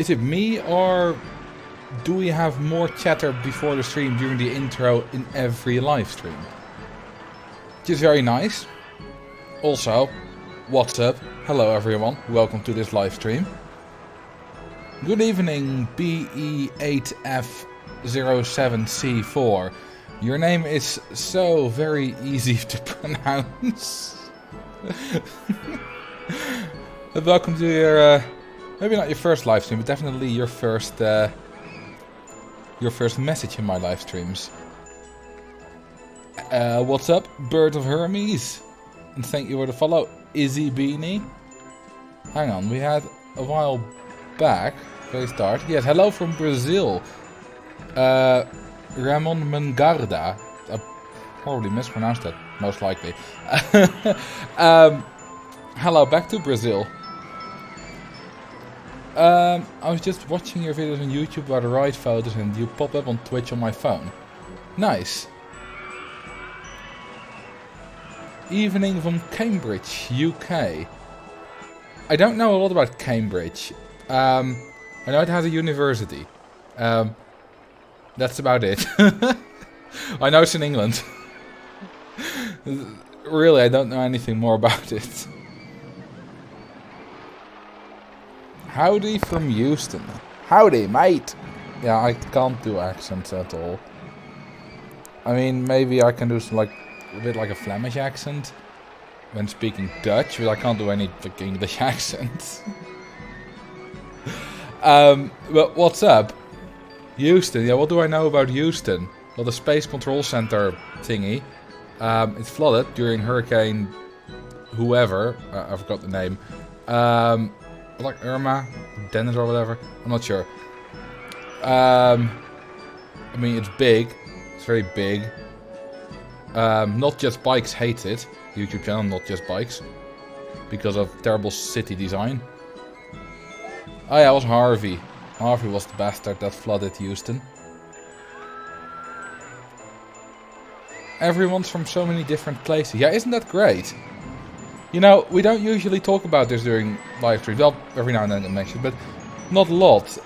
Is it me, or do we have more chatter before the stream during the intro in every live stream? Which is very nice. Also, what's up? Hello everyone, welcome to this live stream. Good evening, BE8F07C4. Your name is so very easy to pronounce. Welcome to your, maybe not your first live stream, but definitely your first message in my live streams. What's up, Bird of Hermes? And thank you for the follow, Izzy Beanie. Hang on, we had a while back, very start. Yes, hello from Brazil. Ramon Mangarda. I probably mispronounced that, most likely. Hello back to Brazil. I was just watching your videos on YouTube about the ride photos and you pop up on Twitch on my phone. Nice. Evening from Cambridge, UK. I don't know a lot about Cambridge. I know it has a university. That's about it. I know it's in England. Really, I don't know anything more about it. Howdy from Houston. Howdy, mate. Yeah, I can't do accents at all. I mean, maybe I can do some, like, a bit like a Flemish accent when speaking Dutch, but I can't do any English accents. But what's up? Houston, yeah, what do I know about Houston? Well, the Space Control Center thingy. It's flooded during Hurricane whoever, I forgot the name. Like Irma, Dennis or whatever, I'm not sure. I mean, it's big, it's very big. Not Just Bikes hates it, YouTube channel Not Just Bikes, because of terrible city design. Oh yeah, it was Harvey. Harvey was the bastard that flooded Houston. Everyone's from so many different places. Yeah, isn't that great? You know, we don't usually talk about this during live streams. Well, every now and then I mention, but not a lot.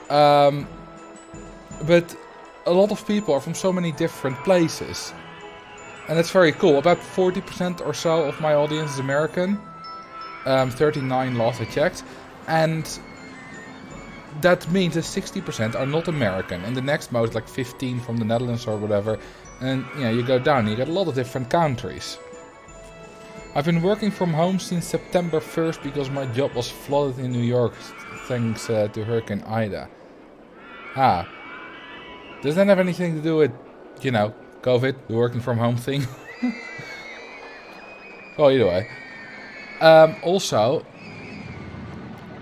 But a lot of people are from so many different places. And that's very cool. About 40% or so of my audience is American. 39 last I checked. And that means that 60% are not American. And the next most, like 15 from the Netherlands or whatever. And you know, you go down, you get a lot of different countries. I've been working from home since September 1st because my job was flooded in New York thanks to Hurricane Ida. Ah. Does that have anything to do with, you know, COVID, the working from home thing? Well, either way. Also,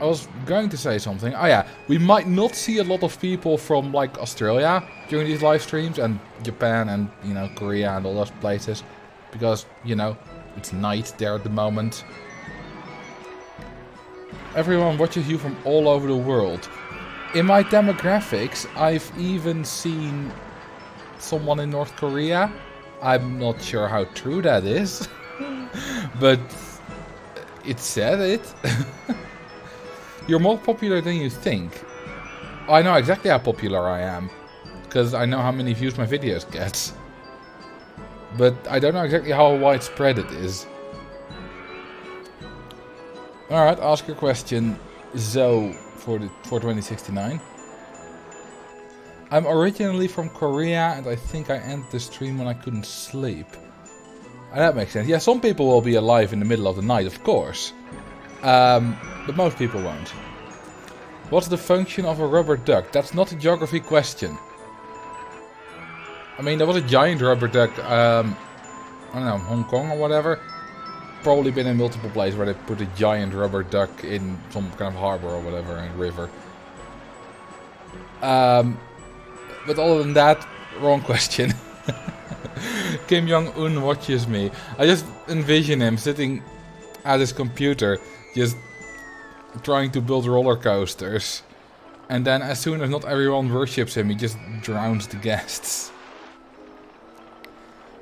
I was going to say something. Oh yeah, we might not see a lot of people from like Australia during these live streams and Japan and, you know, Korea and all those places. Because, you know, it's night there at the moment. Everyone watches you from all over the world. In my demographics, I've even seen someone in North Korea. I'm not sure how true that is. But it said it. You're more popular than you think. I know exactly how popular I am. Because I know how many views my videos get. But I don't know exactly how widespread it is. Alright, ask your question, Zoe, for 2069. I'm originally from Korea and I think I ended the stream when I couldn't sleep. That makes sense. Yeah, some people will be alive in the middle of the night, of course. But most people won't. What's the function of a rubber duck? That's not a geography question. I mean, there was a giant rubber duck, I don't know, Hong Kong or whatever. Probably been in multiple places where they put a giant rubber duck in some kind of harbor or whatever, in a river. But other than that, wrong question. Kim Jong-un watches me. I just envision him sitting at his computer, just trying to build roller coasters. And then as soon as not everyone worships him, he just drowns the guests.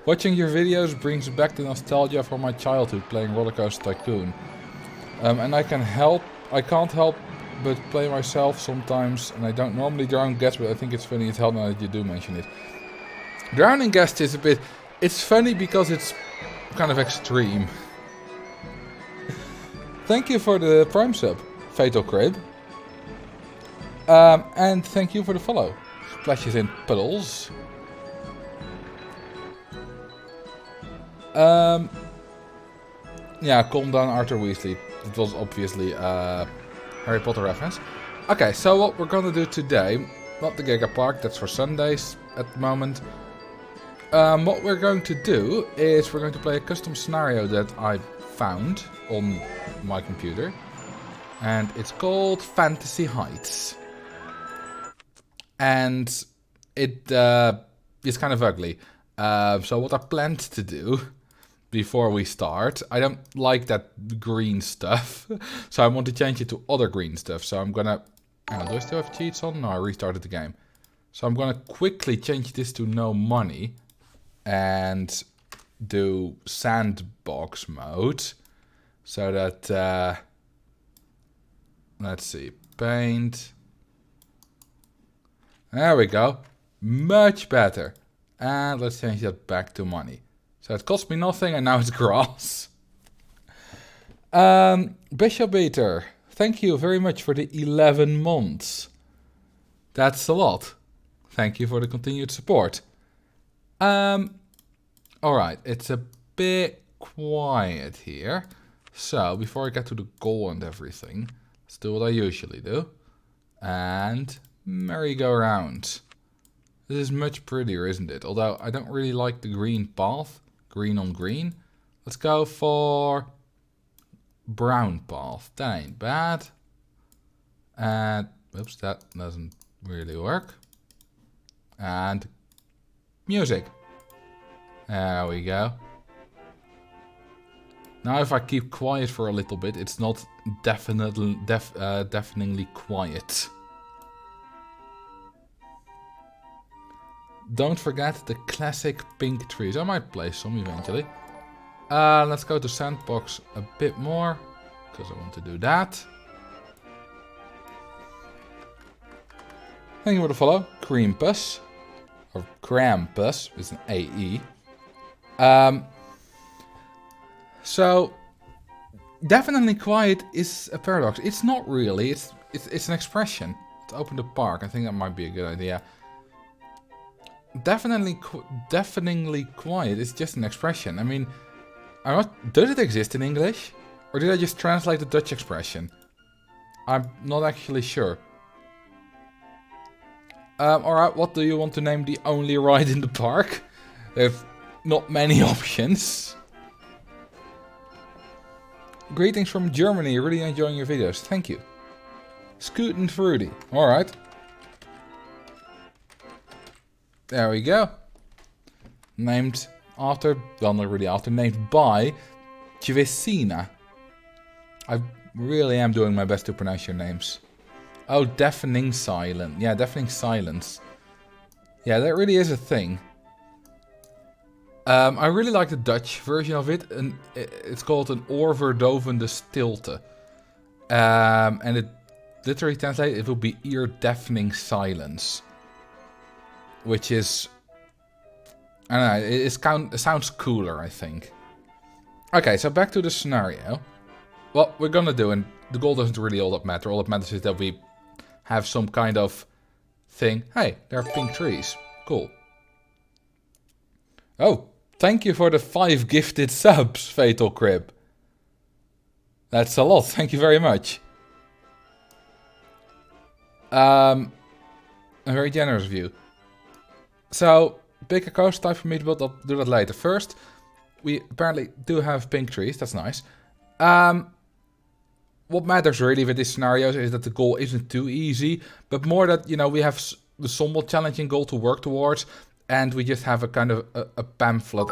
Watching your videos brings back the nostalgia from my childhood playing Roller Coaster Tycoon. And I can't help but play myself sometimes, and I don't normally drown guests, but I think it's funny as hell now that you do mention it. Drowning guests is a bit... It's funny because it's kind of extreme. Thank you for the Prime sub, Fatal Crib. And thank you for the follow. Splashes in puddles. Yeah, calm down, Arthur Weasley. It was obviously a Harry Potter reference. Okay, so what we're gonna do today, not the Giga Park, that's for Sundays at the moment. What we're going to do is we're going to play a custom scenario that I found on my computer. And it's called Fantasy Heights. And it is kind of ugly. So what I planned to do before we start, I don't like that green stuff. So I want to change it to other green stuff. So I'm gonna... do I still have cheats on? No, I restarted the game. So I'm gonna quickly change this to no money. And do sandbox mode. So that... let's see. Paint. There we go. Much better. And let's change that back to money. So it cost me nothing and now it's grass. Bishop Eater, thank you very much for the 11 months. That's a lot. Thank you for the continued support. Alright, it's a bit quiet here. So before I get to the goal and everything, let's do what I usually do. And merry-go-round. This is much prettier, isn't it? Although I don't really like the green path. Green on green. Let's go for brown path. That ain't bad. And oops, that doesn't really work. And music. There we go. Now if I keep quiet for a little bit, it's not deafeningly quiet. Don't forget the classic pink trees. I might play some eventually. Let's go to sandbox a bit more, because I want to do that. Thank you for the follow. Krampus. Or Krampus, with an AE. So, definitely quiet is a paradox. It's not really. It's an expression. Let's open the park. I think that might be a good idea. Definitely quiet is just an expression. I mean, did it exist in English? Or did I just translate the Dutch expression? I'm not actually sure. Alright, what do you want to name the only ride in the park? There's not many options. Greetings from Germany, really enjoying your videos. Thank you. Scootin' Fruity. Alright. There we go. Named after, well not really after, named by Chvisina. I really am doing my best to pronounce your names. Oh, deafening silence. Yeah, deafening silence. Yeah, that really is a thing. I really like the Dutch version of it. And it's called an oorverdovende stilte. And it literally translates, it will be ear deafening silence. Which is, I don't know, it sounds cooler, I think. Okay, so back to the scenario. What we're gonna do, and the goal doesn't really all that matter. All that matters is that we have some kind of thing. Hey, there are pink trees. Cool. Oh, thank you for the 5 gifted subs, Fatal Crib. That's a lot, thank you very much. A very generous of you. So, pick a coast type for me to build. I'll do that later. First, we apparently do have pink trees. That's nice. What matters really with these scenarios is that the goal isn't too easy, but more that, you know, we have the somewhat challenging goal to work towards, and we just have a kind of a pamphlet,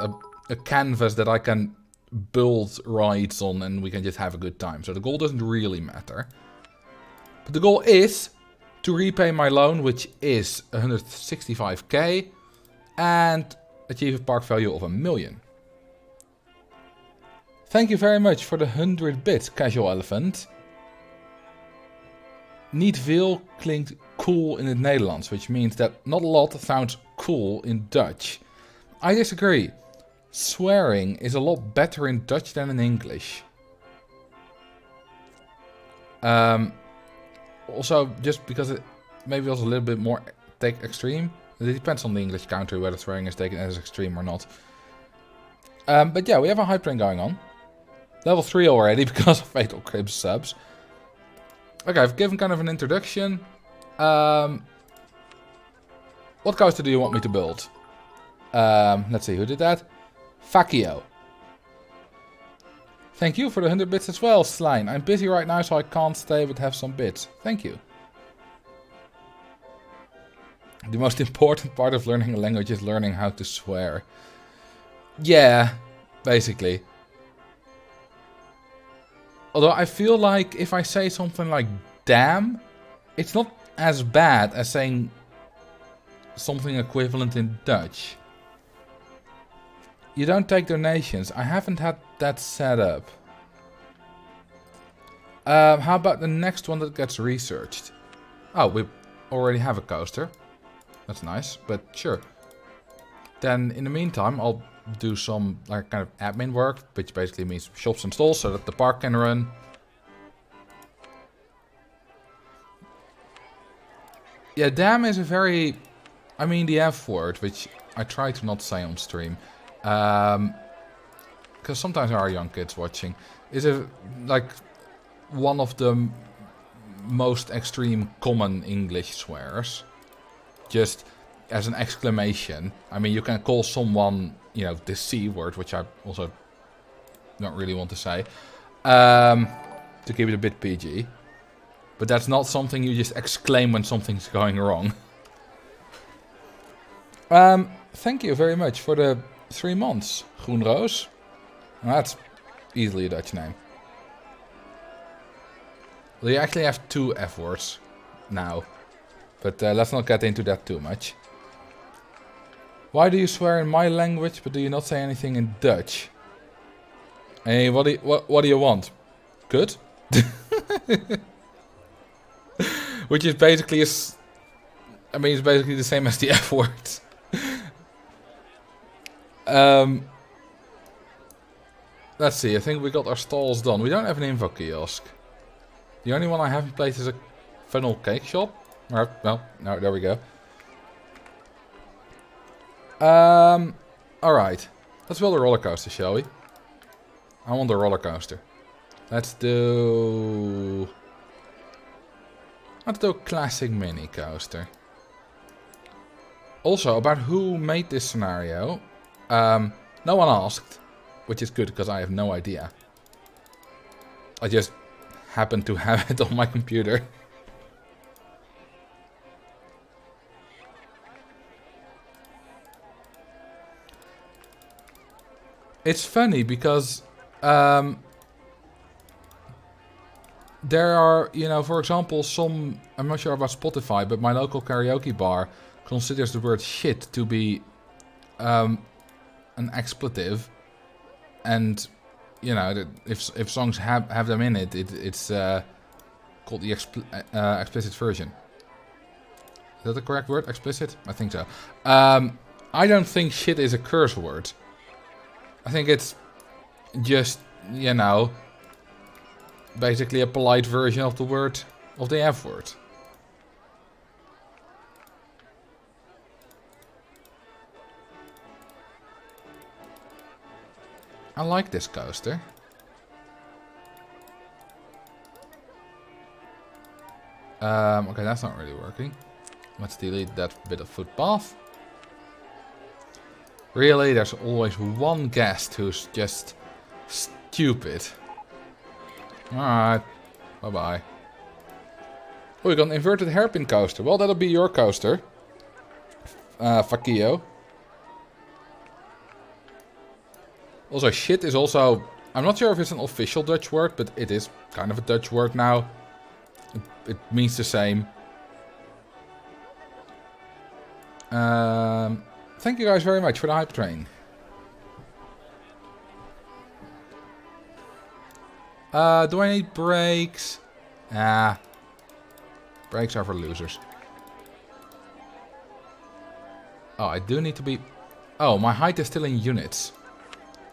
a canvas that I can build rides on, and we can just have a good time. So the goal doesn't really matter. But the goal is to repay my loan, which is 165k, and achieve a park value of 1 million. Thank you very much for the 100 bits, Casual Elephant. niet veel klinkt cool in het Nederlands, which means that not a lot sounds cool in Dutch. I disagree. Swearing is a lot better in Dutch than in English. Also, just because it maybe was a little bit more extreme. It depends on the English country whether swearing is taken as extreme or not. But yeah, we have a hype train going on. Level 3 already because of Fatal Crib subs. Okay, I've given kind of an introduction. What coaster do you want me to build? Let's see, who did that? Fakio. Thank you for the 100 bits as well, Slime. I'm busy right now, so I can't stay, but have some bits. Thank you. The most important part of learning a language is learning how to swear. Yeah, basically. Although I feel like if I say something like damn, it's not as bad as saying something equivalent in Dutch. You don't take donations. I haven't had that set up. How about the next one that gets researched? Oh, we already have a coaster. That's nice, but sure. Then in the meantime, I'll do some like kind of admin work, which basically means shops and stalls so that the park can run. Yeah, damn is a very... I mean the F word, which I try to not say on stream. Because sometimes there are young kids watching. Is a like one of the most extreme common English swears. Just as an exclamation. I mean, you can call someone, you know, the C word, which I also don't really want to say. To keep it a bit PG. But that's not something you just exclaim when something's going wrong. Thank you very much for the 3 months, Groenroos. That's easily a Dutch name. Well, you actually have 2 F words now. But let's not get into that too much. Why do you swear in my language, but do you not say anything in Dutch? Hey, what do you want? Good? Which is basically it's basically the same as the F word. Let's see, I think we got our stalls done. We don't have an info kiosk. The only one I haven't placed is a funnel cake shop. Well, no, there we go. Alright. Let's build a roller coaster, shall we? I want a roller coaster. Let's do a classic mini coaster. Also, about who made this scenario. No one asked. Which is good, because I have no idea. I just happen to have it on my computer. It's funny because there are, you know, for example, some, I'm not sure about Spotify, but my local karaoke bar considers the word shit to be an expletive. And, you know, if songs have them in it, it's called the explicit version. Is that the correct word? Explicit? I think so. I don't think shit is a curse word. I think it's just, you know, basically a polite version of the word, of the F word. I like this coaster. Okay, that's not really working. Let's delete that bit of footpath. Really, there's always one guest who's just stupid. Alright, bye-bye. Oh, we got an inverted hairpin coaster. Well, that'll be your coaster. Fakio. Also, shit is also... I'm not sure if it's an official Dutch word, but it is kind of a Dutch word now. It means the same. Thank you guys very much for the hype train. Do I need brakes? Brakes are for losers. Oh, I do need to be... Oh, my height is still in units.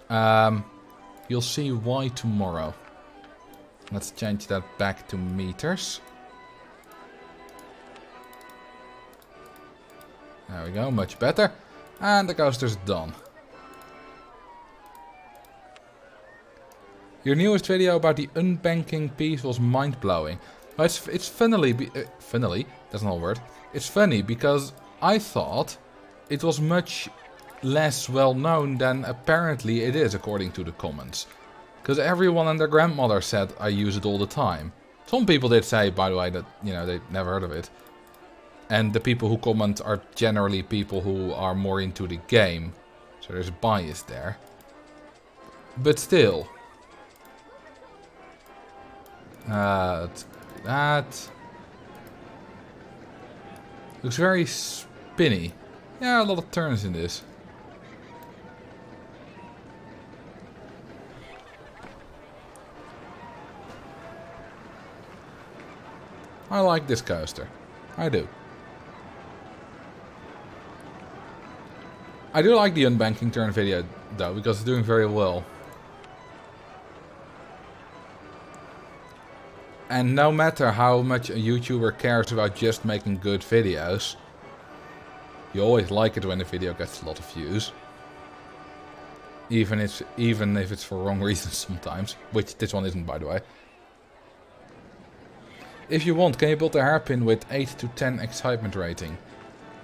You'll see why tomorrow. Let's change that back to meters. There we go, much better. And the coaster's done. Your newest video about the unbanking piece was mind-blowing. It's funnily... funnily? That's not a word. It's funny because I thought it was much less well known than apparently it is according to the comments. Because everyone and their grandmother said I use it all the time. Some people did say, by the way, that, you know, they never heard of it. And the people who comment are generally people who are more into the game. So there's bias there. But still. Let's do that. Looks very spinny. Yeah, a lot of turns in this. I like this coaster. I do. I do like the unbanking turn video though, because it's doing very well. And no matter how much a YouTuber cares about just making good videos, you always like it when the video gets a lot of views. Even if it's for wrong reasons sometimes, which this one isn't, by the way. If you want, can you build a hairpin with 8 to 10 excitement rating?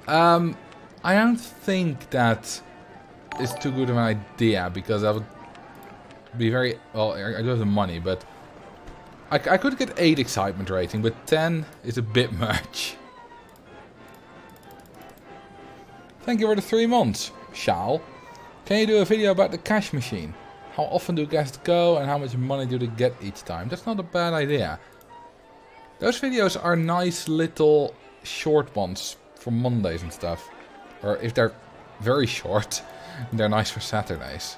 I don't think that is too good of an idea, because I would be very... Well, I do have the money, but... I could get 8 excitement rating, but 10 is a bit much. Thank you for the 3 months, Shal. Can you do a video about the cash machine? How often do guests go and how much money do they get each time? That's not a bad idea. Those videos are nice little short ones for Mondays and stuff. Or if they're very short, they're nice for Saturdays.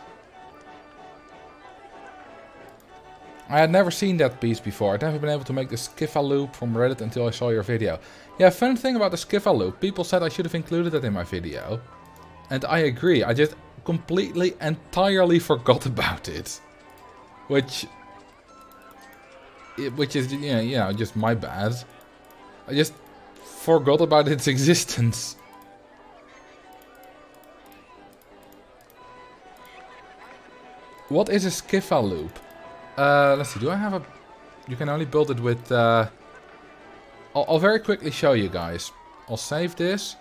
I had never seen that piece before. I'd never been able to make the Skiffa loop from Reddit until I saw your video. Yeah, fun thing about the Skiffa loop. People said I should have included that in my video. And I agree. I just completely, entirely forgot about it. Which is, you know, just my bad. I just forgot about its existence. What is a Skiffa loop? Let's see, do I have a... You can only build it with... I'll very quickly show you guys. I'll save this.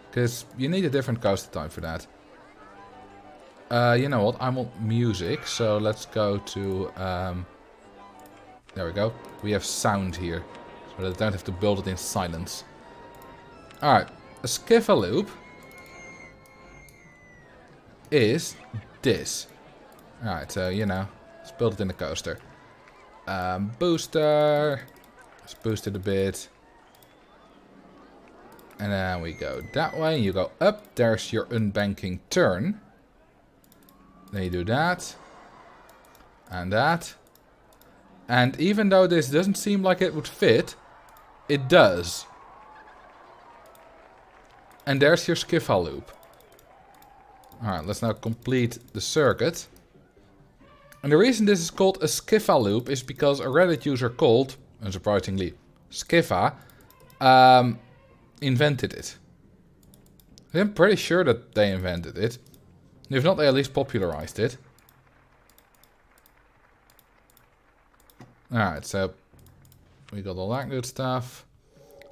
Because you need a different coaster type for that. You know what, I want music, so let's go to... there we go. We have sound here. So that I don't have to build it in silence. Alright, a Skiffa loop is this. Alright, so, you know, let's build it in the coaster. Booster. Let's boost it a bit. And then we go that way. You go up. There's your unbanking turn. Then you do that. And that. And even though this doesn't seem like it would fit, it does. And there's your Skiffa loop. Alright, let's now complete the circuit. And the reason this is called a Skiffa loop is because a Reddit user called, unsurprisingly, Skiffa, invented it. I'm pretty sure that they invented it. If not, they at least popularized it. Alright, so we got all that good stuff.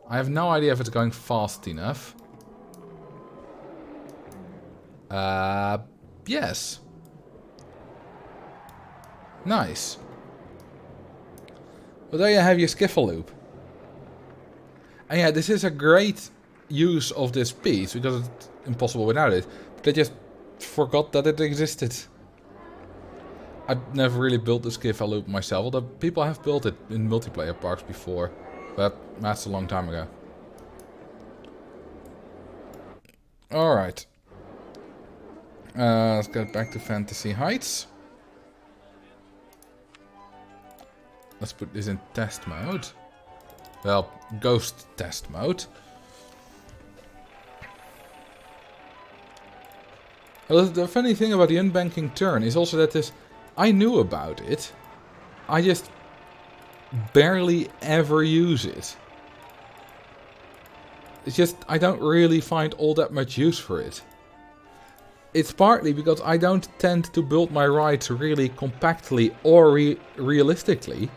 I have no idea if it's going fast enough. Yes. Nice. Well, there you have your Skiffa loop. And yeah, this is a great use of this piece, because it's impossible without it. But I just forgot that it existed. I've never really built the Skiffa loop myself, although people have built it in multiplayer parks before. But that's a long time ago. Alright. Let's get back to Fantasy Heights. Let's put this in test mode. well, ghost test mode. Well, the funny thing about the unbanking turn is also that this, I knew about it. I just barely ever use it. It's just, I don't really find all that much use for it. It's partly because I don't tend to build my rides really compactly or realistically.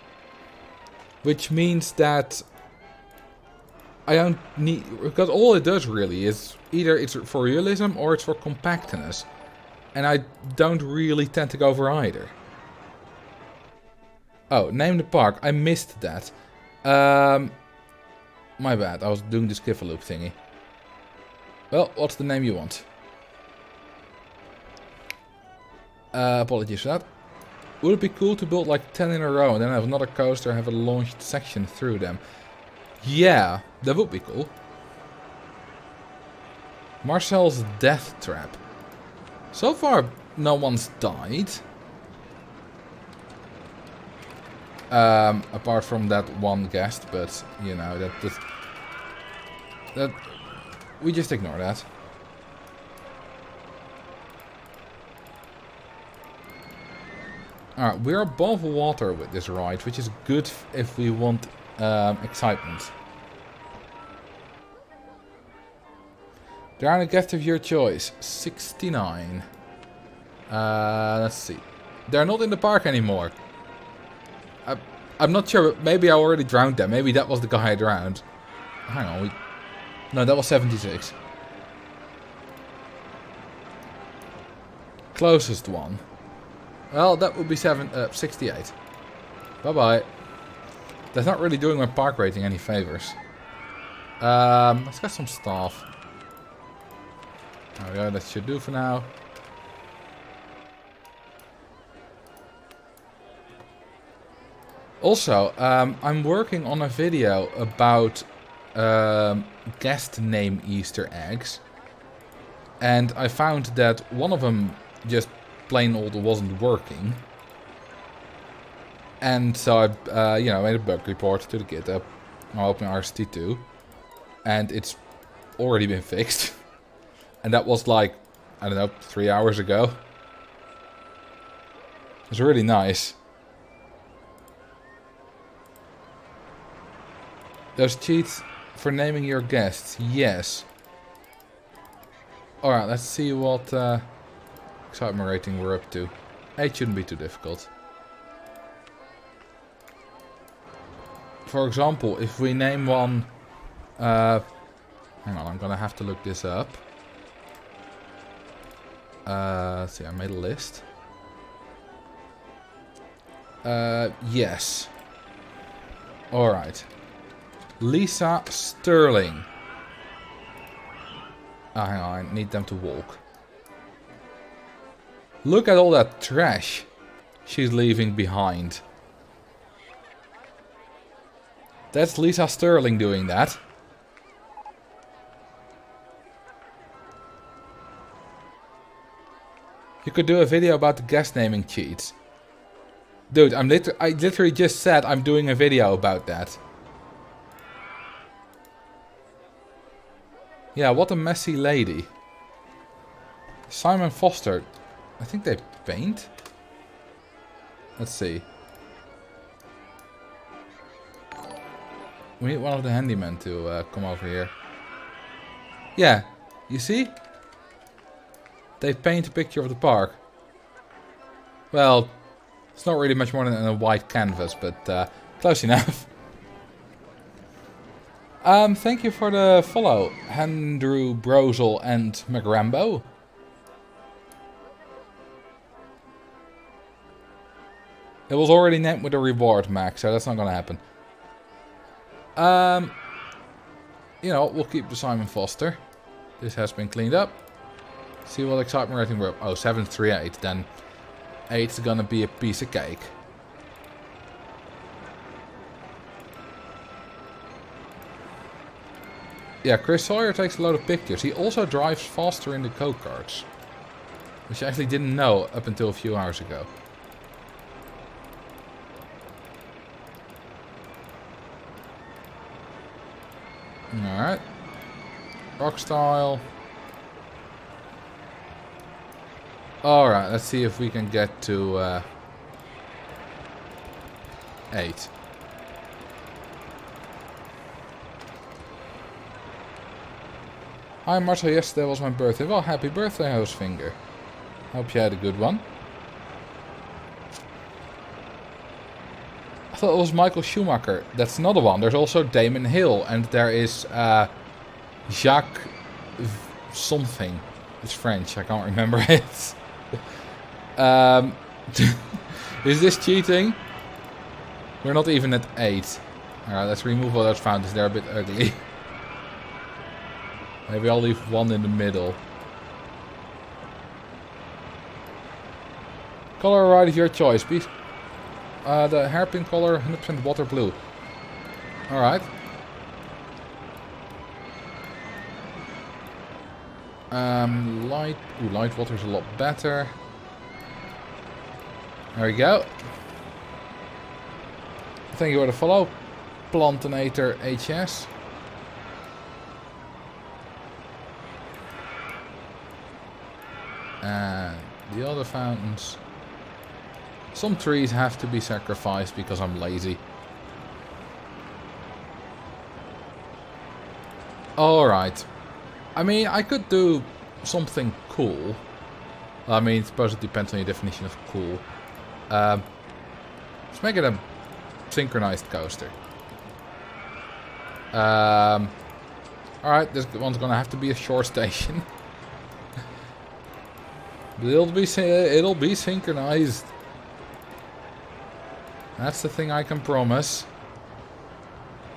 Which means that I don't need, because all it does really is either it's for realism or it's for compactness. And I don't really tend to go for either. Oh, name the park. I missed that. My bad, I was doing the skiffle loop thingy. Well, what's the name you want? Apologies for that. Would it be cool to build like 10 in a row and then have another coaster have a launched section through them? Yeah, that would be cool. Marcel's death trap. So far, no one's died. Apart from that one guest, but you know that we just ignore that. Alright, we're above water with this ride, which is good if we want excitement. There are a guest of your choice. 69. Let's see. They're not in the park anymore. I'm not sure, but maybe I already drowned them. Maybe that was the guy I drowned. Hang on, no, that was 76. Closest one. Well, that would be 68. Bye-bye. That's not really doing my park rating any favors. Let's get some stuff. There we go, that should do for now. Also, I'm working on a video about guest name Easter eggs. And I found that one of them just plain old wasn't working. And so I, made a bug report to the GitHub. I'm opening RST2. And it's already been fixed. And that was like, I don't know, 3 hours ago. It was really nice. Those cheats for naming your guests, yes. Alright, let's see what excitement rating we're up to. 8 shouldn't be too difficult. For example, if we name one... hang on, I'm gonna have to look this up. Let's see, I made a list. Yes. Alright. Lisa Sterling. Ah, hang on, I need them to walk. Look at all that trash she's leaving behind. That's Lisa Sterling doing that. You could do a video about the guest naming cheats. Dude, I literally just said I'm doing a video about that. Yeah, what a messy lady. Simon Foster. I think they paint. Let's see. We need one of the handymen to come over here. Yeah, you see? They paint a picture of the park. Well, it's not really much more than a white canvas, but close enough. Thank you for the follow, Andrew Brozel and McRambo. It was already named with a reward, Max, so that's not gonna happen. We'll keep the Simon Foster. This has been cleaned up. See what excitement rating we're up. Oh, 738, then 8's gonna be a piece of cake. Yeah, Chris Sawyer takes a lot of pictures. He also drives faster in the go-karts. Which I actually didn't know up until a few hours ago. Alright. Rock style. Alright, let's see if we can get to 8. Hi Marcel, yesterday was my birthday. Well, happy birthday, Housefinger. Hope you had a good one. I thought it was Michael Schumacher. That's another one. There's also Damon Hill. And there is Jacques something. It's French, I can't remember it. Is this cheating? We're not even at 8. Alright, let's remove all those fountains. They're a bit ugly. Maybe I'll leave one in the middle. Color right is your choice. Be the hairpin color 100% water blue. Alright. Light. Ooh, light water is a lot better. There we go. Thank you for the follow. Plantinator HS. And the other fountains. Some trees have to be sacrificed because I'm lazy. Alright. I mean, I could do something cool. I mean, I suppose it depends on your definition of cool. Let's make it a synchronized coaster. Alright, this one's gonna have to be a shore station. But it'll be synchronized. That's the thing I can promise.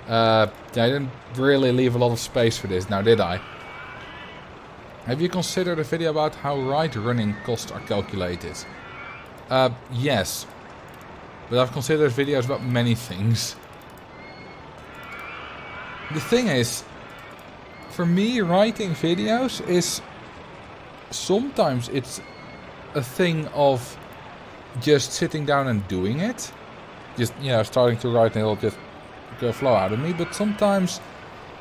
I didn't really leave a lot of space for this, now did I? Have you considered a video about how ride running costs are calculated? Yes. But I've considered videos about many things. The thing is, for me, writing videos is... Sometimes it's a thing of just sitting down and doing it. Just, you know, starting to write and it'll just go flow out of me. But sometimes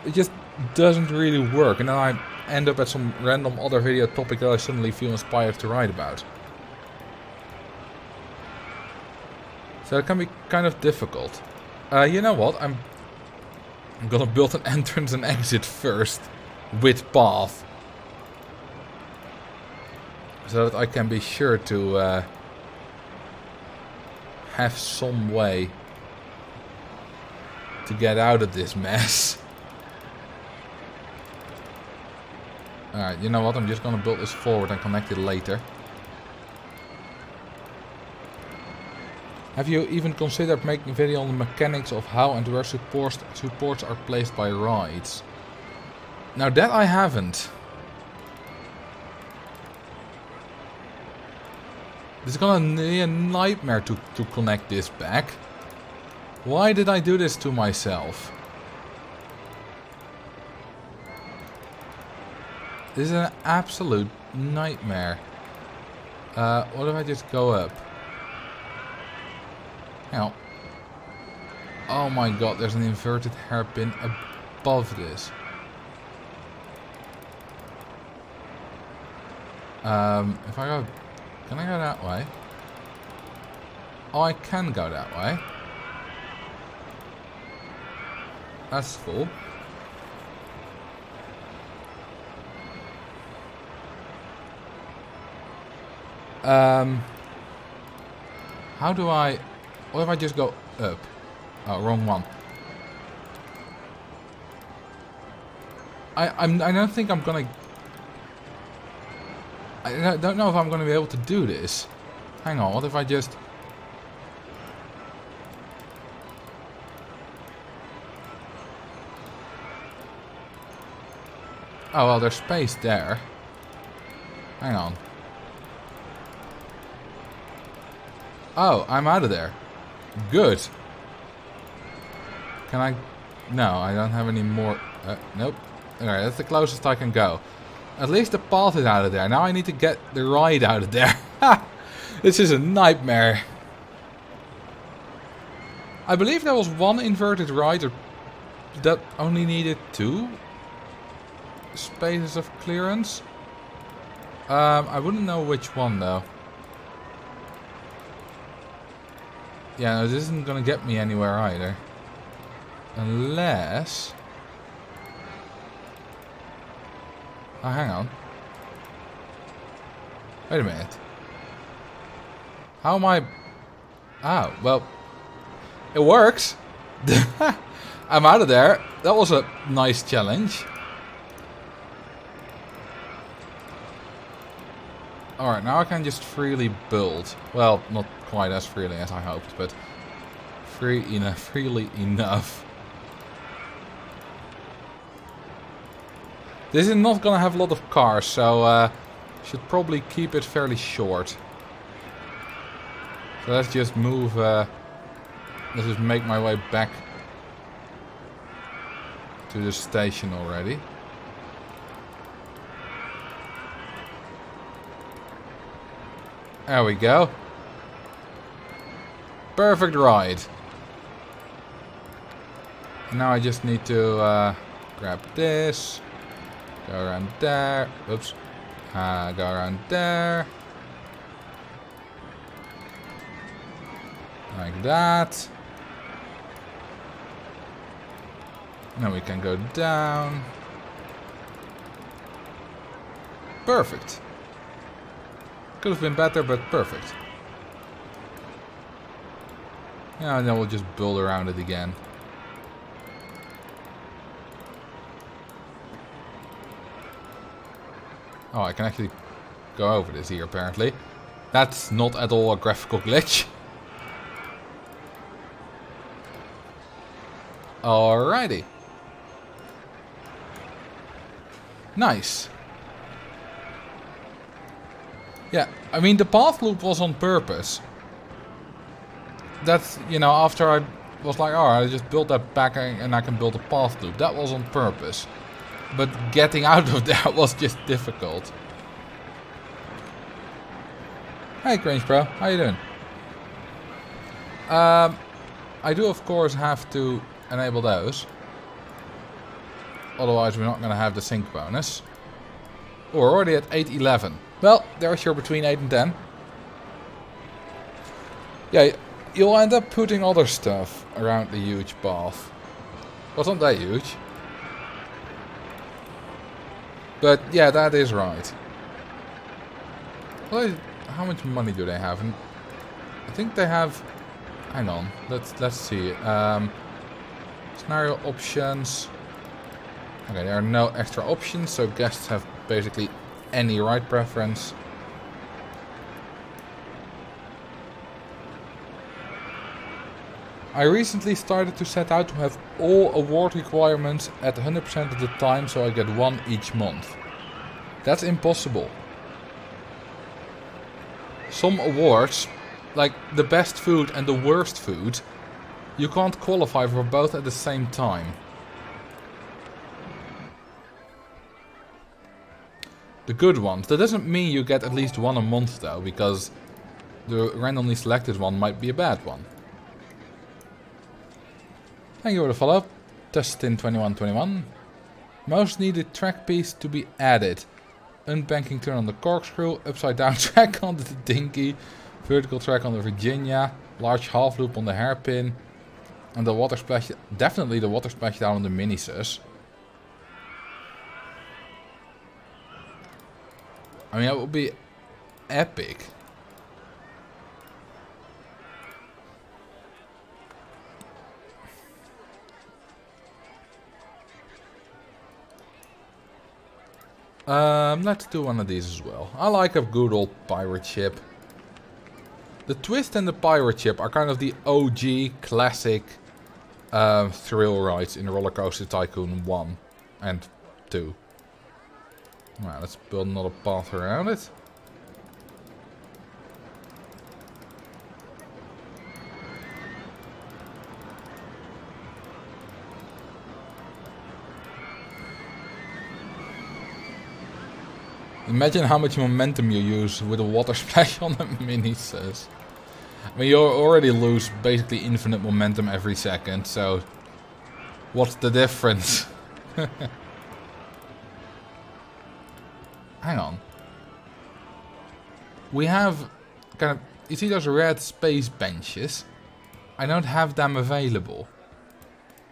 it just doesn't really work. And then I end up at some random other video topic that I suddenly feel inspired to write about. So it can be kind of difficult. You know what? I'm gonna build an entrance and exit first. With path. So that I can be sure to have some way to get out of this mess. Alright, you know what? I'm just gonna build this forward and connect it later. Have you even considered making a video on the mechanics of how and where supports are placed by rides? Now that I haven't. It's gonna be a nightmare to connect this back. Why did I do this to myself? This is an absolute nightmare. What if I just go up? Hang on. Oh my god, there's an inverted hairpin above this. If I go... Can I go that way? Oh, I can go that way. That's cool. How do I... What if I just go up? Oh, wrong one. I don't think I'm gonna... I don't know if I'm gonna be able to do this. Hang on, what if I just... Oh, well, there's space there. Hang on. Oh, I'm out of there. Good. Can I... No, I don't have any more... Nope. Alright, that's the closest I can go. At least the path is out of there. Now I need to get the ride out of there. This is a nightmare. I believe there was one inverted ride or that only needed 2 spaces of clearance. I wouldn't know which one though. Yeah, no, this isn't gonna get me anywhere either. Unless... Oh, hang on. Wait a minute. How am I... Oh, well... It works! I'm out of there. That was a nice challenge. Alright, now I can just freely build. Well, not quite as freely as I hoped, but freely enough. This is not gonna have a lot of cars, so should probably keep it fairly short. So let's just move, let's just make my way back to the station already. There we go. Perfect ride. Now I just need to grab this. Go around there. Oops. Go around there. Like that. Now we can go down. Perfect. Could have been better, but perfect. Yeah, and then we'll just build around it again. Oh, I can actually go over this here, apparently. That's not at all a graphical glitch. Alrighty. Nice. Yeah, I mean, the path loop was on purpose. That's, you know, after I was like, alright, I just built that back and I can build a path loop. That was on purpose. But getting out of that was just difficult. Hey, Grange Bro, how you doing? I do, of course, have to enable those. Otherwise, we're not going to have the sync bonus. Oh, we're already at 8:11. Well, there's your between 8 and 10. Yeah, you'll end up putting other stuff around the huge path. Wasn't that huge? But yeah, that is right. Well, how much money do they have? And I think they have... Hang on, let's see. Scenario options. Okay, there are no extra options, so guests have basically any ride preference. I recently started to set out to have all award requirements at 100% of the time, so I get one each month. That's impossible. Some awards, like the best food and the worst food, you can't qualify for both at the same time. The good ones. That doesn't mean you get at least one a month though, because the randomly selected one might be a bad one. Thank you for the follow. Testin2121. Most needed track piece to be added. Unbanking turn on the corkscrew, upside down track on the Dinky, vertical track on the Virginia, large half loop on the hairpin, and the water splash, definitely the water splash down on the Minisus. I mean, that would be epic. Let's do one of these as well. I like a good old pirate ship. The Twist and the pirate ship are kind of the OG classic thrill rides in Roller Coaster Tycoon 1 and 2. Well, let's build another path around it. Imagine how much momentum you use with a water splash on a Minisus. I mean, you already lose basically infinite momentum every second, so What's the difference? Hang on. We have kind of... You see those red space benches? I don't have them available.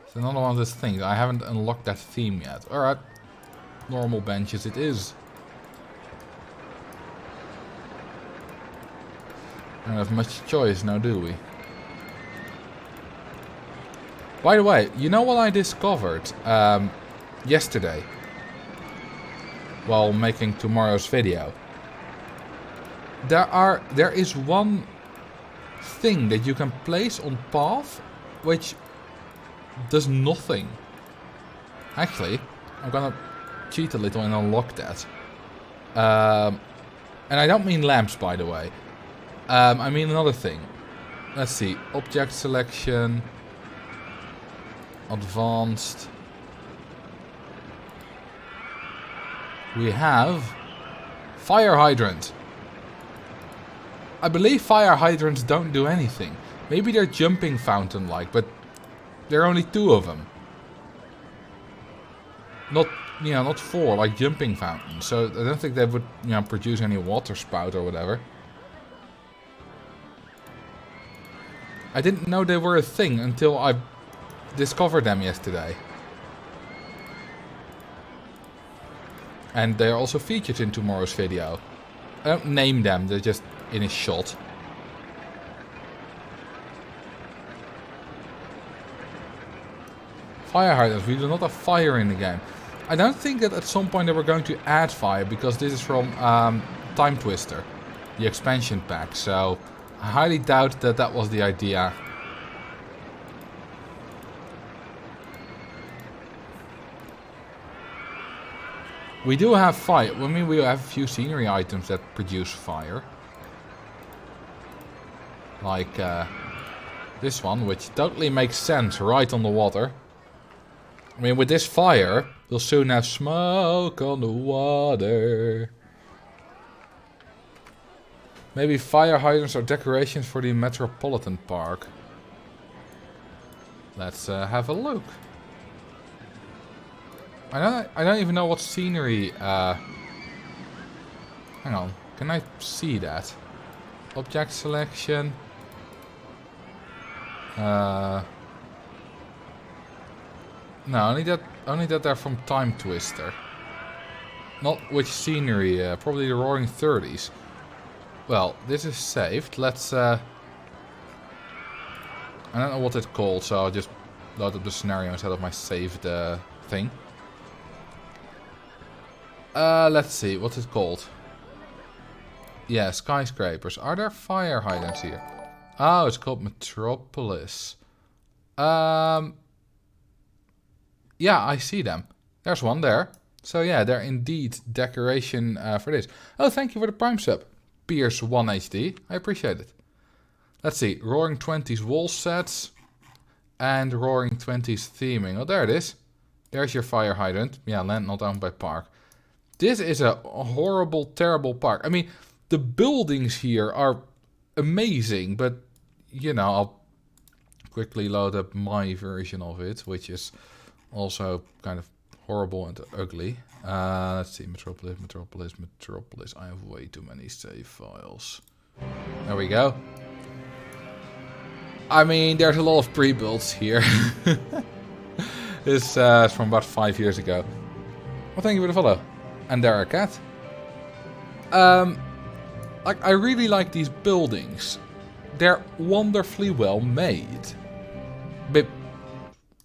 It's another one of those things. I haven't unlocked that theme yet. Alright. Normal benches it is. I don't have much choice now, do we? By the way, you know what I discovered yesterday while making tomorrow's video? There is one thing that you can place on path which does nothing. Actually, I'm gonna cheat a little and unlock that. And I don't mean lamps, by the way. I mean another thing. Let's see. Object selection. Advanced. We have fire hydrant. I believe fire hydrants don't do anything. Maybe they're jumping fountain like, but there are only 2 of them. Not, not 4 like jumping fountains. So I don't think they would, produce any water spout or whatever. I didn't know they were a thing until I discovered them yesterday. And they're also featured in tomorrow's video. I don't name them, they're just in a shot. Fire hydrants, we do not have fire in the game. I don't think that at some point they were going to add fire, because this is from Time Twister, the expansion pack, so I highly doubt that that was the idea. We do have fire. I mean, we have a few scenery items that produce fire. Like this one, which totally makes sense right on the water. I mean, with this fire, we'll soon have smoke on the water. Maybe fire hydrants are decorations for the Metropolitan Park. Let's have a look. I don't even know what scenery. Hang on, can I see that? Object selection. No, only that they're from Time Twister. Not which scenery. Probably the Roaring 30s. Well, this is saved. Let's. I don't know what it's called, so I'll just load up the scenario instead of my saved thing. Let's see, what's it called? Yeah, skyscrapers. Are there fire hydrants here? Oh, it's called Metropolis. Yeah, I see them. There's one there. So yeah, they're indeed decoration for this. Oh, thank you for the Prime sub. Pierce 1 HD. I appreciate it. Let's see, Roaring 20s wall sets. And Roaring 20s theming. Oh, there it is. There's your fire hydrant. Yeah, land not owned by Park. This is a horrible, terrible park. I mean, the buildings here are amazing, but, I'll quickly load up my version of it, which is also kind of horrible and ugly. Let's see, Metropolis. I have way too many save files. There we go. I mean, there's a lot of pre-builds here. This is from about 5 years ago. Well, thank you for the follow. And there a cat. I really like these buildings. They're wonderfully well made. Bit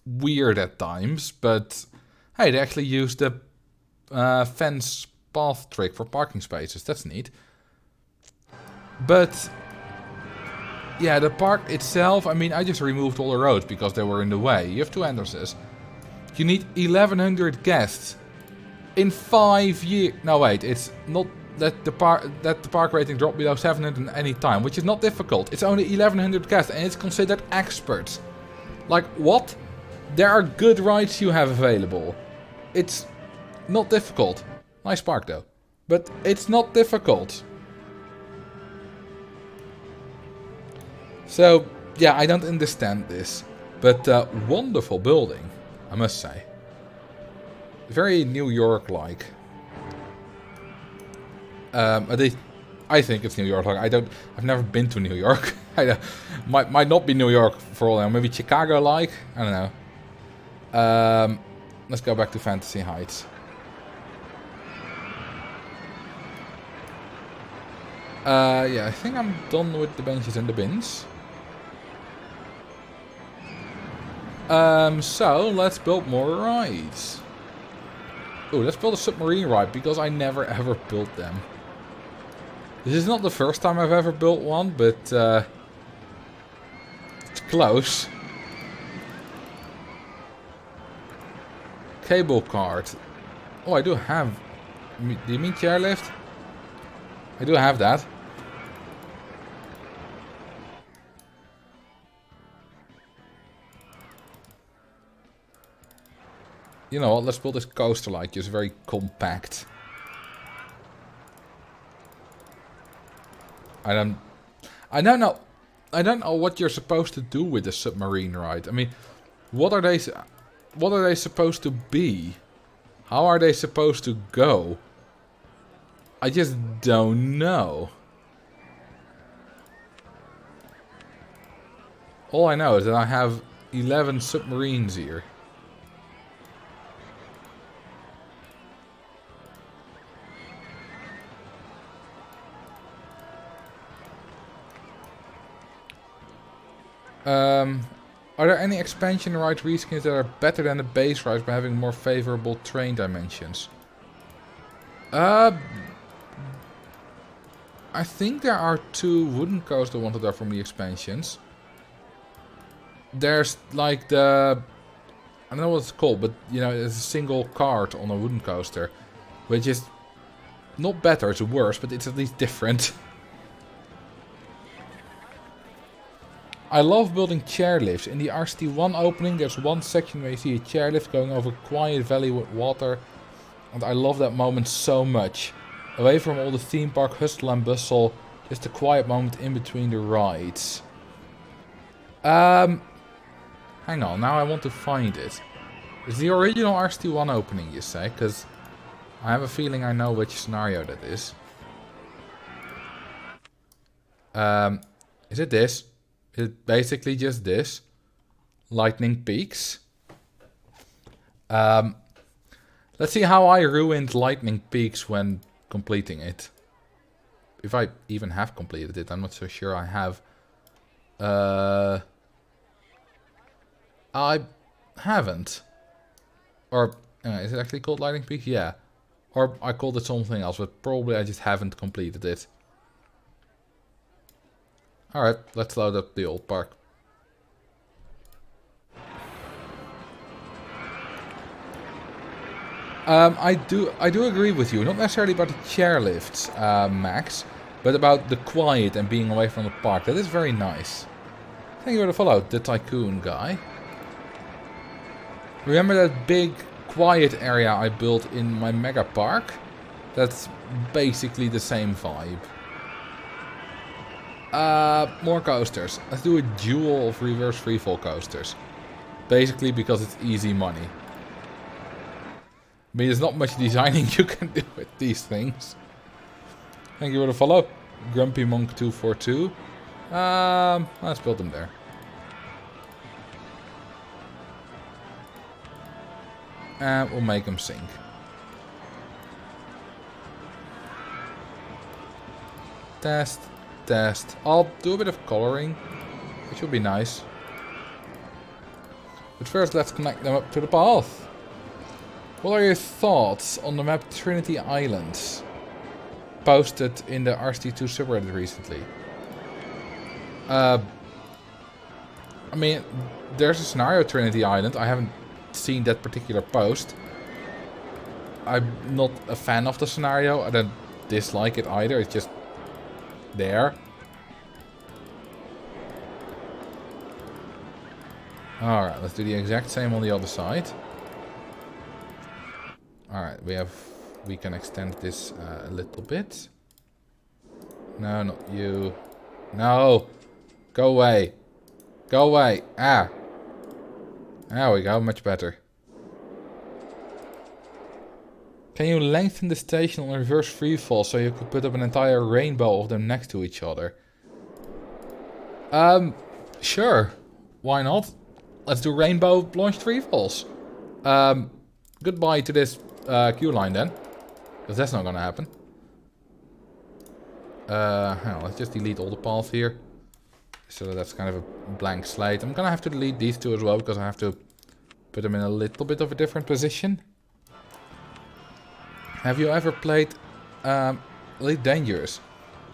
weird at times, but hey, they actually use the fence path trick for parking spaces. That's neat. But yeah, the park itself, I mean, I just removed all the roads because they were in the way. You have 2 entrances. You need 1,100 guests. In 5 years... No, wait. It's not that the park rating dropped below 700 at any time, which is not difficult. It's only 1,100 guests, and it's considered experts. Like, what? There are good rides you have available. It's not difficult. Nice park, though. But it's not difficult. So, yeah, I don't understand this. But, wonderful building. I must say. Very New York-like. At least I think it's New York-like. I've never been to New York. Might not be New York for all I know. Maybe Chicago-like? I don't know. Let's go back to Fantasy Heights. Yeah, I think I'm done with the benches and the bins. So let's build more rides. Oh, let's build a submarine ride because I never ever built them. This is not the first time I've ever built one, but it's close. Cable cart. Oh, I do have. Do you mean chairlift? I do have that. You know what? Let's build this coaster like just very compact. I don't know. I don't know what you're supposed to do with a submarine ride. I mean, what are they supposed to be? How are they supposed to go? I just don't know. All I know is that I have 11 submarines here. Are there any expansion ride reskins that are better than the base rides by having more favorable terrain dimensions? I think there are 2 wooden coasters I wanted there from the expansions. There's like the... I don't know what it's called, but you know, it's a single cart on a wooden coaster. Which is not better, it's worse, but it's at least different. I love building chairlifts. In the RCT1 opening, there's one section where you see a chairlift going over a quiet valley with water. And I love that moment so much. Away from all the theme park hustle and bustle, just a quiet moment in between the rides. Hang on, now I want to find it. It's the original RCT1 opening, you say? Because I have a feeling I know which scenario that is. Is it this? Is it basically just this? Lightning Peaks. Let's see how I ruined Lightning Peaks when completing it. If I even have completed it, I'm not so sure I have. I haven't. Or, is it actually called Lightning Peaks? Yeah. Or I called it something else, but probably I just haven't completed it. Alright, let's load up the old park. I do agree with you, not necessarily about the chairlifts, Max, but about the quiet and being away from the park. That is very nice. Thank you for the follow, the tycoon guy. Remember that big quiet area I built in my mega park? That's basically the same vibe. More coasters. Let's do a duel of reverse freefall coasters. Basically because it's easy money. I mean, there's not much designing you can do with these things. Thank you for the follow. Grumpy Monk 242. Let's build them there. And we'll make them sink. Test. Test. I'll do a bit of coloring, which will be nice. But first, let's connect them up to the path. What are your thoughts on the map Trinity Islands? Posted in the RCT2 subreddit recently. I mean, there's a scenario Trinity Island. I haven't seen that particular post. I'm not a fan of the scenario. I don't dislike it either. It's just there. Alright, let's do the exact same on the other side. Alright, we can extend this a little bit. No, not you. No! Go away. Go away. Ah! There we go, much better. Can you lengthen the station on reverse freefall so you could put up an entire rainbow of them next to each other? Sure. Why not? Let's do rainbow launched freefalls. Goodbye to this queue line then. Because that's not gonna happen. Hang on, let's just delete all the paths here. So that's kind of a blank slate. I'm gonna have to delete these two as well because I have to put them in a little bit of a different position. Have you ever played Elite Dangerous?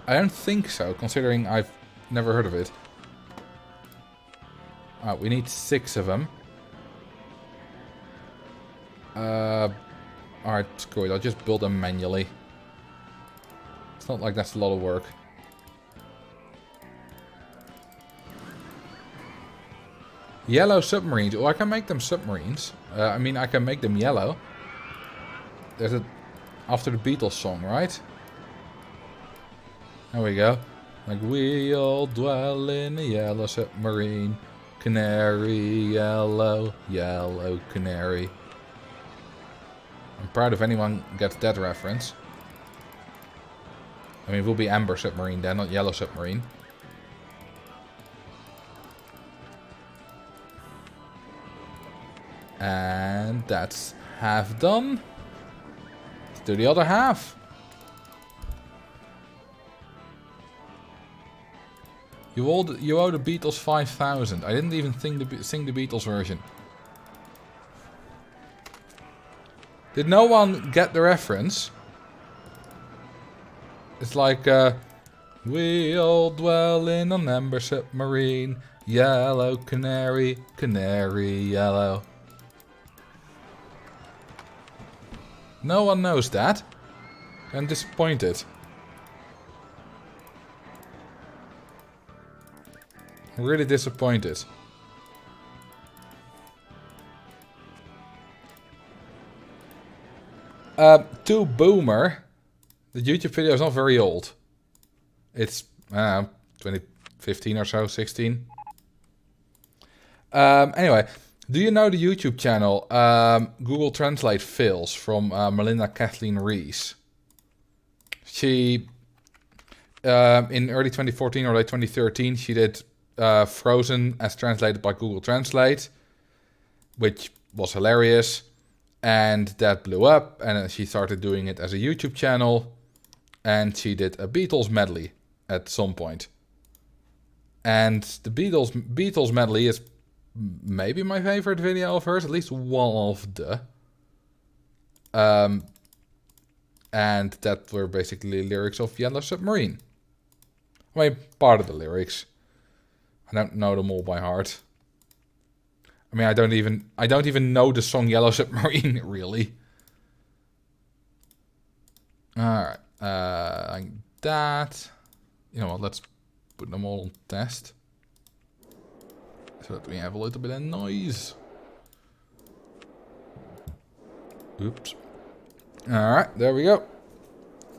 I don't think so, considering I've never heard of it. We need 6 of them. Alright, screw it. I'll just build them manually. It's not like that's a lot of work. Yellow submarines. Oh, I can make them submarines. I mean, I can make them yellow. There's a... After the Beatles song, right? There we go. Like, we all dwell in a yellow submarine. Canary, yellow, yellow canary. I'm proud if anyone gets that reference. I mean, it will be Amber Submarine then, not Yellow Submarine. And that's half done. Let's do the other half. You owe the Beatles 5,000. I didn't even sing the Beatles version. Did no one get the reference? It's like, we all dwell in an amber submarine. Yellow canary, canary yellow. No one knows that. I'm disappointed. I'm really disappointed. To Boomer, the YouTube video is not very old. It's 2015 or so, 16. Anyway, do you know the YouTube channel Google Translate Fails from Melinda Kathleen Rees? She, in early 2014 or late 2013, she did Frozen as translated by Google Translate, which was hilarious, and that blew up, and then she started doing it as a YouTube channel, and she did a Beatles medley at some point. And the Beatles medley is maybe my favorite video of hers, at least one of the. And that were basically lyrics of Yellow Submarine. I mean, part of the lyrics. I don't know them all by heart. I mean, I don't even know the song Yellow Submarine, really. Alright. Like that. You know what, let's put them all on test. So that we have a little bit of noise. Oops. Alright, there we go.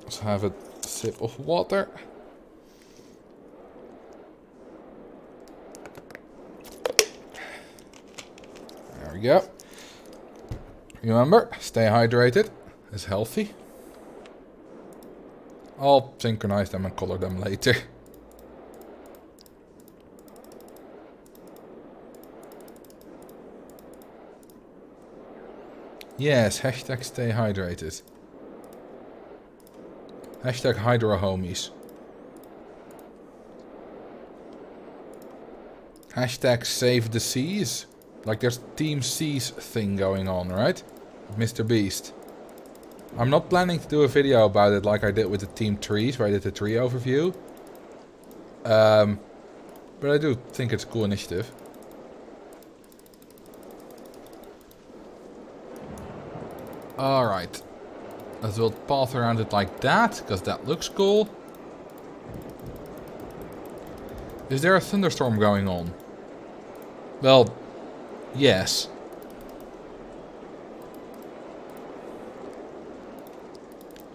Let's have a sip of water. There we go. Remember, stay hydrated. It's healthy. I'll synchronize them and color them later. Yes, hashtag stay hydrated. Hashtag hydro homies. Hashtag save the seas. Like there's Team Seas thing going on, right? Mr. Beast. I'm not planning to do a video about it like I did with the Team Trees, where I did the tree overview. But I do think it's a cool initiative. Alright. Let's build a path around it like that, because that looks cool. Is there a thunderstorm going on? Well, yes.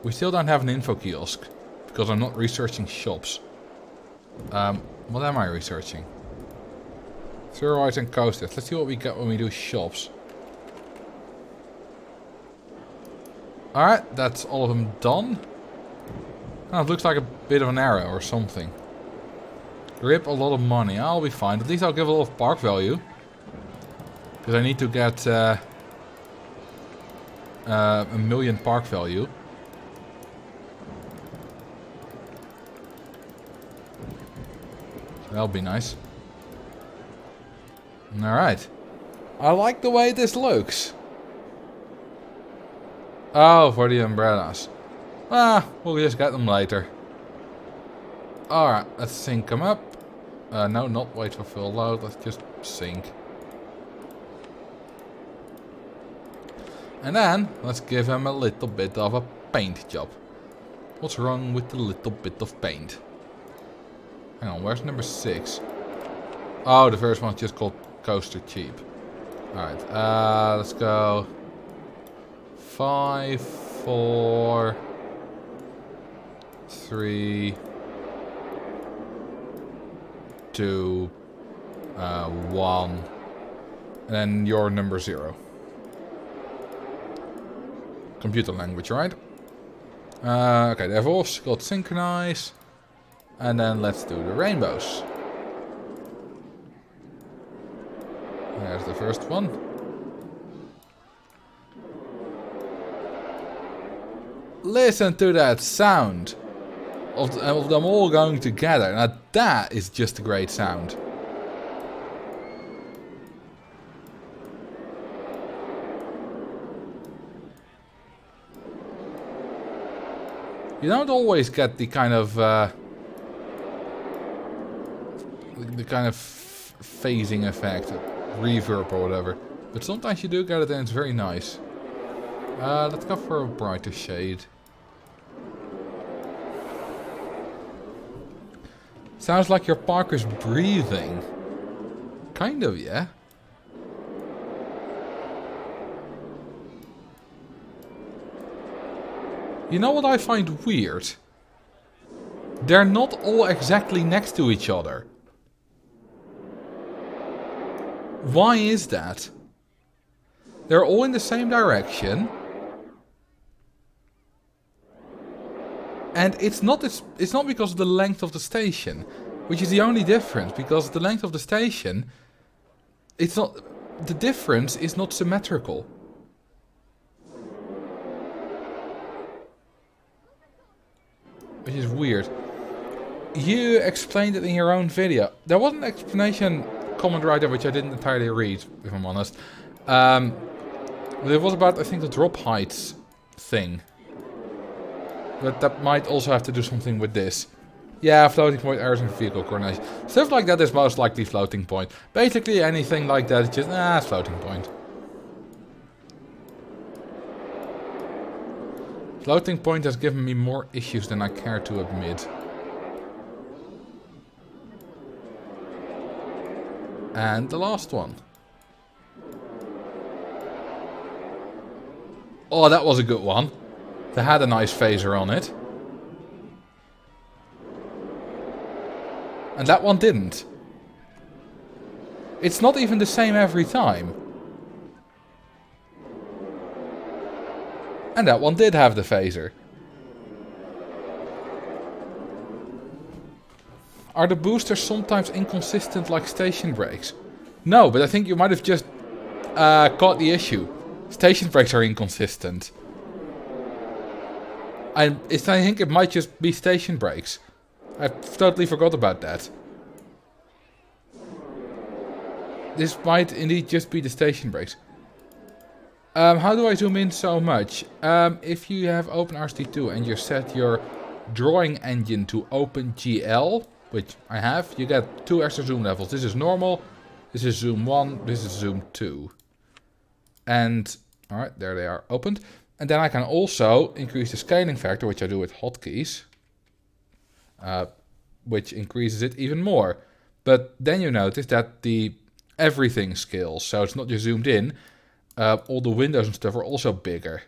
We still don't have an info kiosk, because I'm not researching shops. What am I researching? Throw and coasters. Let's see what we get when we do shops. Alright, that's all of them done. Oh, it looks like a bit of an arrow or something. Rip a lot of money. I'll be fine. At least I'll give a lot of park value. Because I need to get a million park value. That'll be nice. Alright. I like the way this looks. Oh, for the umbrellas. Ah, we'll just get them later. Alright, let's sync them up. No, not wait for full load. Let's just sync. And then, let's give him a little bit of a paint job. What's wrong with the little bit of paint? Hang on, where's number 6? Oh, the first one's just called Coaster Cheap. Alright, let's go 5, 4, 3, 2, 1, and then your number 0. Computer language, right? Okay, they've all got synchronize. And then let's do the rainbows. There's the first one. Listen to that sound of them all going together. Now that is just a great sound. You don't always get the kind of phasing effect, reverb or whatever, but sometimes you do get it and it's very nice. Let's go for a brighter shade. Sounds like your Parker's breathing. Kind of, yeah. You know what I find weird? They're not all exactly next to each other. Why is that? They're all in the same direction. And it's not because of the length of the station, which is the only difference, because the length of the station, the difference is not symmetrical. Which is weird. You explained it in your own video. There was an explanation comment right there which I didn't entirely read, if I'm honest. But it was about, I think, the drop heights thing. But that might also have to do something with this. Yeah, floating point errors and vehicle coordination. Stuff like that is most likely floating point. Basically anything like that is just, it's floating point. Floating point has given me more issues than I care to admit. And the last one. Oh, that was a good one. They had a nice phaser on it. And that one didn't. It's not even the same every time. And that one did have the phaser. Are the boosters sometimes inconsistent like station brakes? No, but I think you might have just caught the issue. Station brakes are inconsistent. I think it might just be station brakes. I totally forgot about that. This might indeed just be the station brakes. How do I zoom in so much? If you have OpenRCT2 and you set your drawing engine to OpenGL, which I have, you get 2 extra zoom levels. This is normal, this is zoom 1, this is zoom 2. And, alright, there they are opened. And then I can also increase the scaling factor, which I do with hotkeys. Which increases it even more. But then you notice that everything scales, so it's not just zoomed in. All the windows and stuff are also bigger.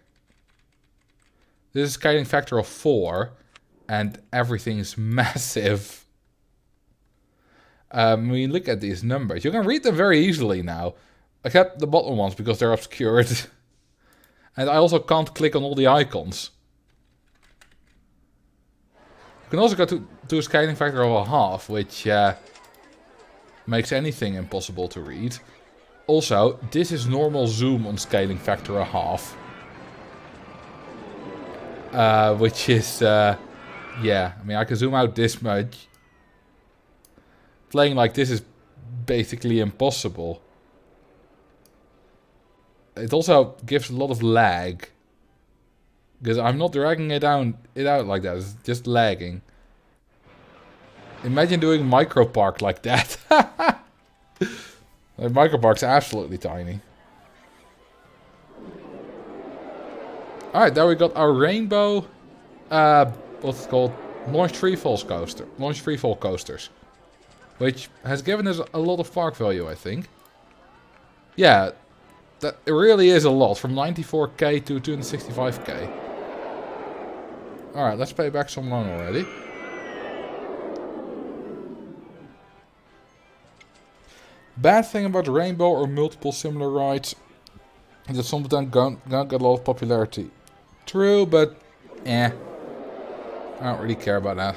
This is a scaling factor of 4, and everything is massive. When you look at these numbers, you can read them very easily now. Except the bottom ones, because they're obscured. And I also can't click on all the icons. You can also go to a scaling factor of 1/2, which makes anything impossible to read. Also, this is normal zoom on scaling factor 1/2. Which is, yeah, I mean, I can zoom out this much. Playing like this is basically impossible. It also gives a lot of lag. Because I'm not dragging it out like that, it's just lagging. Imagine doing micropark like that. The micropark's absolutely tiny. Alright, there we got our rainbow, what's it called? Launch freefall coasters. Which has given us a lot of park value, I think. Yeah, that it really is a lot, from 94k to 265k. Alright, let's pay back some loan already. Bad thing about Rainbow or multiple similar rides is that some of them don't get a lot of popularity. True, but I don't really care about that.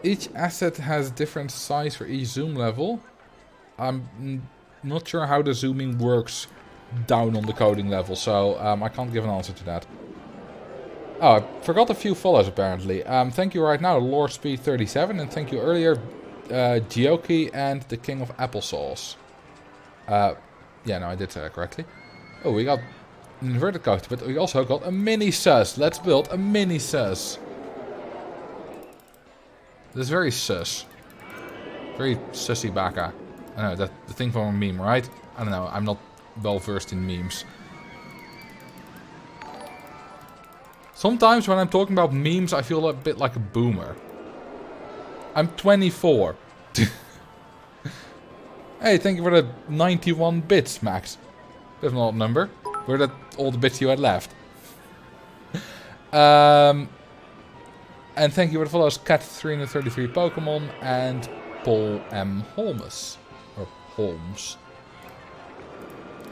Each asset has different size for each zoom level. I'm not sure how the zooming works down on the coding level, so I can't give an answer to that. Oh, I forgot a few follows apparently. Thank you right now, LordSpeed37, and thank you earlier, Gioki and the King of Applesauce. Yeah, no, I did say that correctly. Oh, we got an inverted coaster, but we also got a mini sus. Let's build a mini sus. This is very sus. Very sussy baka. I don't know, that's the thing from a meme, right? I don't know, I'm not well versed in memes. Sometimes when I'm talking about memes, I feel a bit like a boomer. I'm 24. Hey, thank you for the 91 bits, Max. That's not a number. Were that all the bits you had left? And thank you for the follows, Cat333 Pokemon and Paul M. Holmes. Or Holmes.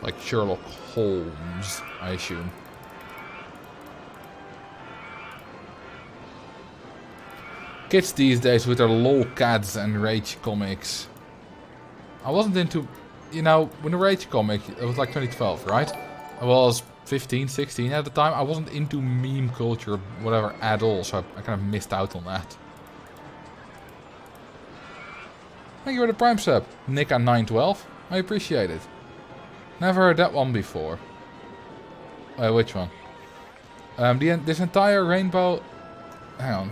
Like Sherlock Holmes, I assume. Kids these days with their lolcats and rage comics. I wasn't into, you know, when the rage comic, it was like 2012, right? I was 15, 16 at the time. I wasn't into meme culture, whatever, at all, so I kind of missed out on that. Thank you for the Prime sub, Nika912. I appreciate it. Never heard that one before. Which one? This entire rainbow... Hang on.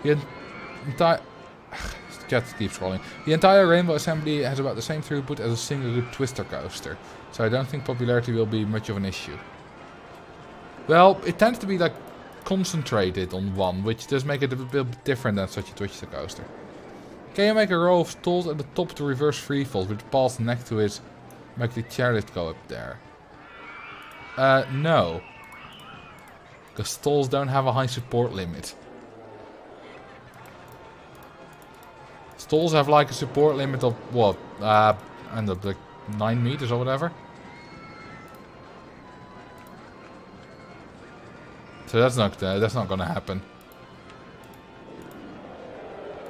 The entire... Chat keeps scrolling. The entire Rainbow Assembly has about the same throughput as a single loop twister coaster. So I don't think popularity will be much of an issue. Well, it tends to be like concentrated on one, which does make it a bit different than such a twister coaster. Can you make a row of stalls at the top to reverse freefalls with paths next to it? Make the chairlift go up there. No. Because stalls don't have a high support limit. Stalls have like a support limit of what? And like 9 meters or whatever. So that's not gonna happen.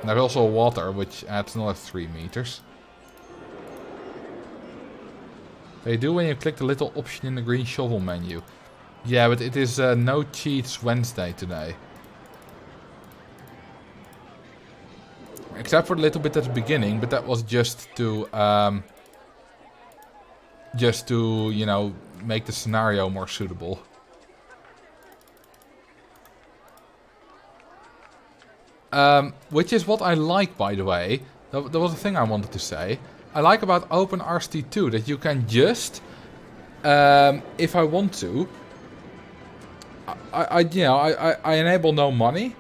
And there's also water, which adds another 3 meters. They do when you click the little option in the green shovel menu. Yeah, but it is no cheats Wednesday today. Except for a little bit at the beginning, but that was just to, you know, make the scenario more suitable. Which is what I like, by the way. There was a thing I wanted to say. I like about OpenRST2 that you can just, if I want to, I enable no money.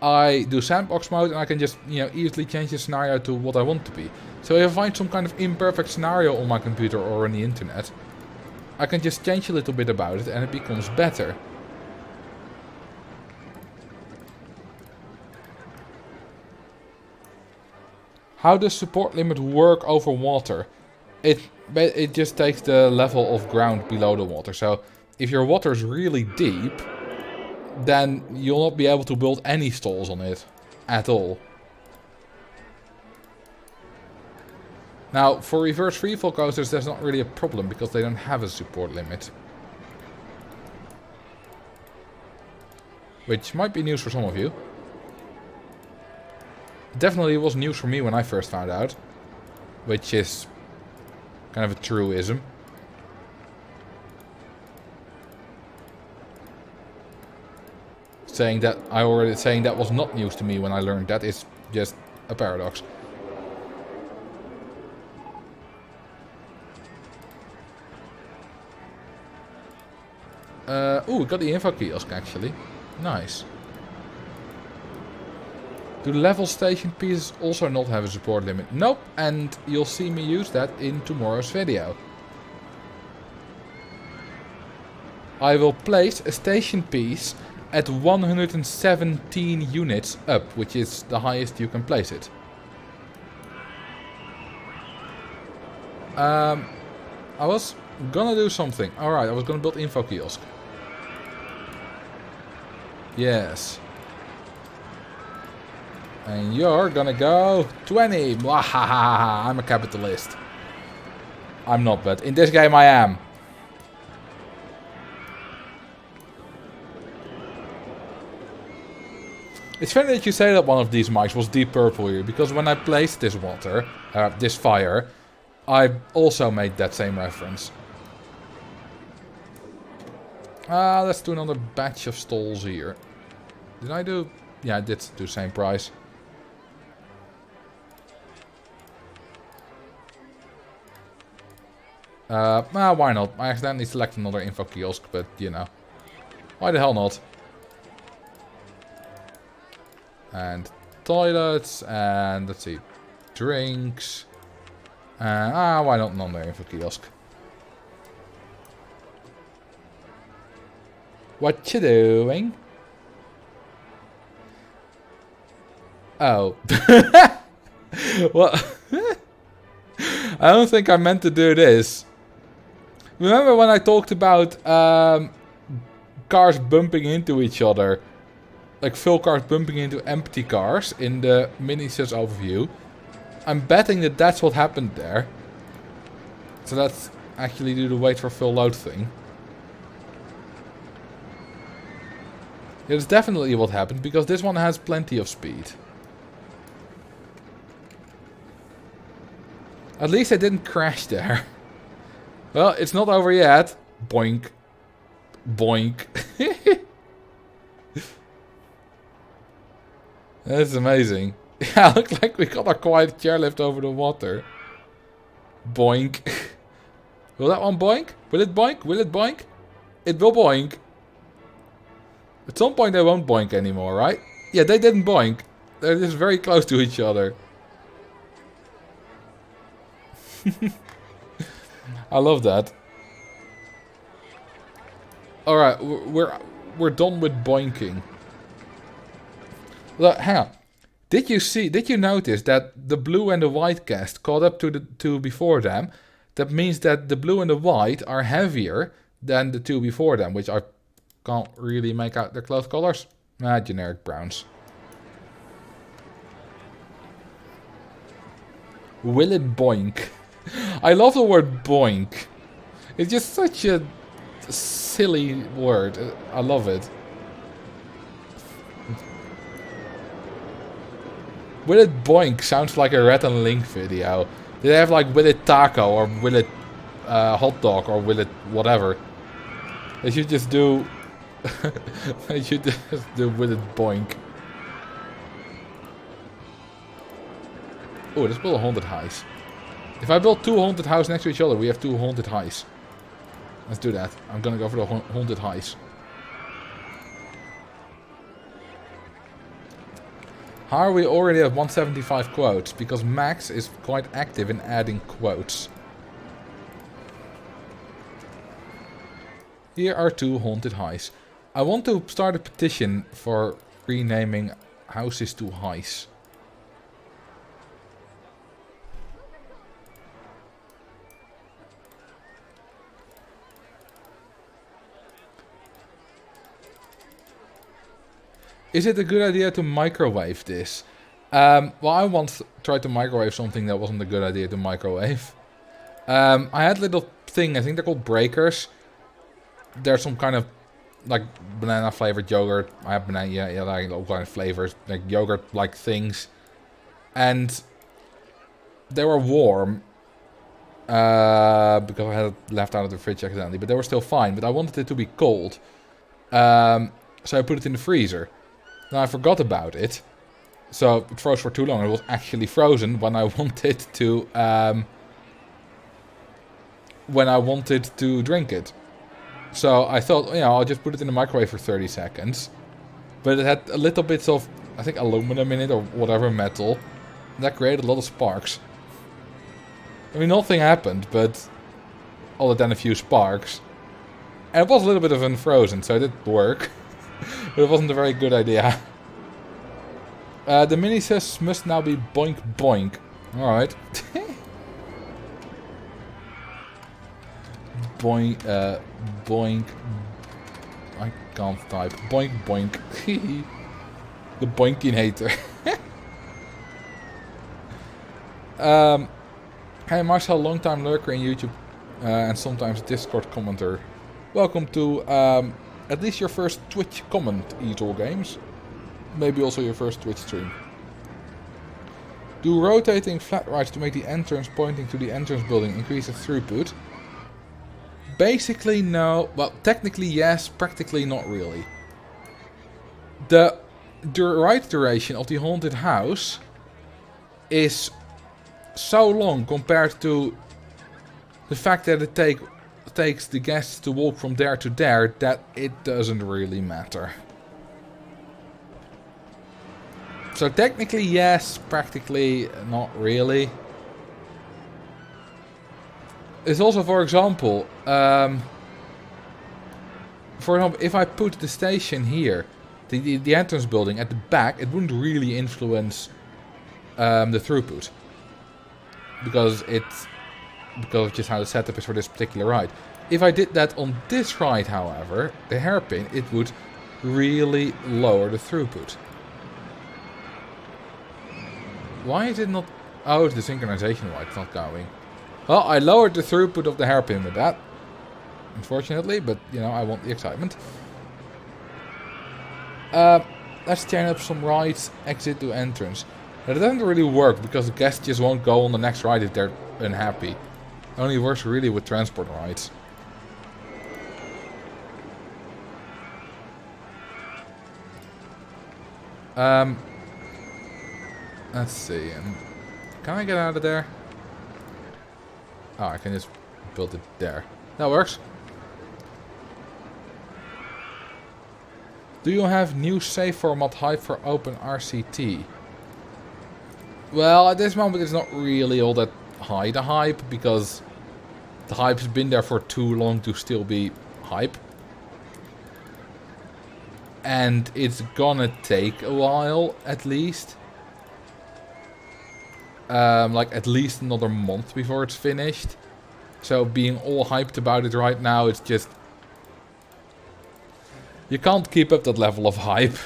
I do sandbox mode and I can just, you know, easily change the scenario to what I want to be. So if I find some kind of imperfect scenario on my computer or on the internet, I can just change a little bit about it and it becomes better. How does support limit work over water? It but it just takes the level of ground below the water. So if your water is really deep, then you'll not be able to build any stalls on it at all. Now, for reverse freefall coasters, there's not really a problem because they don't have a support limit. Which might be news for some of you. Definitely was news for me when I first found out. Which is kind of a truism. Saying that was not news to me when I learned that is just a paradox. Ooh, we got the info kiosk actually. Nice. Do the level station pieces also not have a support limit? Nope, and you'll see me use that in tomorrow's video. I will place a station piece at 117 units up, which is the highest you can place it. I was gonna do something. Alright, I was gonna build info kiosk. Yes. And you're gonna go 20. Mwahaha, I'm a capitalist. I'm not, but in this game I am. It's funny that you say that one of these mics was Deep Purple here, because when I placed this this fire, I also made that same reference. Let's do another batch of stalls here. Did I do... Yeah, I did do same price. Why not? I accidentally selected another info kiosk, but you know. Why the hell not? And toilets, and let's see, drinks. Why not another info kiosk? What you doing? Oh. Well, I don't think I meant to do this. Remember when I talked about cars bumping into each other? Like full cars bumping into empty cars in the mini-sys overview. I'm betting that that's what happened there. So let's actually do the wait for full load thing. It's definitely what happened, because this one has plenty of speed. At least I didn't crash there. Well, it's not over yet. Boink. Boink. That's amazing. Yeah, looks like we got a quiet chairlift over the water. Boink. Will that one boink? Will it boink? Will it boink? It will boink. At some point they won't boink anymore, right? Yeah, they didn't boink. They're just very close to each other. I love that. Alright, we're done with boinking. Look, hang on. Did you notice that the blue and the white cast caught up to the two before them? That means that the blue and the white are heavier than the two before them, which I can't really make out their cloth colors. Generic browns. Will it boink? I love the word boink. It's just such a silly word. I love it. Will it boink sounds like a Red and Link video. Did they have like will it taco or will it hot dog or will it whatever? They should just do... they should just do will it boink. Oh, let's build a haunted house. If I build two haunted houses next to each other, we have two haunted highs. Let's do that. I'm gonna go for the haunted highs. How are we already at 175 quotes? Because Max is quite active in adding quotes. Here are two haunted highs. I want to start a petition for renaming houses to highs. Is it a good idea to microwave this? Well, I once tried to microwave something that wasn't a good idea to microwave. I had little thing, I think they're called breakers. They're some kind of like banana flavored yogurt. I have banana, yeah, like all kind of flavors, like yogurt like things. And they were warm. Because I had it left out of the fridge accidentally, but they were still fine. But I wanted it to be cold. So I put it in the freezer. Now I forgot about it. So it froze for too long. It was actually frozen when I wanted to drink it. So I thought, you know, I'll just put it in the microwave for 30 seconds. But it had a little bit of, I think, aluminum in it or whatever, metal. And that created a lot of sparks. I mean, nothing happened, but other than a few sparks. And it was a little bit of unfrozen, so it did work. But it wasn't a very good idea. The mini says must now be boink boink. Alright. Boink, boink. I can't type. Boink boink. The boinkinator. Hey Marcel, long time lurker in YouTube and sometimes Discord commenter. Welcome to at least your first Twitch comment, Eat All Games. Maybe also your first Twitch stream. Do rotating flat rights to make the entrance pointing to the entrance building increase the throughput? Basically no. Well, technically yes, practically not really. The ride duration of the haunted house is so long compared to the fact that it takes the guests to walk from there to there that it doesn't really matter. So technically yes, practically not really. It's also, for example, if I put the station here, the entrance building at the back, it wouldn't really influence the throughput. Because of just how the setup is for this particular ride. If I did that on this ride, however, the hairpin, it would really lower the throughput. Why is it not... Oh, it's the synchronization why it's not going. Well, I lowered the throughput of the hairpin with that. Unfortunately, but, you know, I want the excitement. Let's chain up some rides, exit to entrance. That doesn't really work because the guests just won't go on the next ride if they're unhappy. It only works really with transport rides. Let's see. Can I get out of there? Oh, I can just build it there. That works. Do you have new save format hype for Open RCT? Well, at this moment it's not really all that high, the hype, because the hype's been there for too long to still be hype. And it's gonna take a while, at least. Like at least another month before it's finished. So being all hyped about it right now, it's just... You can't keep up that level of hype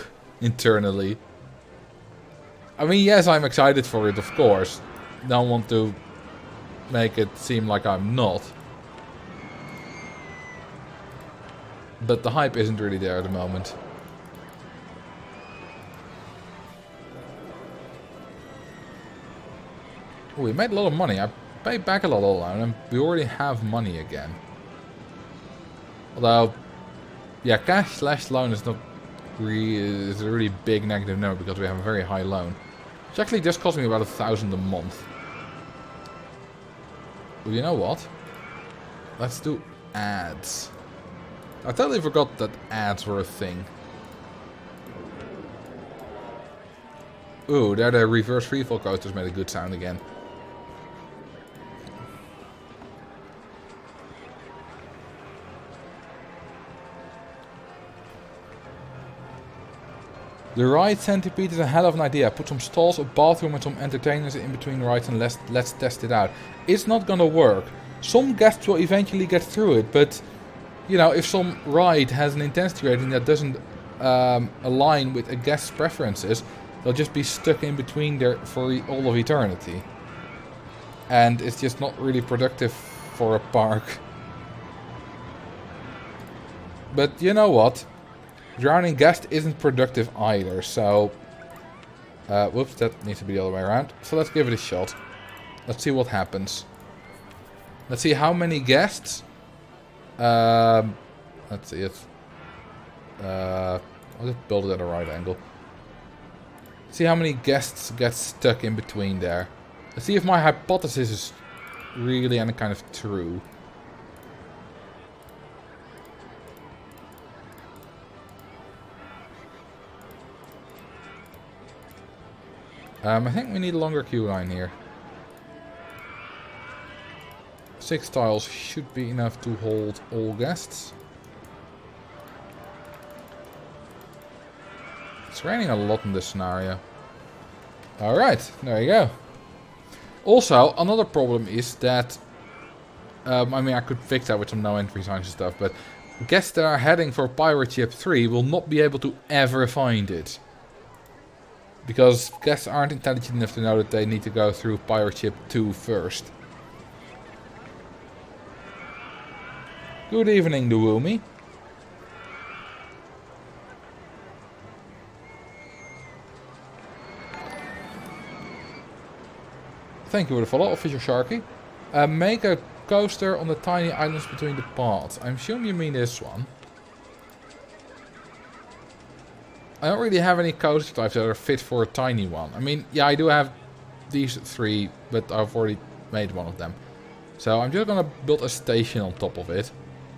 internally. I mean, yes, I'm excited for it, of course. Don't want to make it seem like I'm not. But the hype isn't really there at the moment. Oh, we made a lot of money. I paid back a lot of loan and we already have money again. Although, yeah, cash/loan is not really, is a really big negative number because we have a very high loan. Which actually just cost me about 1,000 a month. Well, you know what? Let's do ads. I totally forgot that ads were a thing. Ooh, there the reverse freefall coasters made a good sound again. The ride centipede is a hell of an idea. Put some stalls, a bathroom and some entertainers in between rides and let's test it out. It's not gonna work. Some guests will eventually get through it, but you know, if some ride has an intensity rating that doesn't align with a guest's preferences, they'll just be stuck in between there for all of eternity. And it's just not really productive for a park. But you know what? Drowning guest isn't productive either, so... whoops, that needs to be the other way around. So let's give it a shot. Let's see what happens. Let's see how many guests... let's see, it's... I'll just build it at a right angle. See how many guests get stuck in between there. Let's see if my hypothesis is really any kind of true. I think we need a longer queue line here. 6 tiles should be enough to hold all guests. It's raining a lot in this scenario. Alright, there you go. Also, another problem is that... I mean, I could fix that with some no entry signs and stuff, but... guests that are heading for Pirate Ship 3 will not be able to ever find it. Because guests aren't intelligent enough to know that they need to go through Pirate Ship 2 first. Good evening, Dewoomy. Thank you for the follow, Official Sharky. Make a coaster on the tiny islands between the paths. I'm assuming you mean this one. I don't really have any coaster types that are fit for a tiny one. I mean, yeah, I do have these 3, but I've already made one of them. So I'm just gonna build a station on top of it.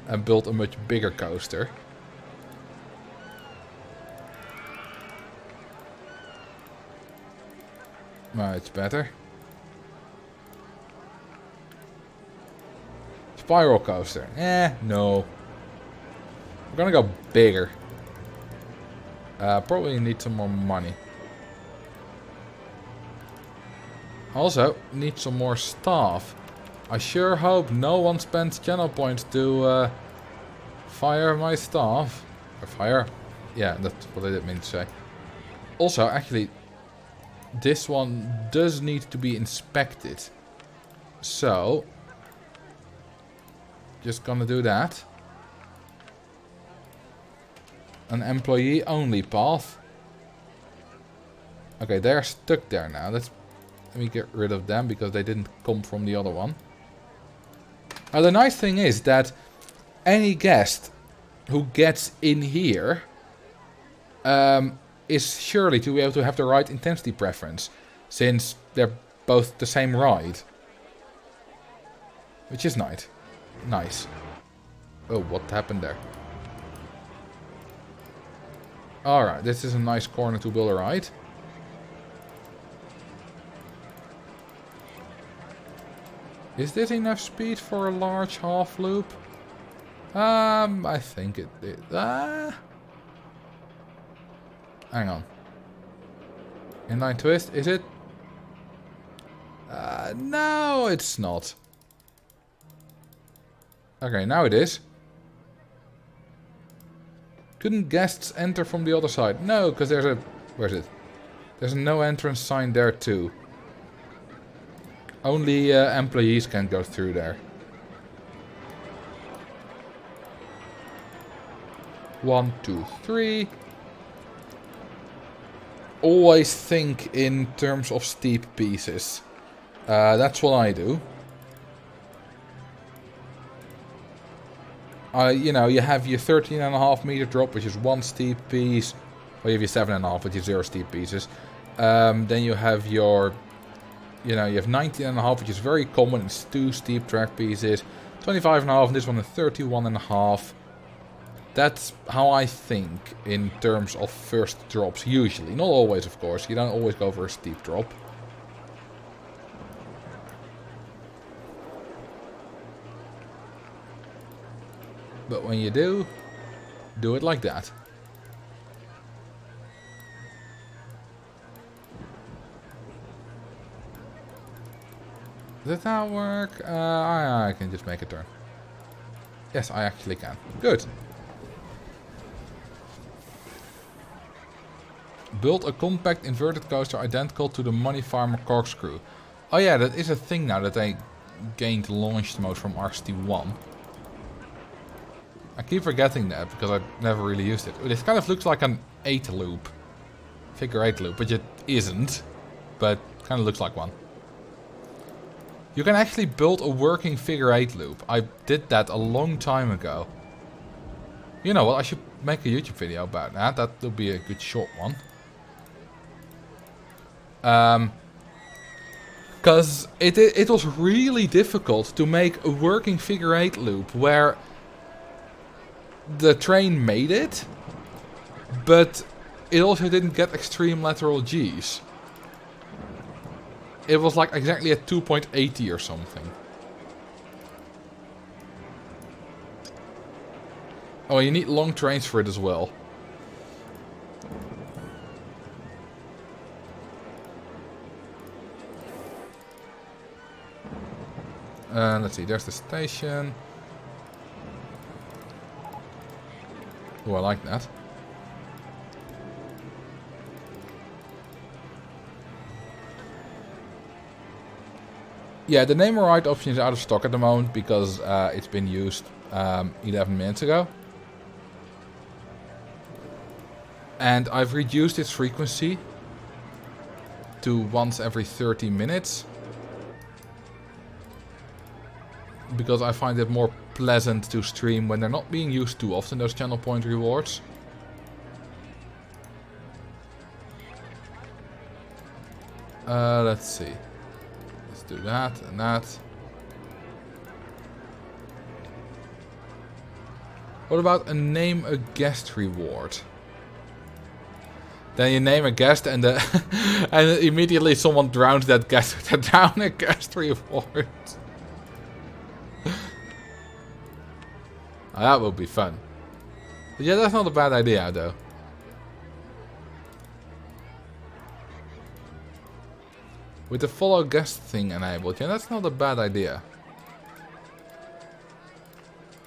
And build a much bigger coaster. It's better. Spiral coaster. No. We're gonna go bigger. Probably need some more money. Also, need some more staff. I sure hope no one spends channel points to fire my staff. Or fire? Yeah, that's what I didn't mean to say. Also, actually, this one does need to be inspected. So, just gonna do that. An employee only path. Okay, they're stuck there now. Let me get rid of them because they didn't come from the other one. Now the nice thing is that any guest who gets in here is surely to be able to have the right intensity preference, since they're both the same ride. Which is nice. Nice. Oh, what happened there? Alright, this is a nice corner to build a ride. Is this enough speed for a large half loop? I think it is. Hang on. Inline twist, is it? No, it's not. Okay, now it is. Couldn't guests enter from the other side? No, because there's a... Where is it? There's a no entrance sign there too. Only employees can go through there. 1, 2, 3. Always think in terms of steep pieces. That's what I do. You know, you have your 13.5 meter drop, which is 1 steep piece. Or you have your 7.5, which is 0 steep pieces. Then you have your... You know, you have 19.5, which is very common. It's 2 steep track pieces. 25.5, and this one is 31.5. That's how I think in terms of first drops, usually. Not always, of course. You don't always go for a steep drop. But when you do it like that. Does that work? I can just make a turn. Yes, I actually can. Good. Build a compact inverted coaster identical to the Money Farmer corkscrew. Oh yeah, that is a thing now that they gained launched mode from RCT1. I keep forgetting that because I've never really used it. This kind of looks like an 8 loop. Figure 8 loop, which it isn't. But kind of looks like one. You can actually build a working figure 8 loop. I did that a long time ago. You know what, I should make a YouTube video about that. That would be a good short one. Because it was really difficult to make a working figure 8 loop where the train made it, but it also didn't get extreme lateral Gs. It was like exactly at 2.80 or something. Oh, you need long trains for it as well. Let's see, there's the station. Oh, I like that. Yeah, the name and ride option is out of stock at the moment because it's been used 11 minutes ago. And I've reduced its frequency to once every 30 minutes. Because I find it more pleasant to stream when they're not being used too often, those channel point rewards. Let's see. Let's do that and that. What about a name a guest reward? Then you name a guest and and immediately someone drowns that guest with a down a guest reward. Oh, that would be fun. But yeah, that's not a bad idea though. With the follow guest thing enabled, yeah, that's not a bad idea.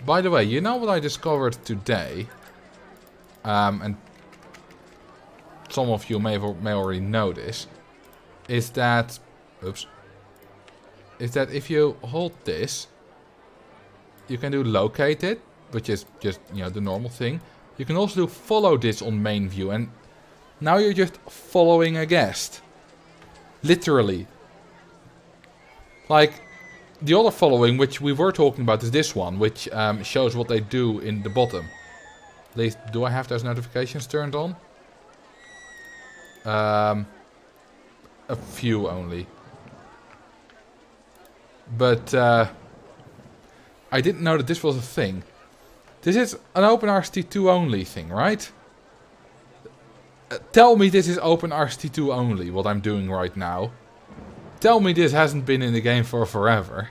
By the way, you know what I discovered today? And some of you may already know this. Is that... Oops. Is that if you hold this, you can do locate it, which is just, you know, the normal thing. You can also do follow this on main view, and now you're just following a guest. Literally. Like, the other following, which we were talking about, is this one, which shows what they do in the bottom. At least, do I have those notifications turned on? A few only. But, I didn't know that this was a thing. This is an OpenRCT2 only thing, right? Tell me this is OpenRCT2 only, what I'm doing right now. Tell me this hasn't been in the game for forever.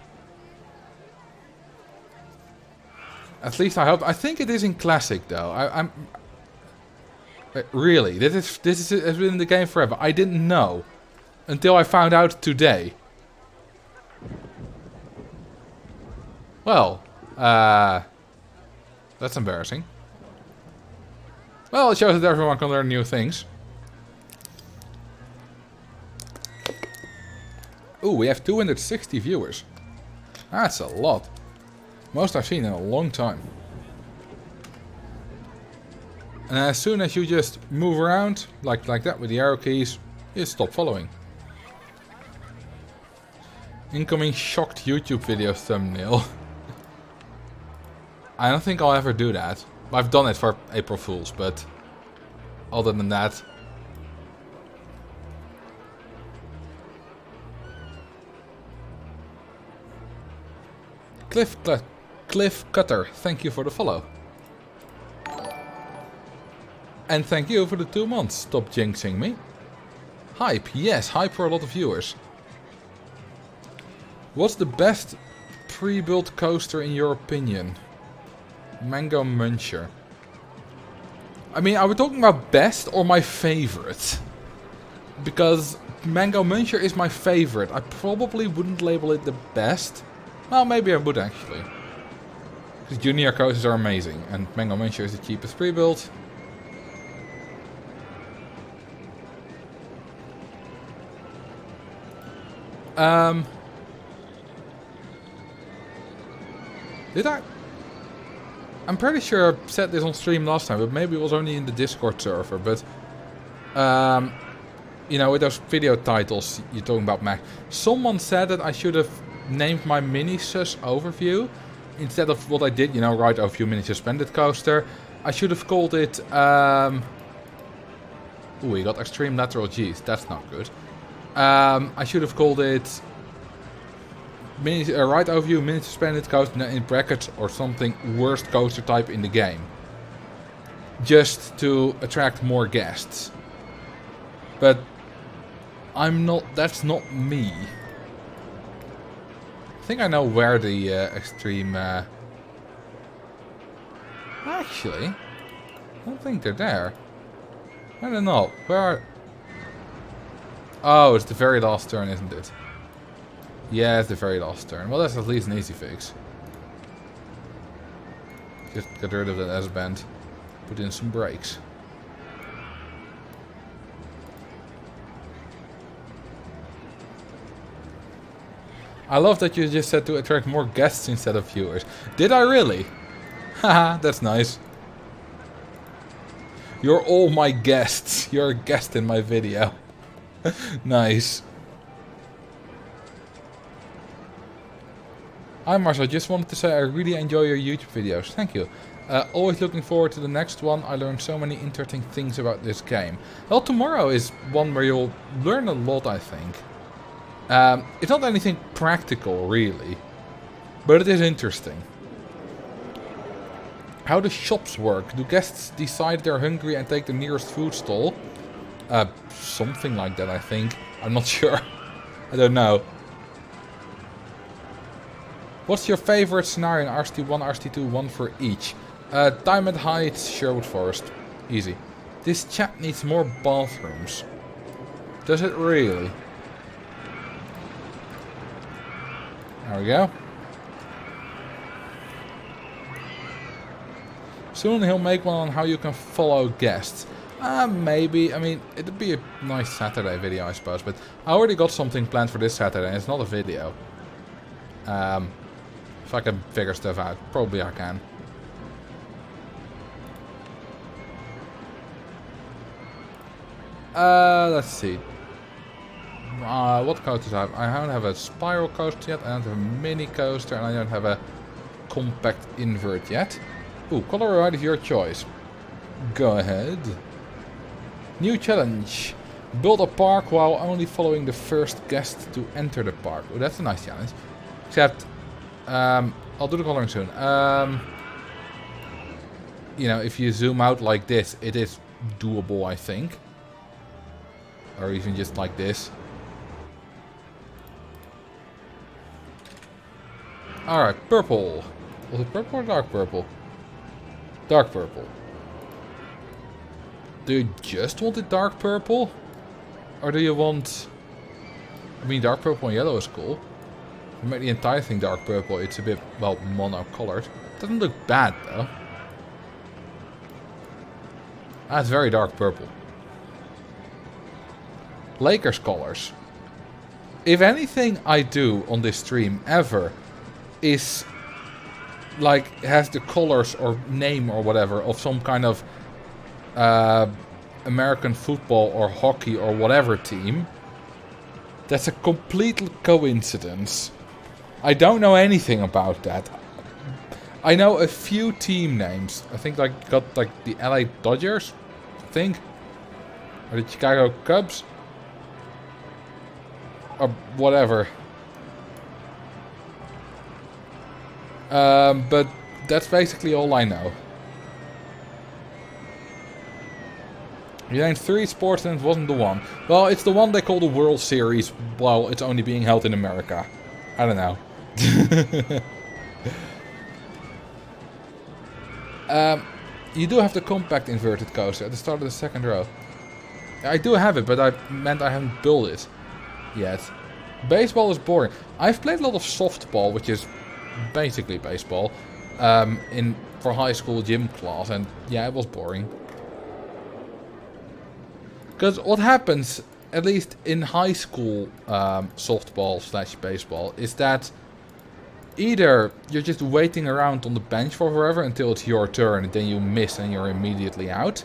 At least I hope. I think it is in Classic though. I'm really, this has been in the game forever. I didn't know until I found out today. Well, that's embarrassing. Well, it shows that everyone can learn new things. Ooh, we have 260 viewers. That's a lot. Most I've seen in a long time. And as soon as you just move around, like that with the arrow keys, you stop following. Incoming shocked YouTube video thumbnail. I don't think I'll ever do that. I've done it for April Fools, but other than that... Cliff Cutter, thank you for the follow. And thank you for the 2 months. Stop jinxing me. Hype, yes, hype for a lot of viewers. What's the best pre-built coaster in your opinion? Mango Muncher. I mean, are we talking about best or my favorite? Because Mango Muncher is my favorite. I probably wouldn't label it the best. Well, maybe I would actually. Because junior coasters are amazing. And Mango Muncher is the cheapest pre-built. Did I? I'm pretty sure I said this on stream last time, but maybe it was only in the Discord server. But, you know, with those video titles you're talking about, Mac. Someone said that I should have named my mini-sus overview instead of what I did, you know, right overview mini suspended coaster. I should have called it, ooh, we got extreme lateral G's. That's not good. I should have called it right overview mini suspended coaster in brackets or something worst coaster type in the game. Just to attract more guests. But I'm not, that's not me. I think I know where the extreme... Actually, I don't think they're there. I don't know. Where are... Oh, it's the very last turn, isn't it? Yeah, it's the very last turn. Well, that's at least an easy fix. Just get rid of that S-band. Put in some brakes. I love that you just said to attract more guests instead of viewers. Did I really? Haha, that's nice. You're all my guests. You're a guest in my video. Nice. Hi Marcel, just wanted to say I really enjoy your YouTube videos. Thank you. Always looking forward to the next one. I learned so many interesting things about this game. Well, tomorrow is one where you'll learn a lot, I think. It's not anything practical, really. But it is interesting. How do shops work? Do guests decide they're hungry and take the nearest food stall? Something like that, I think. I'm not sure. I don't know. What's your favorite scenario in RCT1, RCT2, one for each? Diamond Heights, Sherwood Forest. Easy. This chap needs more bathrooms. Does it really? There we go. Soon he'll make one on how you can follow guests. Maybe. I mean, it'd be a nice Saturday video, I suppose. But I already got something planned for this Saturday, and it's not a video. If I can figure stuff out. Probably I can. Let's see. What coasters I have? I don't have a spiral coaster yet. I don't have a mini coaster. And I don't have a compact invert yet. Ooh, color ride is your choice. Go ahead. New challenge. Build a park while only following the first guest to enter the park. Oh, that's a nice challenge. Except, I'll do the coloring soon. You know, if you zoom out like this, it is doable, I think. Or even just like this. Alright, purple. Was it purple or dark purple? Dark purple. Do you just want it dark purple? Or do you want... I mean, dark purple and yellow is cool. If you make the entire thing dark purple, it's a bit, well, mono-colored. Doesn't look bad, though. That's very dark purple. Lakers colors. If anything I do on this stream ever is like has the colors or name or whatever of some kind of American football or hockey or whatever team, that's a complete coincidence. I don't know anything about that. I know a few team names. I think like got like the LA Dodgers, I think, or the Chicago Cubs, or whatever. But that's basically all I know. You named 3 sports and it wasn't the one. Well, it's the one they call the World Series while it's only being held in America. I don't know. You do have the compact inverted coaster at the start of the second row. I do have it, but I haven't built it yet. Baseball is boring. I've played a lot of softball, which is basically baseball, for high school gym class, and yeah, it was boring. Because what happens at least in high school softball / baseball, is that either you're just waiting around on the bench for forever until it's your turn and then you miss and you're immediately out.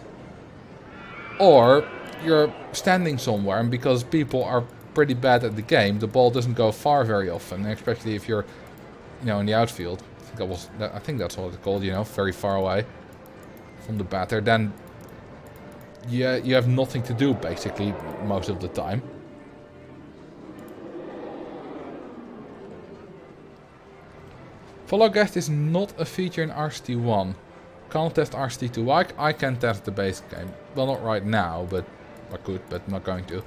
Or you're standing somewhere and because people are pretty bad at the game, the ball doesn't go far very often, especially if you're, you know, in the outfield. I think that's what it's called, you know, very far away from the batter. Then yeah, you have nothing to do basically most of the time. Follow guest is not a feature in RCT1. Can't test RCT2. I can test the base game. Well, not right now, but I could, but I'm not going to.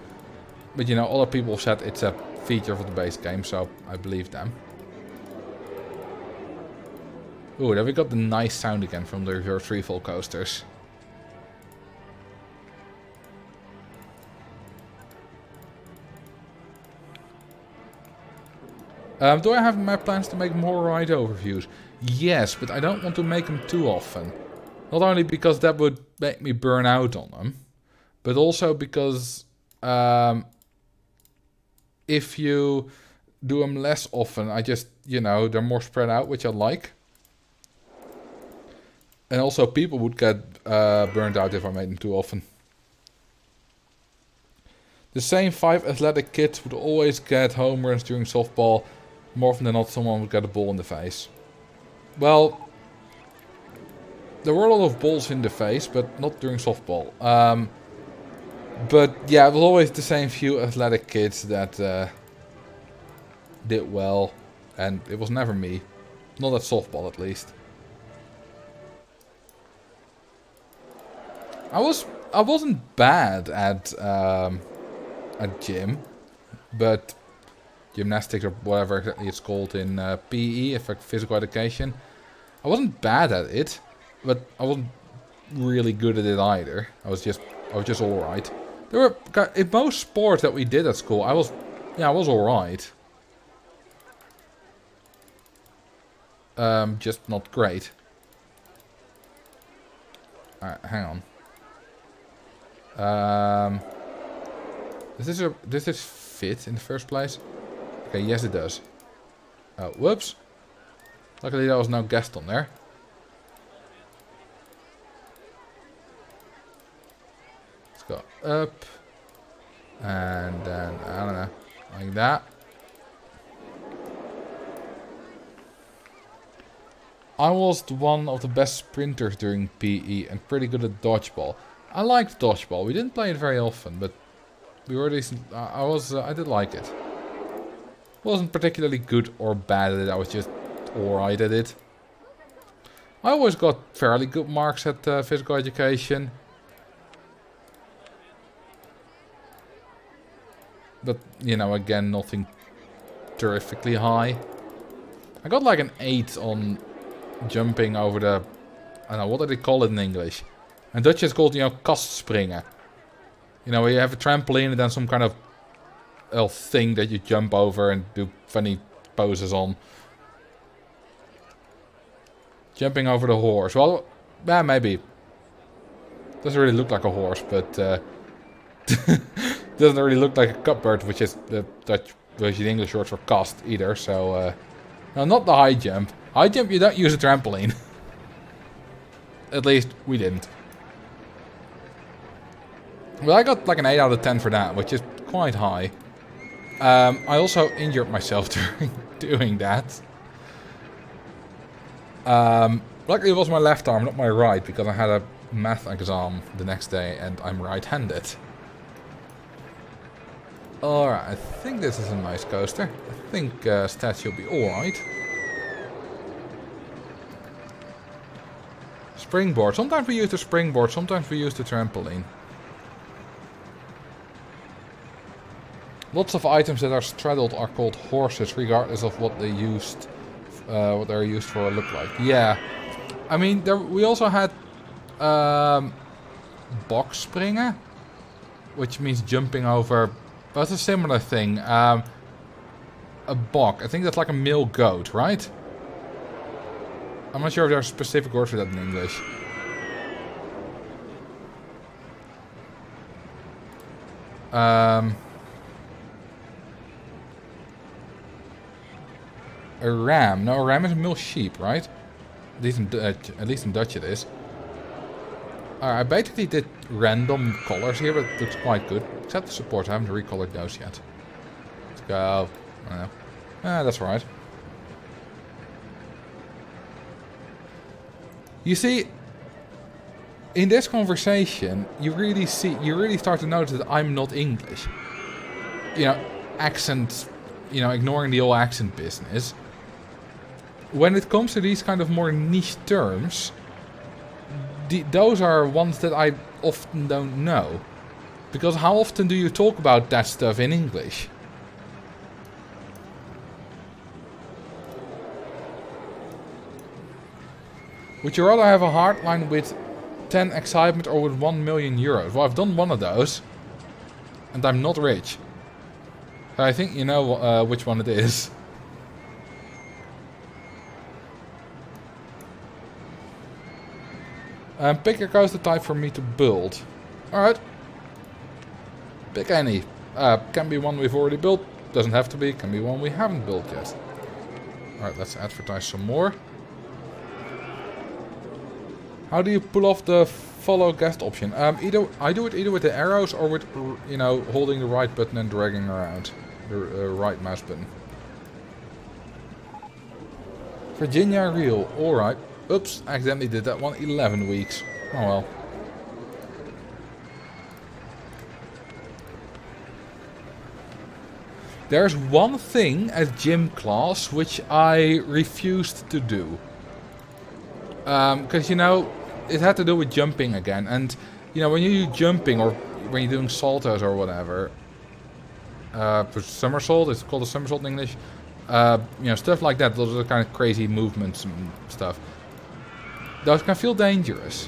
But you know, other people said it's a feature of the base game, so I believe them. Ooh, there we got the nice sound again from the reverse freefall coasters. Do I have map plans to make more ride overviews? Yes, but I don't want to make them too often. Not only because that would make me burn out on them, but also because if you do them less often, I just, you know, they're more spread out, which I like. And also people would get burned out if I made them too often. The same 5 athletic kids would always get home runs during softball. More often than not, someone would get a ball in the face. Well, there were a lot of balls in the face, but not during softball. But yeah, it was always the same few athletic kids that did well. And it was never me. Not at softball, at least. I wasn't bad at gym, but gymnastics or whatever exactly it's called in PE, physical education. I wasn't bad at it, but I wasn't really good at it either. I was just all right. There were in most sports that we did at school, I was all right. Just not great. Alright, hang on. Does this fit in the first place? Okay, yes it does. Oh, whoops. Luckily there was no guest on there. Let's go up. And then, I don't know, like that. I was one of the best sprinters during PE and pretty good at dodgeball. I liked dodgeball. We didn't play it very often, but we were decent. I did like it. Wasn't particularly good or bad at it. I was just alright at it. I always got fairly good marks at physical education. But, you know, again, nothing terrifically high. I got like an 8 on jumping over the... I don't know, what do they call it in English? In Dutch it's called, you know, kastspringen. You know, where you have a trampoline and then some kind of thing that you jump over and do funny poses on. Jumping over the horse. Well, yeah, maybe. Doesn't really look like a horse, but doesn't really look like a cupboard, which is the Dutch version, the English word for kast either. So, no, not the high jump. High jump, you don't use a trampoline. At least we didn't. Well, I got like an 8 out of 10 for that, which is quite high. I also injured myself during doing that. Luckily it was my left arm, not my right, because I had a math exam the next day and I'm right-handed. Alright, I think this is a nice coaster. I think stats should be alright. Springboard. Sometimes we use the springboard, sometimes we use the trampoline. Lots of items that are straddled are called horses, regardless of what they used, what they're used for or look like. Yeah, I mean, we also had box springen, which means jumping over. That's a similar thing. A bok. I think that's like a male goat, right? I'm not sure if there's a specific word for that in English. A ram. No, a ram is a male sheep, right? At least in Dutch it is. I basically did random colors here, but it looks quite good. Except the supports, I haven't recolored those yet. Let's go. I don't know. That's right. You see, in this conversation, you really start to notice that I'm not English. You know, accent, ignoring the old accent business. When it comes to these kind of more niche terms, those are ones that I often don't know. Because how often do you talk about that stuff in English? Would you rather have a hardline with 10 excitement or with 1 million euros? Well, I've done one of those. And I'm not rich. So I think you know which one it is. Pick a coaster type for me to build. Alright. Pick any. Can be one we've already built. Doesn't have to be. Can be one we haven't built yet. Alright, let's advertise some more. How do you pull off the follow guest option? I do it either with the arrows or with, holding the right button and dragging around. The right mouse button. Virginia Reel. Alright. Oops, accidentally did that one. 11 weeks. Oh well. There's one thing at gym class which I refused to do. Because, it had to do with jumping again. And, when you do jumping or when you're doing saltos or whatever. For somersault, it's called a somersault in English. Stuff like that. Those are the kind of crazy movements and stuff. Those can feel dangerous.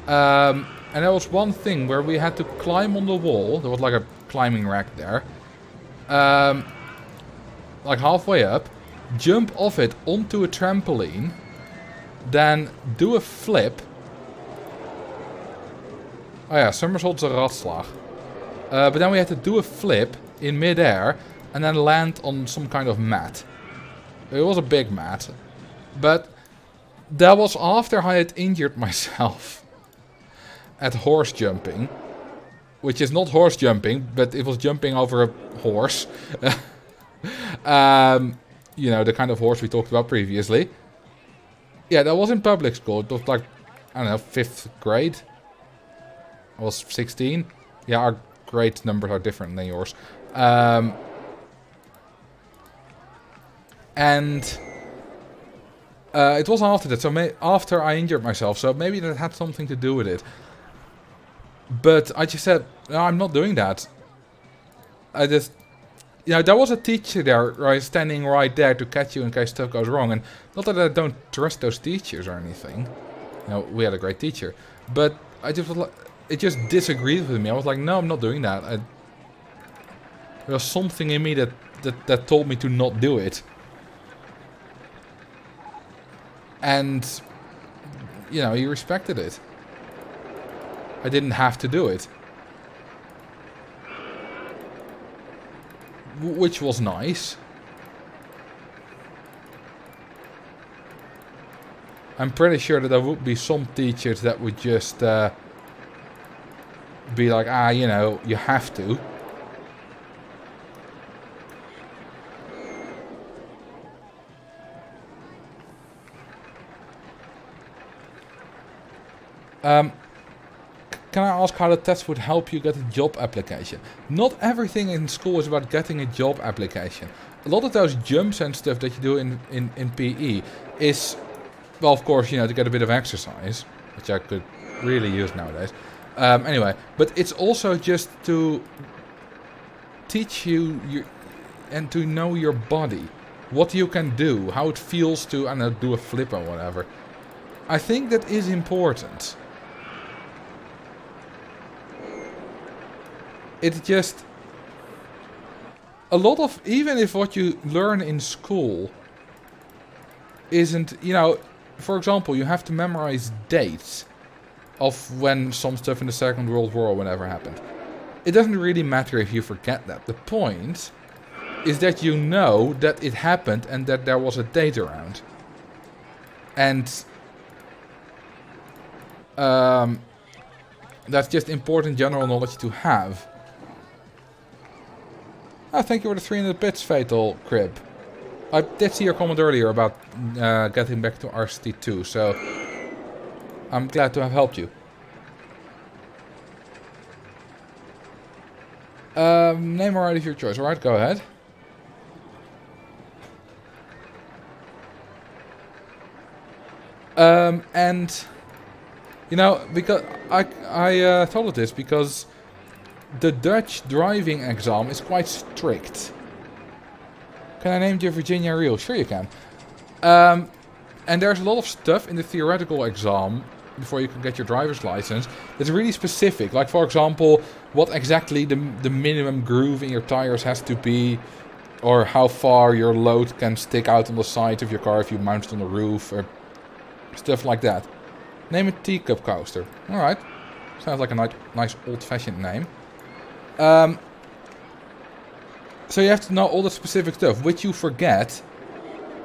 And there was one thing where we had to climb on the wall. There was like a climbing rack there. Like halfway up. Jump off it onto a trampoline. Then do a flip. Oh yeah, somersault's a ratslag. But then we had to do a flip in midair. And then land on some kind of mat. It was a big mat. But that was after I had injured myself at horse jumping. Which is not horse jumping, but it was jumping over a horse. The kind of horse we talked about previously. Yeah, that was in public school. It was like, I don't know, 5th grade. I was 16. Yeah, our grade numbers are different than yours. It was after that, so after I injured myself, so maybe that had something to do with it. But I just said, no, I'm not doing that. I just, there was a teacher there, right, standing right there to catch you in case stuff goes wrong. And not that I don't trust those teachers or anything. We had a great teacher. But I just was like, it just disagreed with me. I was like, no, I'm not doing that. There was something in me that told me to not do it. And, he respected it. I didn't have to do it. Which was nice. I'm pretty sure that there would be some teachers that would just be like, you have to. Can I ask how the test would help you get a job application? Not everything in school is about getting a job application. A lot of those jumps and stuff that you do in PE is, well, of course, to get a bit of exercise, which I could really use nowadays. Anyway, but it's also just to teach you and to know your body. What you can do, how it feels to, I don't know, do a flip or whatever. I think that is important. It's just a lot of, even if what you learn in school isn't, for example, you have to memorize dates. of when some stuff in the Second World War or whatever happened. It doesn't really matter if you forget that. The point is that you know that it happened and that there was a date around. And that's just important general knowledge to have. Oh, thank you for the 300 bits, Fatal Crib. I did see your comment earlier about getting back to RCT2, so I'm glad to have helped you. Name or ID of your choice. Alright, go ahead. And you know, because I thought of this because the Dutch driving exam is quite strict. Can I name you Virginia Real? Sure you can. And there's a lot of stuff in the theoretical exam before you can get your driver's license that's really specific. Like, for example, what exactly the minimum groove in your tires has to be, or how far your load can stick out on the side of your car if you mount it on the roof, or stuff like that. Name a teacup coaster. Alright. Sounds like a nice old-fashioned name. So you have to know all the specific stuff, which you forget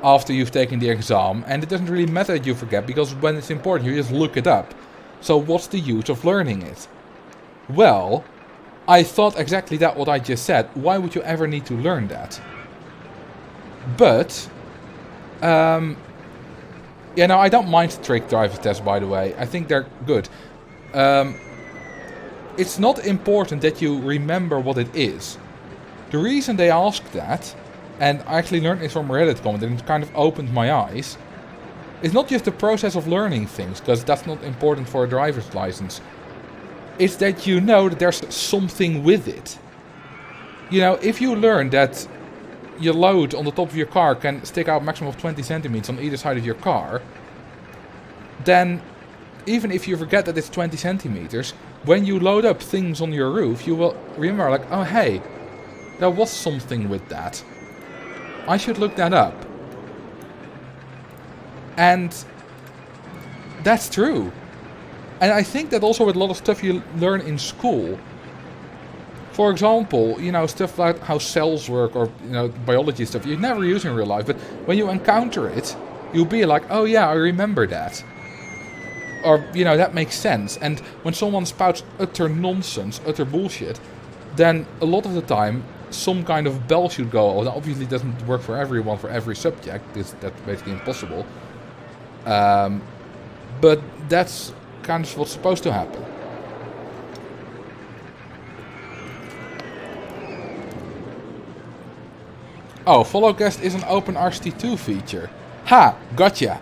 after you've taken the exam. And it doesn't really matter that you forget, because when it's important, you just look it up. So what's the use of learning it? Well, I thought exactly that what I just said. Why would you ever need to learn that? But, yeah, no, I don't mind trick driver tests, by the way. I think they're good. It's not important that you remember what it is. The reason they ask that, and I actually learned this from a Reddit comment and it kind of opened my eyes, it's not just the process of learning things, because that's not important for a driver's license. It's that you know that there's something with it. You know, if you learn that your load on the top of your car can stick out a maximum of 20 centimeters on either side of your car, then even if you forget that it's 20 centimeters, when you load up things on your roof, you will remember, like, oh hey, there was something with that. I should look that up. And that's true. And I think that also with a lot of stuff you learn in school. For example, you know, stuff like how cells work, or, you know, biology stuff you never use in real life, but when you encounter it, you'll be like, oh yeah, I remember that. Or, you know, that makes sense. And when someone spouts utter nonsense, utter bullshit, then a lot of the time some kind of bell should go off. That obviously doesn't work for everyone, for every subject. That's basically impossible. But that's kind of what's supposed to happen. Oh, follow guest is an open RCT2 feature. Ha! Gotcha!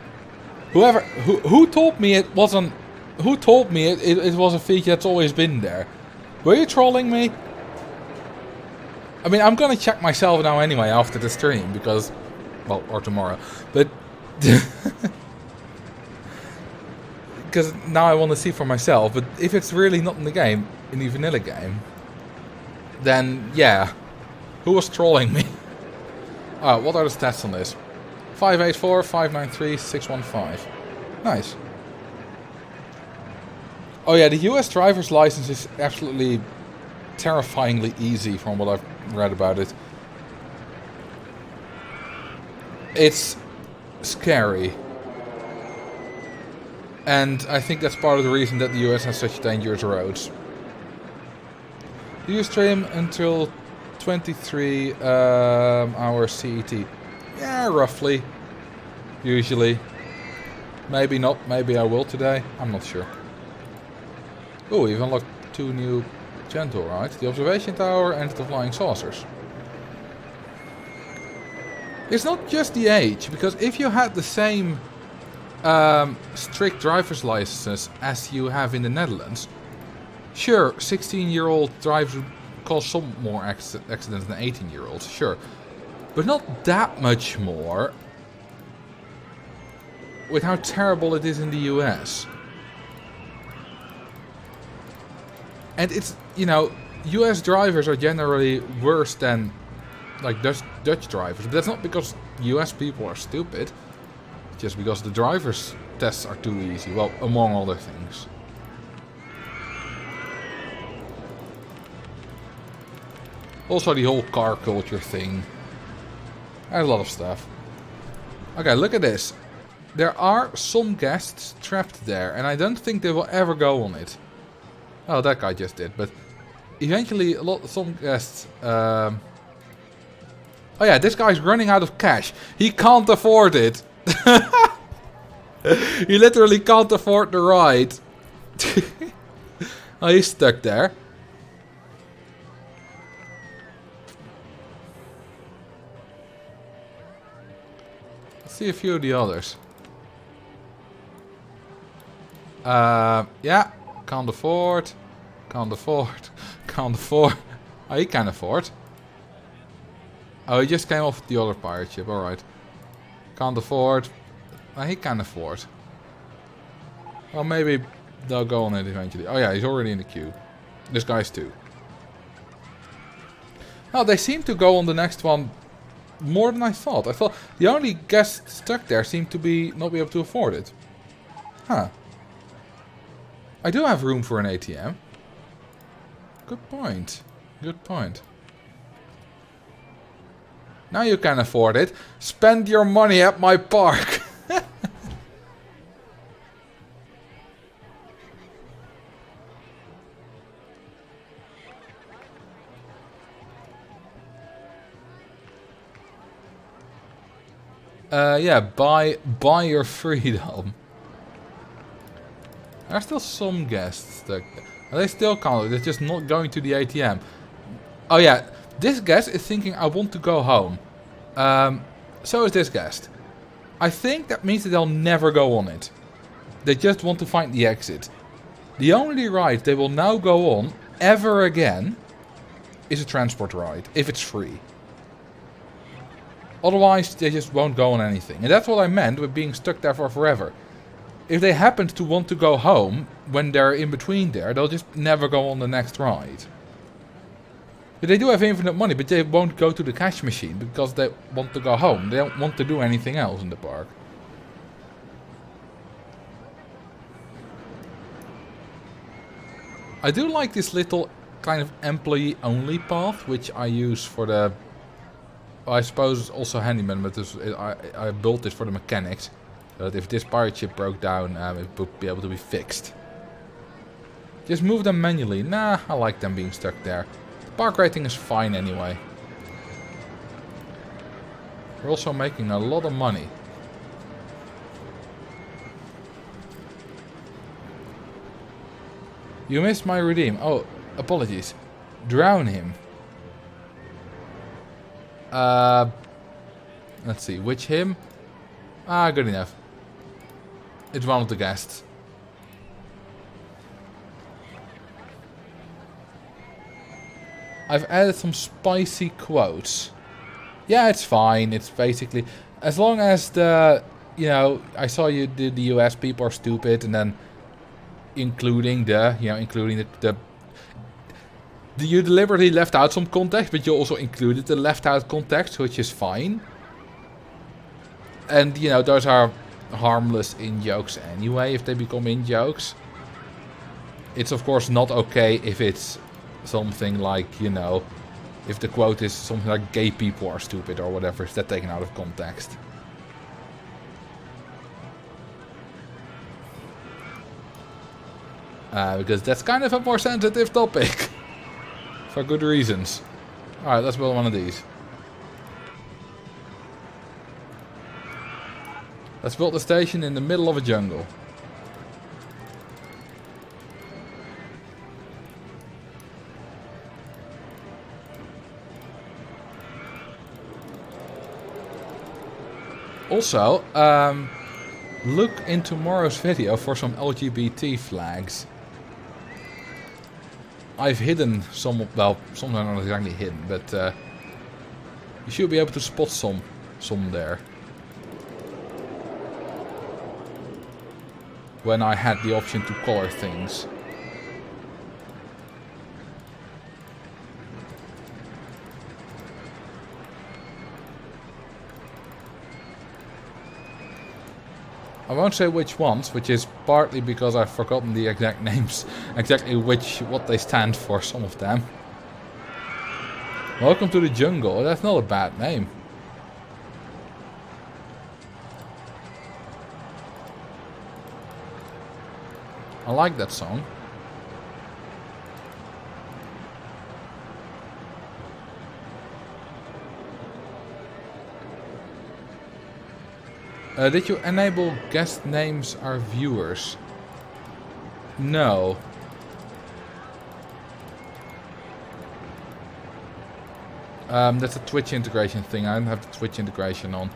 Who told me it wasn't... Who told me it was a feature that's always been there? Were you trolling me? I mean, I'm gonna check myself now anyway after the stream, because... Well, or tomorrow. But... Because now I want to see for myself. But if it's really not in the game, in the vanilla game, then yeah. Who was trolling me? Alright, what are the stats on this? 584, 593, 615. Nice. Oh yeah, the US driver's license is absolutely terrifyingly easy from what I've read about it. It's scary. And I think that's part of the reason that the US has such dangerous roads. Do you stream until 23 hours CET? Yeah, roughly. Usually. Maybe not. Maybe I will today. I'm not sure. Oh, we've unlocked 2 new gentle rides. The observation tower and the flying saucers. It's not just the age, because if you had the same strict driver's license as you have in the Netherlands, sure, 16-year-old drivers would cause some more accidents than 18-year-olds, sure. But not that much more, with how terrible it is in the US. And it's, you know, US drivers are generally worse than, like, Dutch drivers. But that's not because US people are stupid. Just because the driver's tests are too easy. Well, among other things. Also the whole car culture thing. There's a lot of stuff. Okay, look at this. There are some guests trapped there, and I don't think they will ever go on it. Oh, that guy just did, but eventually some guests... Oh yeah, this guy's running out of cash. He can't afford it. He literally can't afford the ride. Oh, he's stuck there. Let's see a few of the others. Yeah, can't afford. Can't afford. Can't afford. Oh, he can afford. Oh, he just came off the other pirate ship, alright. Can't afford. Oh, he can afford. Well, maybe they'll go on it eventually. Oh yeah, he's already in the queue. This guy's too. Oh, they seem to go on the next one more than I thought. I thought the only guest stuck there seemed to be not be able to afford it. Huh. I do have room for an ATM. Good point. Good point. Now you can afford it. Spend your money at my park. Yeah, buy your freedom. There are still some guests that they still can't. They're just not going to the ATM. Oh yeah, this guest is thinking I want to go home. So is this guest. I think that means that they'll never go on it. They just want to find the exit. The only ride they will now go on ever again is a transport ride, if it's free. Otherwise, they just won't go on anything. And that's what I meant with being stuck there for forever. If they happen to want to go home when they're in between there, they'll just never go on the next ride. But they do have infinite money, but they won't go to the cash machine because they want to go home. They don't want to do anything else in the park. I do like this little kind of employee-only path, which I use for the... I suppose it's also handyman, but I built this for the mechanics. So that if this pirate ship broke down, it would be able to be fixed. Just move them manually. Nah, I like them being stuck there. The park rating is fine anyway. We're also making a lot of money. You missed my redeem. Oh, apologies. Drown him. Let's see, which him? Ah, good enough. It's one of the guests. I've added some spicy quotes. Yeah, it's fine. It's basically... As long as the... You know, I saw you did the US people are stupid, and then... Including the... You know, including the you deliberately left out some context, but you also included the left out context, which is fine. And, you know, those are harmless in-jokes anyway, if they become in-jokes. It's, of course, not okay if it's something like, you know, if the quote is something like gay people are stupid or whatever, is that taken out of context. Because that's kind of a more sensitive topic. For good reasons. Alright, let's build one of these. Let's build a station in the middle of a jungle. Also, look in tomorrow's video for some LGBT flags. I've hidden some, well, some are not exactly hidden, but you should be able to spot some there. When I had the option to color things. I won't say which ones, which is partly because I've forgotten the exact names, exactly what they stand for, some of them. Welcome to the jungle. That's not a bad name. I like that song. Did you enable guest names are viewers? No. That's a Twitch integration thing. I don't have the Twitch integration on.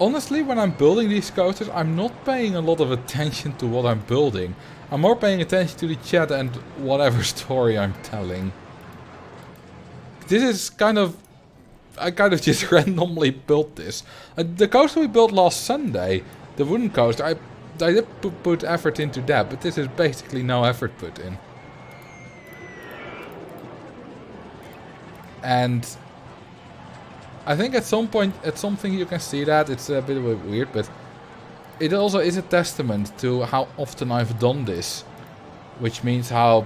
Honestly, when I'm building these coasters, I'm not paying a lot of attention to what I'm building. I'm more paying attention to the chat and whatever story I'm telling. This is kind of... I kind of just randomly built this. The coaster we built last Sunday, the wooden coaster, I did put effort into that, but this is basically no effort put in. And... I think at some point, at something you can see that, it's a bit weird, but it also is a testament to how often I've done this. Which means how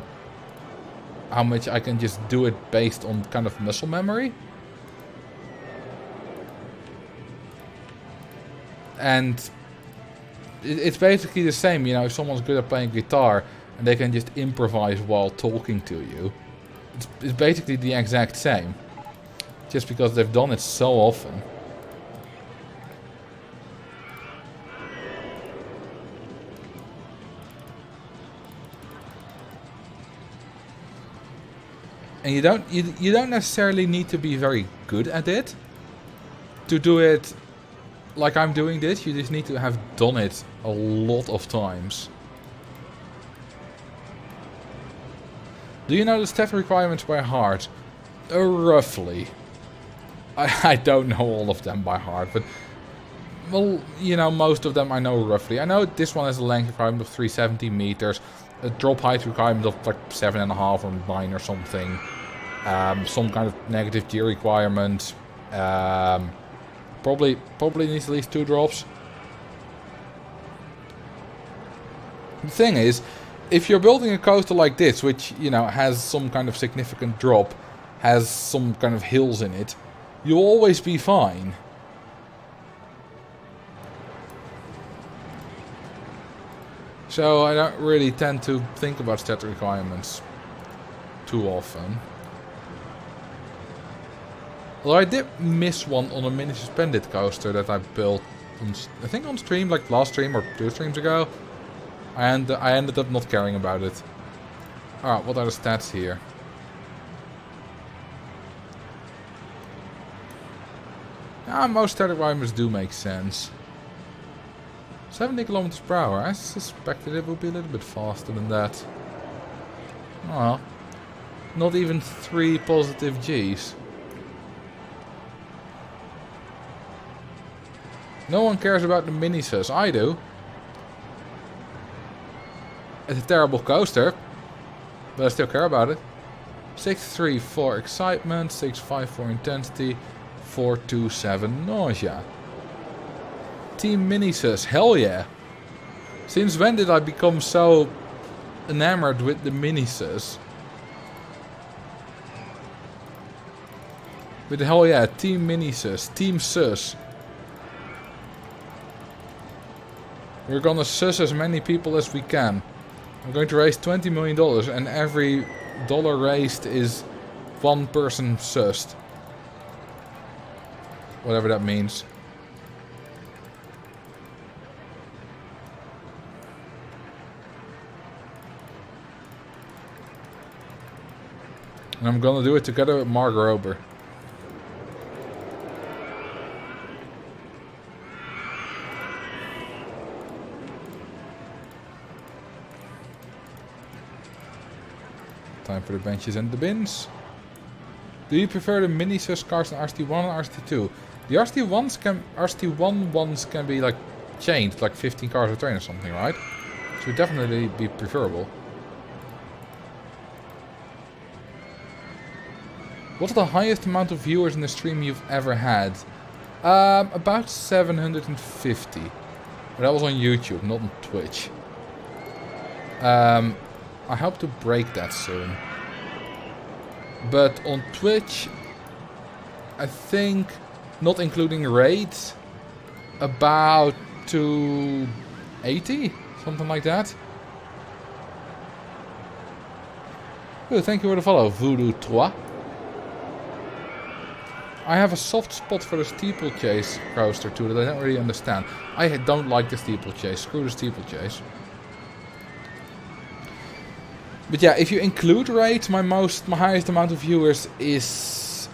much I can just do it based on kind of muscle memory. And it's basically the same, you know, if someone's good at playing guitar and they can just improvise while talking to you. It's basically the exact same. Just because they've done it so often. And you don't necessarily need to be very good at it to do it like I'm doing this. You just need to have done it a lot of times. Do you know the stat requirements by heart? Roughly. I don't know all of them by heart, but... Well, you know, most of them I know roughly. I know this one has a length requirement of 370 meters. A drop height requirement of like 7.5 or 9 or something. Some kind of negative G requirement. Probably needs at least 2 drops. The thing is, if you're building a coaster like this, which, you know, has some kind of significant drop, has some kind of hills in it, you'll always be fine. So I don't really tend to think about stat requirements too often. Although I did miss one on a mini suspended coaster that I built, I think on stream, like last stream or 2 streams ago. And I ended up not caring about it. Alright, what are the stats here? Most stat requirements do make sense. 70 kilometers per hour. I suspected it would be a little bit faster than that. Well, not even 3 positive Gs. No one cares about the mini-sus. I do. It's a terrible coaster, but I still care about it. 6.3 for excitement, 6.5 for intensity, 4.27 nausea. Team Minisus, hell yeah. Since when did I become so enamored with the Minisus? But hell yeah, Team Minisus, Team Sus. We're gonna sus as many people as we can. I'm going to raise $20 million and every dollar raised is 1 person sussed. Whatever that means. And I'm gonna do it together with Mark Rober. Time for the benches and the bins. Do you prefer the mini sus cars than RST1 or RST2? The RST1 ones can be like chained, like 15 cars a train or something, right? So would definitely be preferable. What's the highest amount of viewers in a stream you've ever had? About 750. But that was on YouTube, not on Twitch. I hope to break that soon. But on Twitch, I think, not including raids, about 280, something like that. Oh, thank you for the follow, Voodoo 3. I have a soft spot for the steeplechase coaster too that I don't really understand. I don't like the steeplechase. Screw the steeplechase. But yeah, if you include raids, my highest amount of viewers is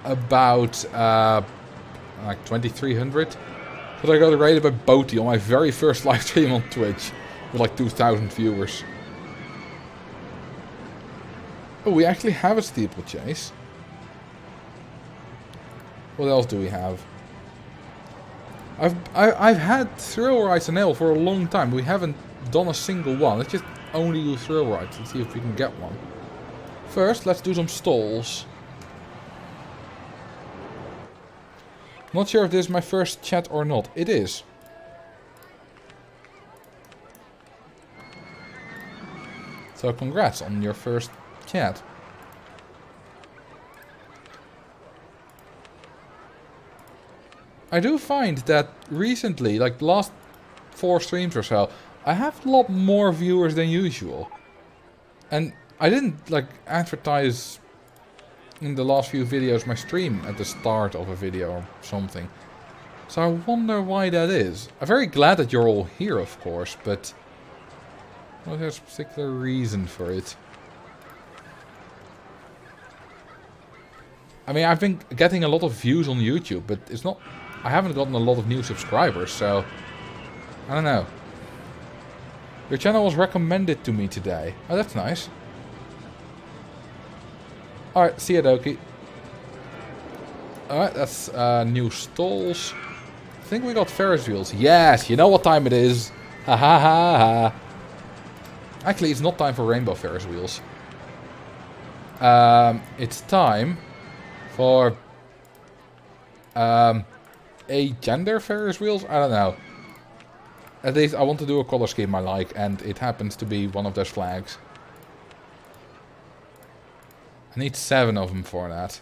about like 2,300. But I got rated by Boaty on my very first live stream on Twitch with like 2,000 viewers. Oh, we actually have a steeplechase. What else do we have? I've had thrill rides in L for a long time. We haven't done a single one. Let's just only do thrill rides and see if we can get one. First, let's do some stalls. Not sure if this is my first chat or not. It is. So congrats on your first chat. I do find that recently, like the last 4 streams or so, I have a lot more viewers than usual. And I didn't like advertise in the last few videos my stream at the start of a video or something. So I wonder why that is. I'm very glad that you're all here, of course, but well, there's a particular reason for it. I mean, I've been getting a lot of views on YouTube, but it's not... I haven't gotten a lot of new subscribers, so... I don't know. Your channel was recommended to me today. Oh, that's nice. Alright, see ya, Doki. Alright, that's new stalls. I think we got Ferris wheels. Yes, you know what time it is. Ha ha ha ha. Actually, it's not time for rainbow Ferris wheels. It's time for... a gender Ferris wheels? I don't know. At least I want to do a color scheme I like, and it happens to be one of those flags. I need 7 of them for that.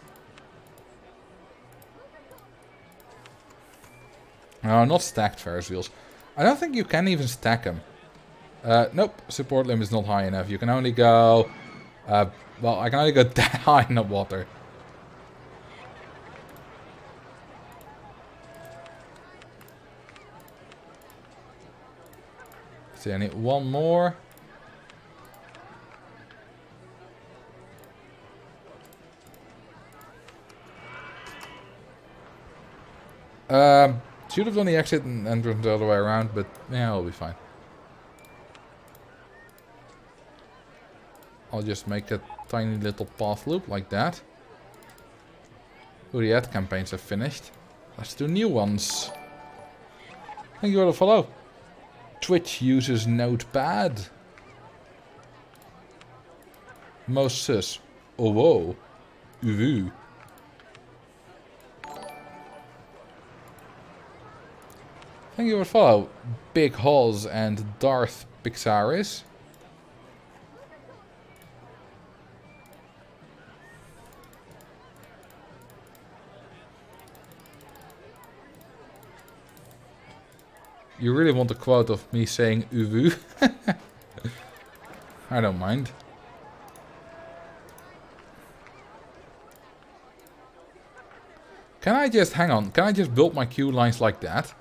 No, not stacked Ferris wheels. I don't think you can even stack them. Nope, support limit is not high enough. You can only go... well, I can only go that high in the water. See, I need one more. Should have done the exit and entrance the other way around, but yeah, I'll be fine. I'll just make a tiny little path loop like that. Oh, the ad campaigns are finished. Let's do new ones. Thank you for the follow. Twitch uses Notepad. Most sus. Oh, whoa. Uwu. Thank you for the follow. Big Hoz and Darth Pixaris. You really want a quote of me saying uwu? I don't mind. Can I just, hang on, can I just build my queue lines like that?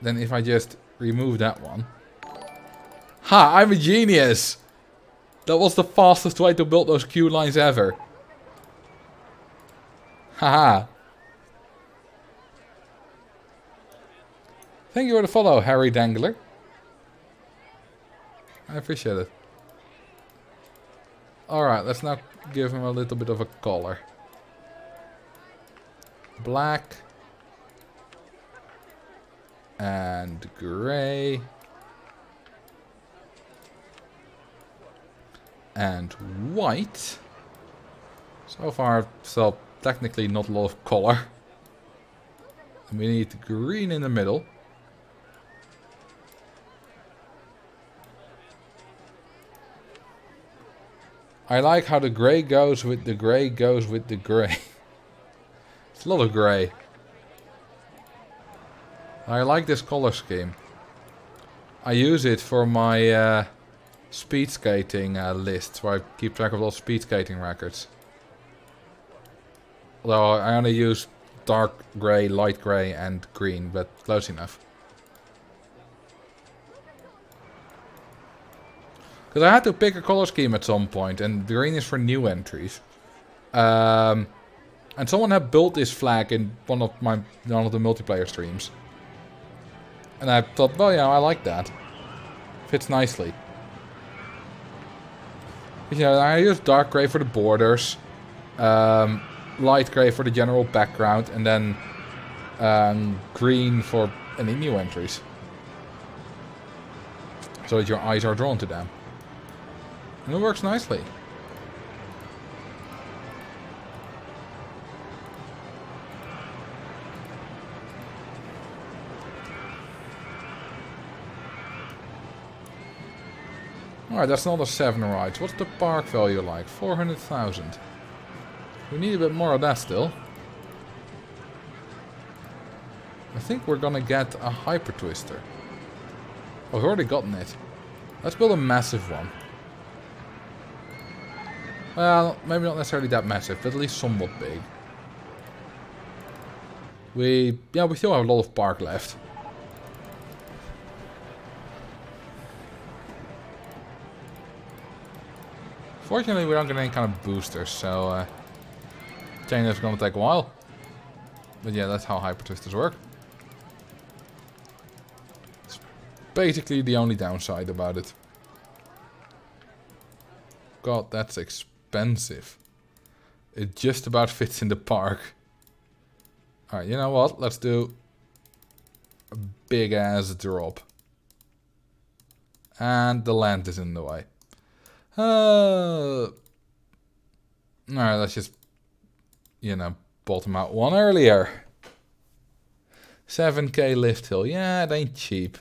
Then if I just remove that one. Ha, I'm a genius! That was the fastest way to build those queue lines ever. Haha. Thank you for the follow, Harry Dangler. I appreciate it. Alright, let's now give him a little bit of a color. Black. And grey. And white. So far, still technically not a lot of color. And we need green in the middle. I like how the grey goes with the grey goes with the grey. It's a lot of grey. I like this color scheme. I use it for my speed skating lists, where I keep track of all speed skating records. Although I only use dark grey, light grey and green, but close enough. Because I had to pick a color scheme at some point, and green is for new entries. And someone had built this flag in one of the multiplayer streams. And I thought, well, yeah, I like that. Fits nicely. But, you know, I use dark grey for the borders, light grey for the general background, and then green for any new entries. So that your eyes are drawn to them. And it works nicely. Alright, that's another 7 rides. What's the park value like? 400,000. We need a bit more of that still. I think we're gonna get a hyper twister. Oh, we've already gotten it. Let's build a massive one. Well, maybe not necessarily that massive, but at least somewhat big. We still have a lot of park left. Fortunately, we don't get any kind of boosters, so changing is going to take a while. But yeah, that's how hyper twisters work. It's basically the only downside about it. God, that's expensive. It just about fits in the park. Alright, you know what? Let's do a big ass drop. And the land is in the way. Alright, let's just, you know, bottom out one earlier. 7k lift hill. Yeah, it ain't cheap.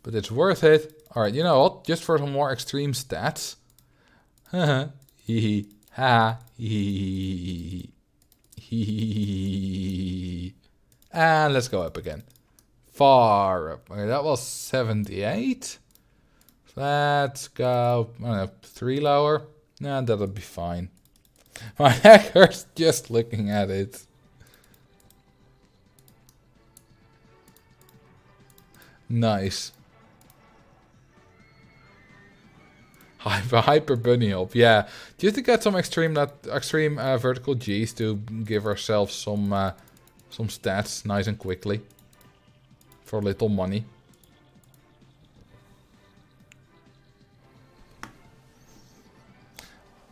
But it's worth it. Alright, you know what? Just for some more extreme stats. Hee ha hee. And let's go up again. Far up. Okay, that was 78. Let's go, I don't know, 3 lower. Nah, that'll be fine. My neck hurts just looking at it. Nice. Hyper bunny hop, yeah. Just to get some extreme vertical G's to give ourselves some stats nice and quickly. For little money.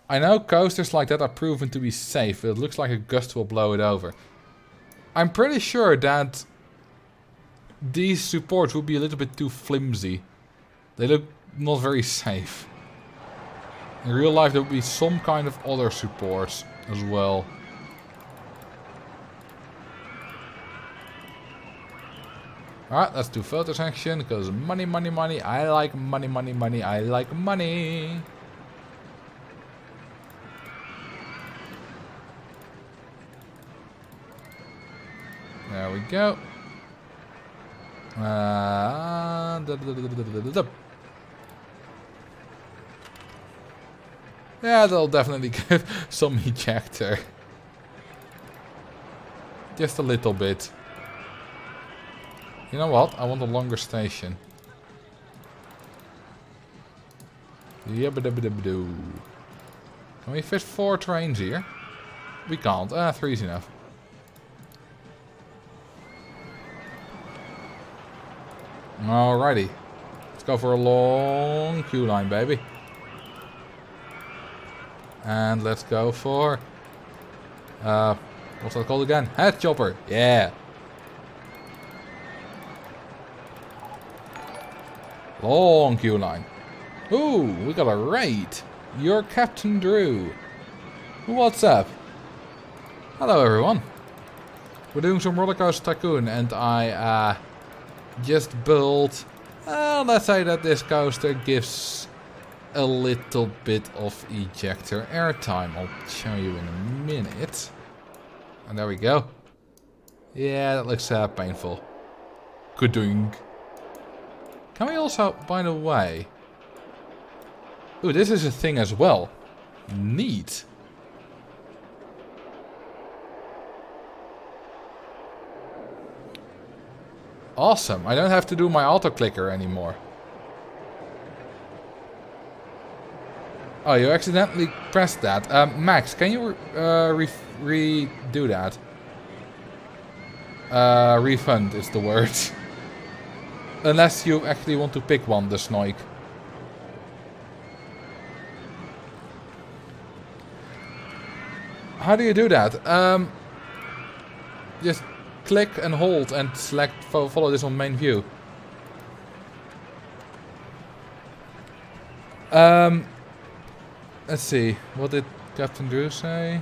I know coasters like that are proven to be safe, but it looks like a gust will blow it over. I'm pretty sure that these supports would be a little bit too flimsy. They look not very safe. In real life there would be some kind of other supports as well. Alright, let's do photo section, because money, money, money. I like money, money, money. I like money. There we go. Yeah, that'll definitely give some ejector. Just a little bit. You know what? I want a longer station. Yabba-dabba-dabba-doo. Can we fit 4 trains here? We can't. 3 is enough. Alrighty. Let's go for a long queue line, baby. And let's go for... what's that called again? Head chopper. Yeah. Long queue line. Ooh, we got a raid. You're Captain Drew. What's up? Hello everyone. We're doing some Roller Coaster Tycoon and I just built... let's say that this coaster gives a little bit of ejector airtime. I'll show you in a minute. And there we go. Yeah, that looks painful. Good doing. Can we also, by the way... Ooh, this is a thing as well. Neat. Awesome. I don't have to do my auto clicker anymore. Oh, you accidentally pressed that. Max, can you redo that? Refund is the word. Unless you actually want to pick one, the Snoik. How do you do that? Just click and hold and select follow this on main view. Let's see. What did Captain Drew say?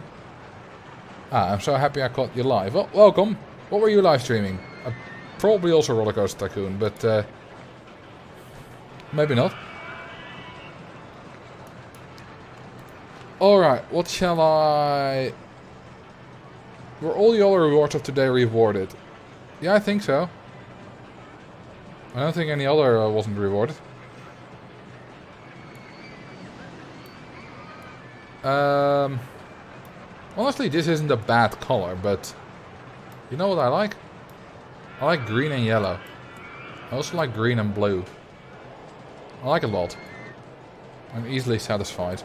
I'm so happy I caught you live. Well, welcome. What were you live streaming? Probably also Roller Coaster Tycoon, but maybe not. Alright, what shall I... Were all the other rewards of today rewarded? Yeah, I think so. I don't think any other wasn't rewarded. Honestly, this isn't a bad color, but... You know what I like? I like green and yellow. I also like green and blue. I like a lot. I'm easily satisfied.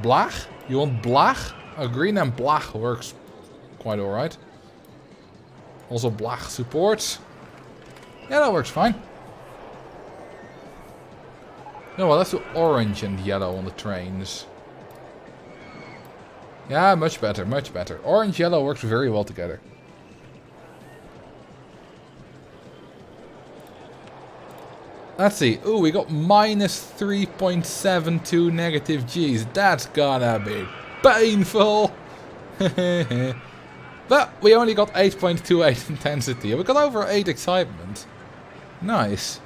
Black? You want black? Green and black works quite alright. Also black supports. Yeah, that works fine. No, well, let's do orange and yellow on the trains. Yeah, much better, much better. Orange, yellow works very well together. Let's see. Ooh, we got minus 3.72 negative G's. That's gonna be painful. But we only got 8.28 intensity. We got over 8 excitement. Nice.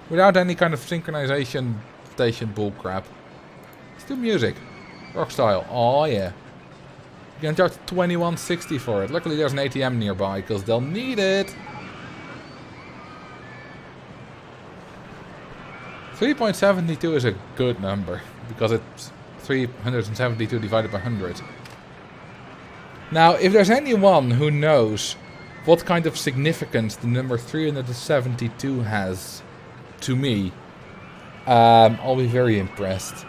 Without any kind of synchronization station bullcrap. Let's do music. Rock style. Oh yeah. You can charge 21.60 for it. Luckily there's an ATM nearby because they'll need it. 3.72 is a good number because it's 372 divided by 100. Now, if there's anyone who knows what kind of significance the number 372 has to me, I'll be very impressed.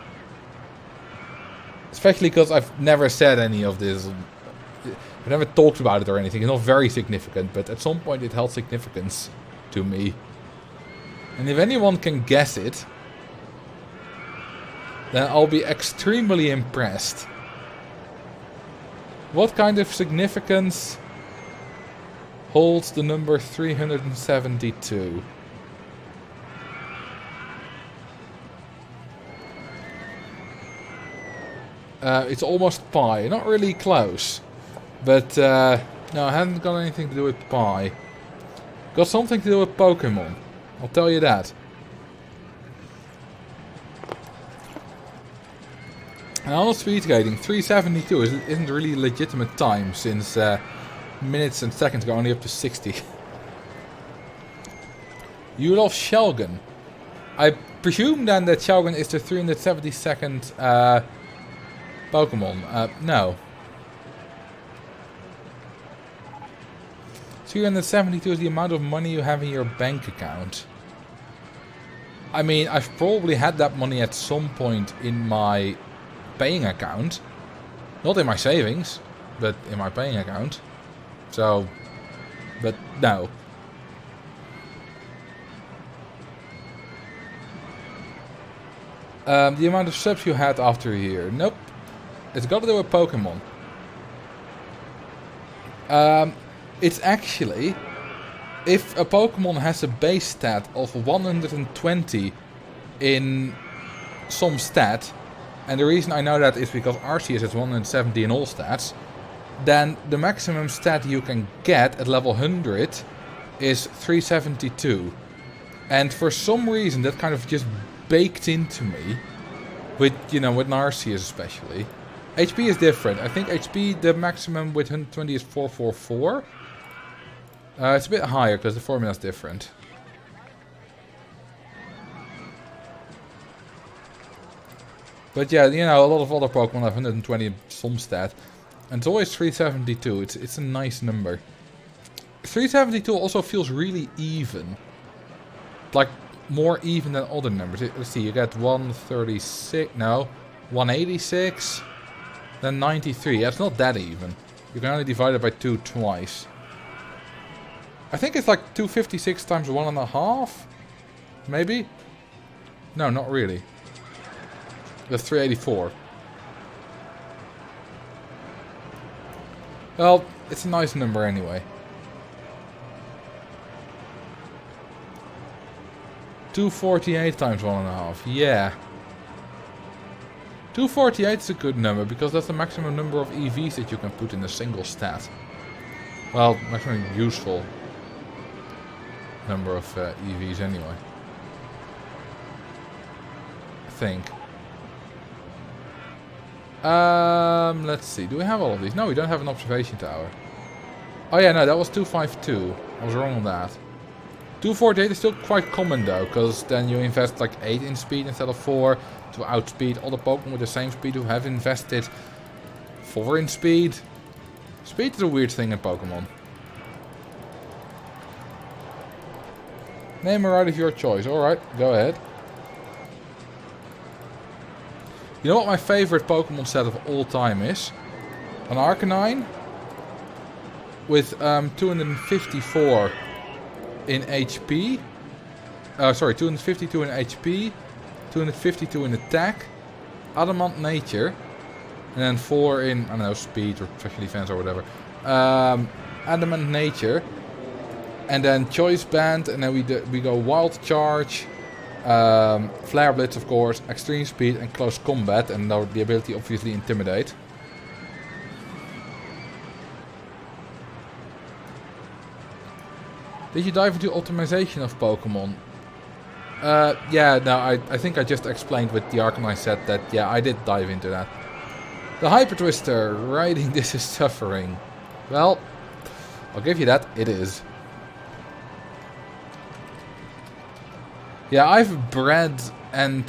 Especially because I've never said any of this. I've never talked about it or anything. It's not very significant, but at some point it held significance to me. And if anyone can guess it, then I'll be extremely impressed. What kind of significance holds the number 372? It's almost pi. Not really close. But, no, it hasn't got anything to do with pi. Got something to do with Pokemon. I'll tell you that. And on speed skating, 372 isn't really a legitimate time, since minutes and seconds go only up to 60. You love Shelgon. I presume then that Shelgon is the 372nd Pokemon. No. 372 is the amount of money you have in your bank account. I mean, I've probably had that money at some point in my paying account. Not in my savings, but in my paying account. So, but no. The amount of subs you had after a year. Nope. It's got to do with Pokemon. It's actually, if a Pokemon has a base stat of 120 in some stat, and the reason I know that is because Arceus is 170 in all stats, then the maximum stat you can get at level 100 is 372. And for some reason that kind of just baked into me, with, you know, with Arceus especially. HP is different. I think HP, the maximum with 120 is 444. It's a bit higher because the formula is different. But yeah, you know, a lot of other Pokemon have 120 some stat. And it's always 372. It's a nice number. 372 also feels really even. Like, more even than other numbers. Let's see, you get 136, no, 186, then 93. Yeah, it's not that even. You can only divide it by 2 twice. I think it's like 256 times 1.5? Maybe? No, not really. That's 384. Well, it's a nice number anyway. 248 times 1.5. Yeah. 248 is a good number because that's the maximum number of EVs that you can put in a single stat. Well, maximum useful number of EVs anyway. I think. Let's see. Do we have all of these? No, we don't have an observation tower. Oh yeah, no, that was 252. I was wrong on that. 248 is still quite common though, because then you invest like 8 in speed instead of 4 to outspeed other Pokemon with the same speed who have invested 4 in speed. Speed is a weird thing in Pokemon. Name a ride of your choice. Alright, go ahead. You know what my favorite Pokemon set of all time is? An Arcanine with 254 in HP. Sorry, 252 in HP, 252 in attack, Adamant Nature, and then 4 in, I don't know, speed or special defense or whatever. Adamant Nature, and then Choice Band, and then we go Wild Charge, Flare Blitz of course, Extreme Speed and Close Combat, and now the ability obviously Intimidate. Did you dive into optimization of Pokemon? Yeah, no, I think I just explained with the Arcanine set that, yeah, I did dive into that. The Hyper Twister, riding this is suffering. Well, I'll give you that, it is. Yeah, I've bred and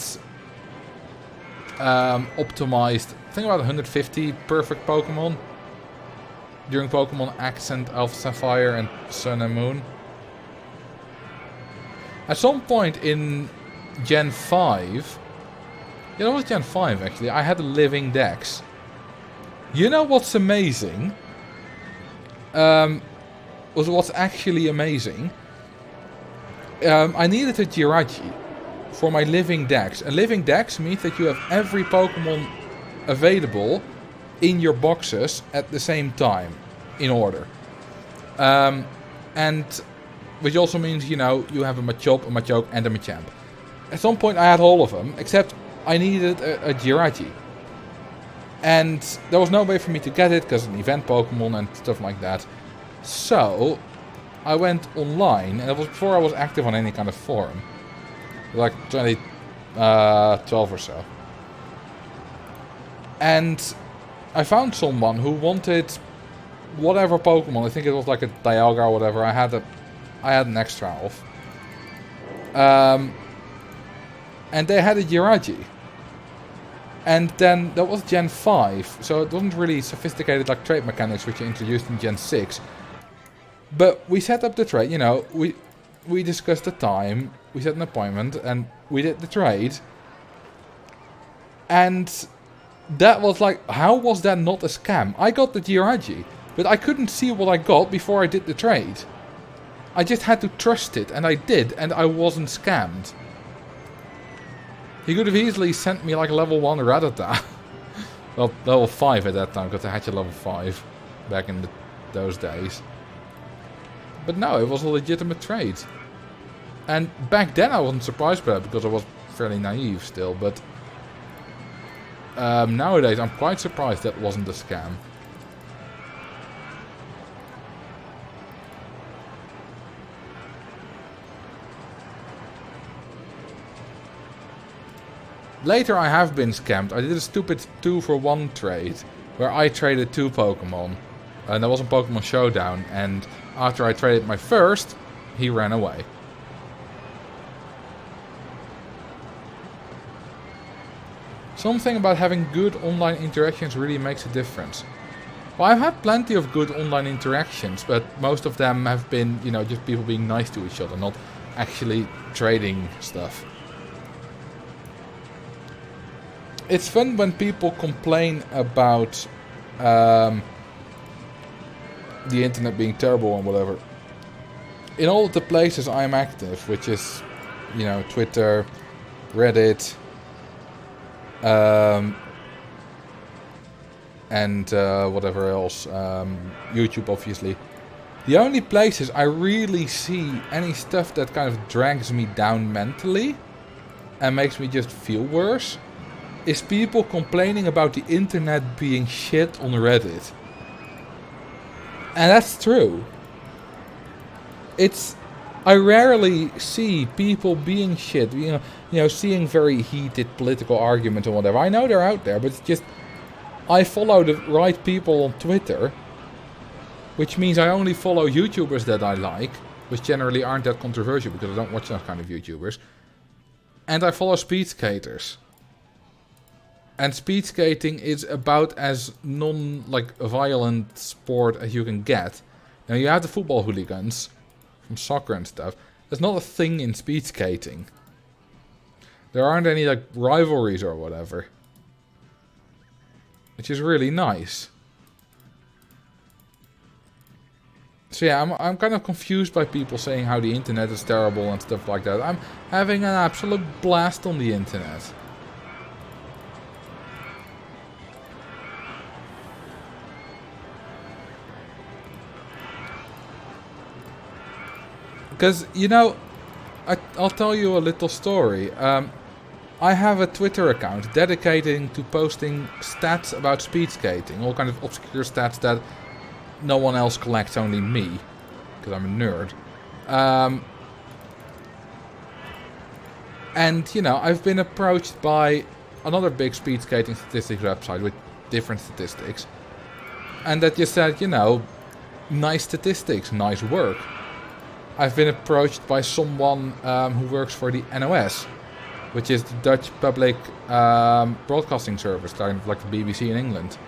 optimized, I think about 150 perfect Pokemon during Pokemon X and Alpha Sapphire and Sun and Moon. At some point in Gen 5, yeah, that was Gen 5 actually, I had a living Dex. You know what's amazing? What's actually amazing? I needed a Jirachi for my living Dex. A living Dex means that you have every Pokemon available in your boxes at the same time, in order. And which also means, you know, you have a Machop, a Machoke, and a Machamp. At some point I had all of them, except I needed a Jirachi. And there was no way for me to get it, because it's an event Pokemon and stuff like that. So, I went online, and it was before I was active on any kind of forum. Like 2012 or so. And I found someone who wanted whatever Pokemon. I think it was like a Dialga or whatever. I had an extra of. And they had a Jirachi. And then that was Gen 5. So it wasn't really sophisticated like trade mechanics which are introduced in Gen 6. But we set up the trade, you know, we discussed the time, we set an appointment, and we did the trade. And that was like, how was that not a scam? I got the Jirachi, but I couldn't see what I got before I did the trade. I just had to trust it, and I did, and I wasn't scammed. He could have easily sent me like level 1 Rattata. Well, level 5 at that time, because I had a level 5 back in those days. But no, it was a legitimate trade. And back then I wasn't surprised by that, because I was fairly naive still, but nowadays I'm quite surprised that wasn't a scam. Later I have been scammed. I did a stupid 2-for-1 trade where I traded 2 Pokemon. And that was in Pokemon Showdown. And after I traded my first, he ran away. Something about having good online interactions really makes a difference. Well, I've had plenty of good online interactions, but most of them have been, you know, just people being nice to each other, not actually trading stuff. It's fun when people complain about the internet being terrible and whatever. In all of the places I'm active, which is, you know, Twitter, Reddit, and whatever else, YouTube obviously. The only places I really see any stuff that kind of drags me down mentally and makes me just feel worse is people complaining about the internet being shit on Reddit. And that's true. I rarely see people being shit, you know, seeing very heated political arguments or whatever. I know they're out there, but it's just, I follow the right people on Twitter, which means I only follow YouTubers that I like, which generally aren't that controversial because I don't watch those kind of YouTubers. And I follow speed skaters. And speed skating is about as violent sport as you can get. Now you have the football hooligans from soccer and stuff. There's not a thing in speed skating. There aren't any like rivalries or whatever, which is really nice. So yeah, I'm kind of confused by people saying how the internet is terrible and stuff like that. I'm having an absolute blast on the internet. Because, you know, I'll tell you a little story. I have a Twitter account dedicating to posting stats about speed skating. All kind of obscure stats that no one else collects, only me. Because I'm a nerd. And, you know, I've been approached by another big speed skating statistics website with different statistics. And that just said, you know, nice statistics, nice work. I've been approached by someone who works for the NOS, which is the Dutch public broadcasting service, kind of like the BBC in England.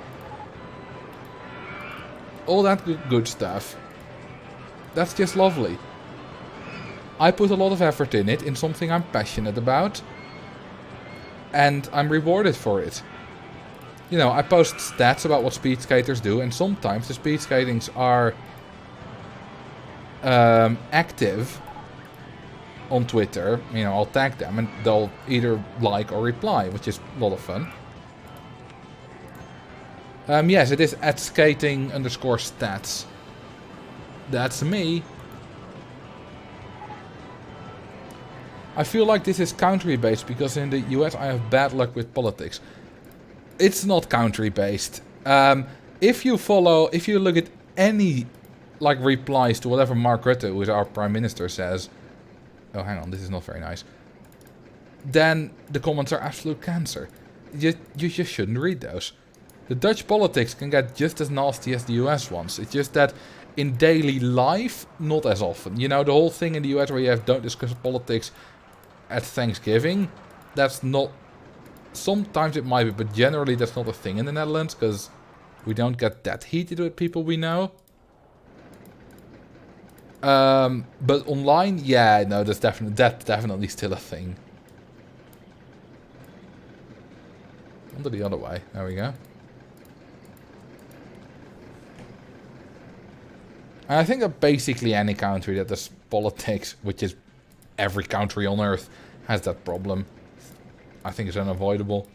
All that good stuff. That's just lovely. I put a lot of effort in it, in something I'm passionate about, and I'm rewarded for it. You know, I post stats about what speed skaters do, and sometimes the speed skatings are active on Twitter. You know, I'll tag them and they'll either like or reply, which is a lot of fun. Yes, it is @skating_stats. That's me. I feel like this is country-based because in the US I have bad luck with politics. It's not country-based. If you look at any replies to whatever Mark Rutte, who is our Prime Minister, says, oh hang on, this is not very nice, then the comments are absolute cancer. You just shouldn't read those. The Dutch politics can get just as nasty as the US ones. It's just that in daily life, not as often. You know, the whole thing in the US where you have don't discuss politics at Thanksgiving, that's not... Sometimes it might be, but generally that's not a thing in the Netherlands, because we don't get that heated with people we know. But online, yeah, no, that's definitely still a thing. Under the other way, there we go. And I think that basically any country that does politics, which is every country on Earth, has that problem. I think it's unavoidable.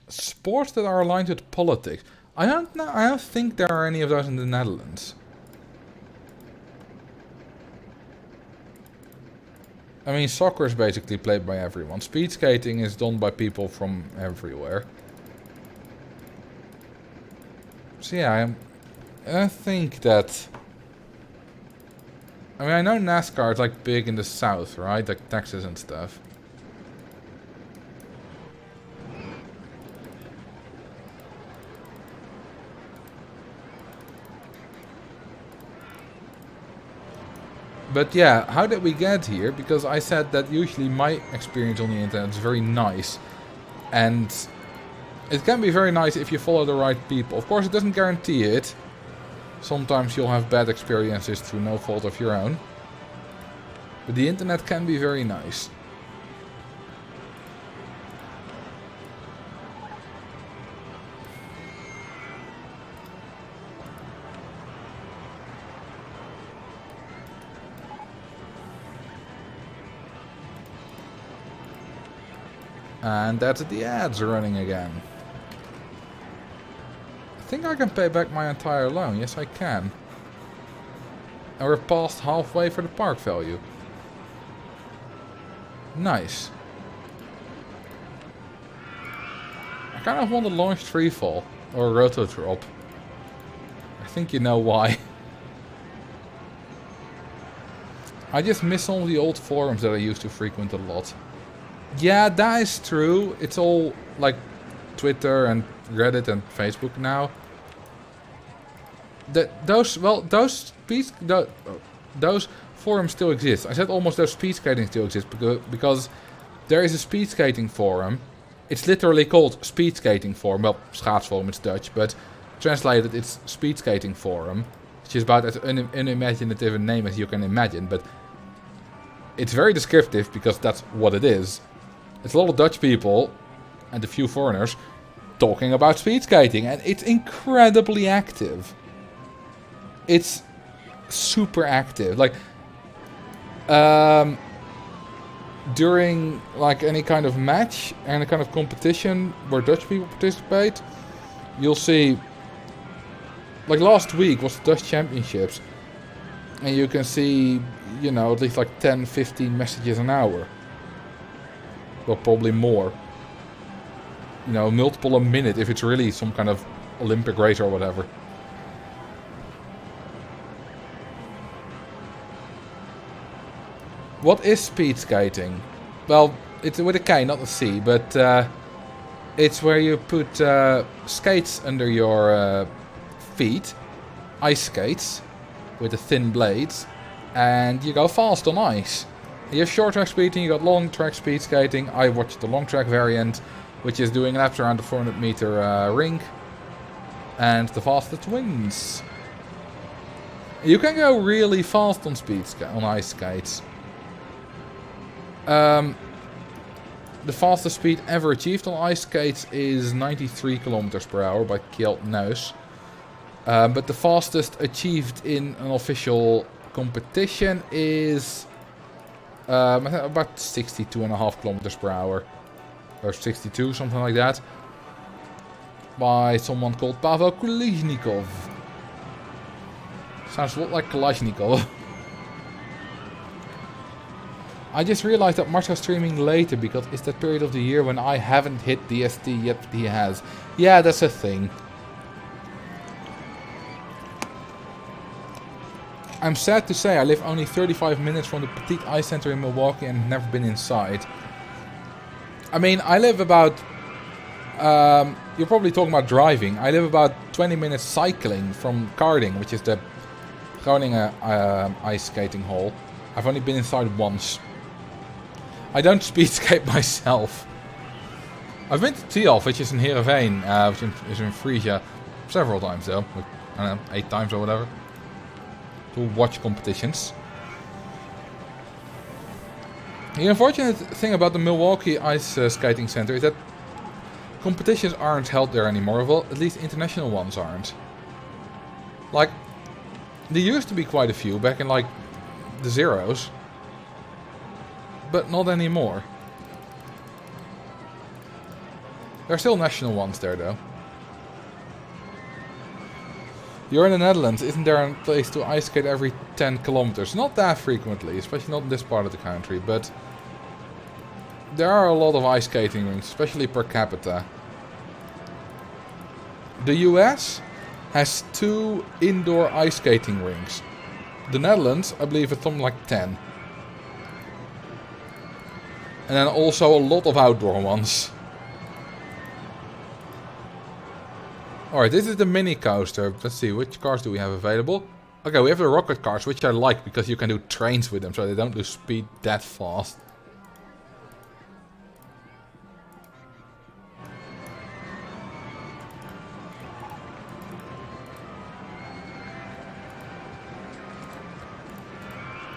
Sports that are aligned with politics. I don't know. I don't think there are any of those in the Netherlands. I mean, soccer is basically played by everyone. Speed skating is done by people from everywhere. So yeah, I think that... I mean, I know NASCAR is like big in the south, right? Like Texas and stuff. But yeah, how did we get here? Because I said that usually my experience on the internet is very nice. And it can be very nice if you follow the right people. Of course, it doesn't guarantee it. Sometimes you'll have bad experiences through no fault of your own. But the internet can be very nice. And that's the ads running again. I think I can pay back my entire loan. Yes, I can. And we're past halfway for the park value. Nice. I kind of want a launched freefall. Or a roto drop. I think you know why. I just miss some of the old forums that I used to frequent a lot. Yeah, that is true. It's all like Twitter and Reddit and Facebook now. Those forums still exist. I said almost those speed skating still exist because there is a speed skating forum. It's literally called speed skating forum. Well, schaatsforum it's Dutch, but translated it's speed skating forum, which is about as unimaginative a name as you can imagine. But it's very descriptive because that's what it is. It's a lot of Dutch people and a few foreigners talking about speed skating, and it's incredibly active. It's super active. Like during like any kind of match, any kind of competition where Dutch people participate, you'll see. Like last week was the Dutch Championships, and you can see, you know, at least like 10, 15 messages an hour. Well, probably more. You know, multiple a minute if it's really some kind of Olympic race or whatever. What is speed skating? Well, it's with a K, not a C, but it's where you put skates under your feet, ice skates, with the thin blades, and you go fast on ice. You have short track speed and you got long track speed skating. I watched the long track variant, which is doing laps around the 400 meter ring. And the fastest wins. You can go really fast on on ice skates. The fastest speed ever achieved on ice skates is 93 kilometers per hour by Kjeld Nuis. But the fastest achieved in an official competition is about 62.5 kilometers per hour. Or 62, something like that. By someone called Pavel Kulishnikov. Sounds a lot like Kalashnikov. I just realized that Marcel's streaming later because it's that period of the year when I haven't hit DST yet, but he has. Yeah, that's a thing. I'm sad to say I live only 35 minutes from the Petite Ice Center in Milwaukee and have never been inside. I mean, I live about... you're probably talking about driving. I live about 20 minutes cycling from Karting, which is the Groningen ice skating hall. I've only been inside once. I don't speed skate myself. I've been to Tialf, which is in Heerenveen, which is in Frisia, several times though. I don't know, 8 times or whatever. To watch competitions. The unfortunate thing about the Milwaukee Ice Skating Center is that competitions aren't held there anymore. Well, at least international ones aren't. Like, there used to be quite a few back in like the zeros. But not anymore. There are still national ones there though. You're in the Netherlands. Isn't there a place to ice skate every 10 kilometers? Not that frequently, especially not in this part of the country, but there are a lot of ice skating rinks, especially per capita. The US has 2 indoor ice skating rinks. The Netherlands, I believe, it's something like 10. And then also a lot of outdoor ones. Alright, this is the mini coaster. Let's see, which cars do we have available? Okay, we have the rocket cars, which I like because you can do trains with them, so they don't lose speed that fast.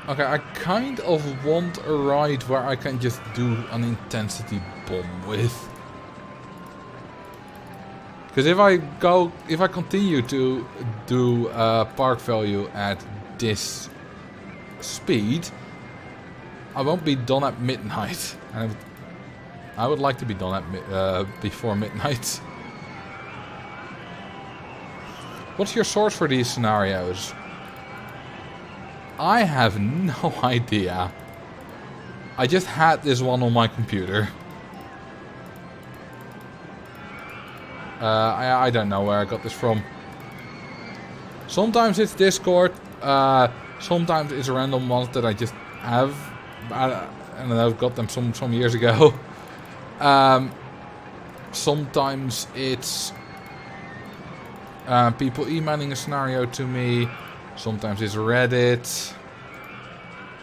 Okay, I kind of want a ride where I can just do an intensity bomb with. Because if I continue to do park value at this speed, I won't be done at midnight. And I would like to be done at before midnight. What's your source for these scenarios? I have no idea. I just had this one on my computer. I don't know where I got this from. Sometimes it's Discord. Sometimes it's random ones that I just have. And I've got them some years ago. Sometimes it's people emailing a scenario to me. Sometimes it's Reddit.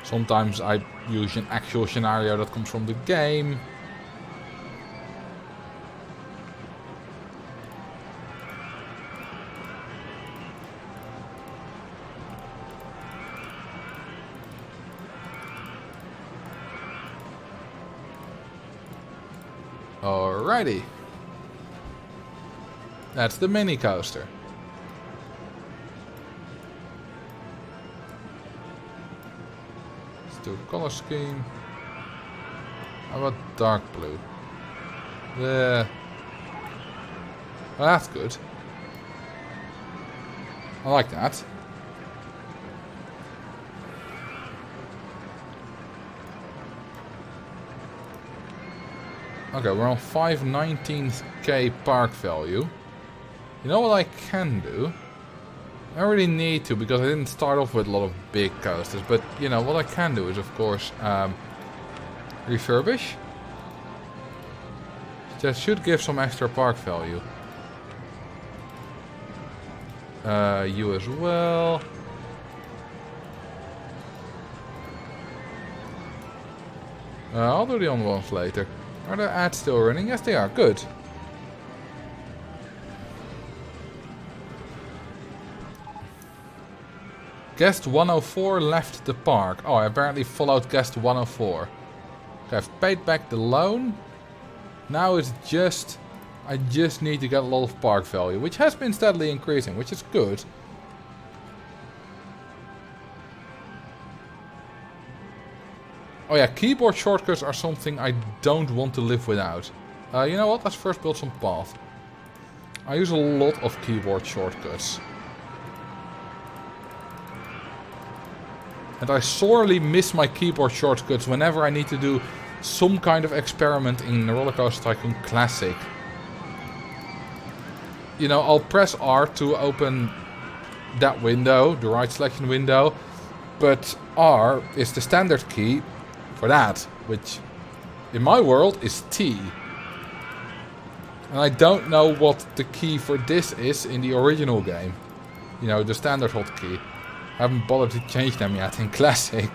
Sometimes I use an actual scenario that comes from the game. Alrighty. That's the mini coaster. Let's do color scheme. How about dark blue? Well, that's good. I like that. Okay, we're on 519k park value. You know what I can do? I don't really need to because I didn't start off with a lot of big coasters. But, you know, what I can do is, of course, refurbish. That should give some extra park value. You as well. I'll do the other ones later. Are the ads still running? Yes, they are. Good. Guest 104 left the park. Oh, I apparently followed guest 104. Okay, I've paid back the loan. Now it's just... I just need to get a lot of park value, which has been steadily increasing, which is good. Oh yeah, keyboard shortcuts are something I don't want to live without. You know what? Let's first build some path. I use a lot of keyboard shortcuts. And I sorely miss my keyboard shortcuts whenever I need to do some kind of experiment in Roller Coaster Tycoon Classic. You know, I'll press R to open that window, the right selection window. But R is the standard key for that, which in my world is T. And I don't know what the key for this is in the original game. You know, the standard hotkey. I haven't bothered to change them yet in Classic.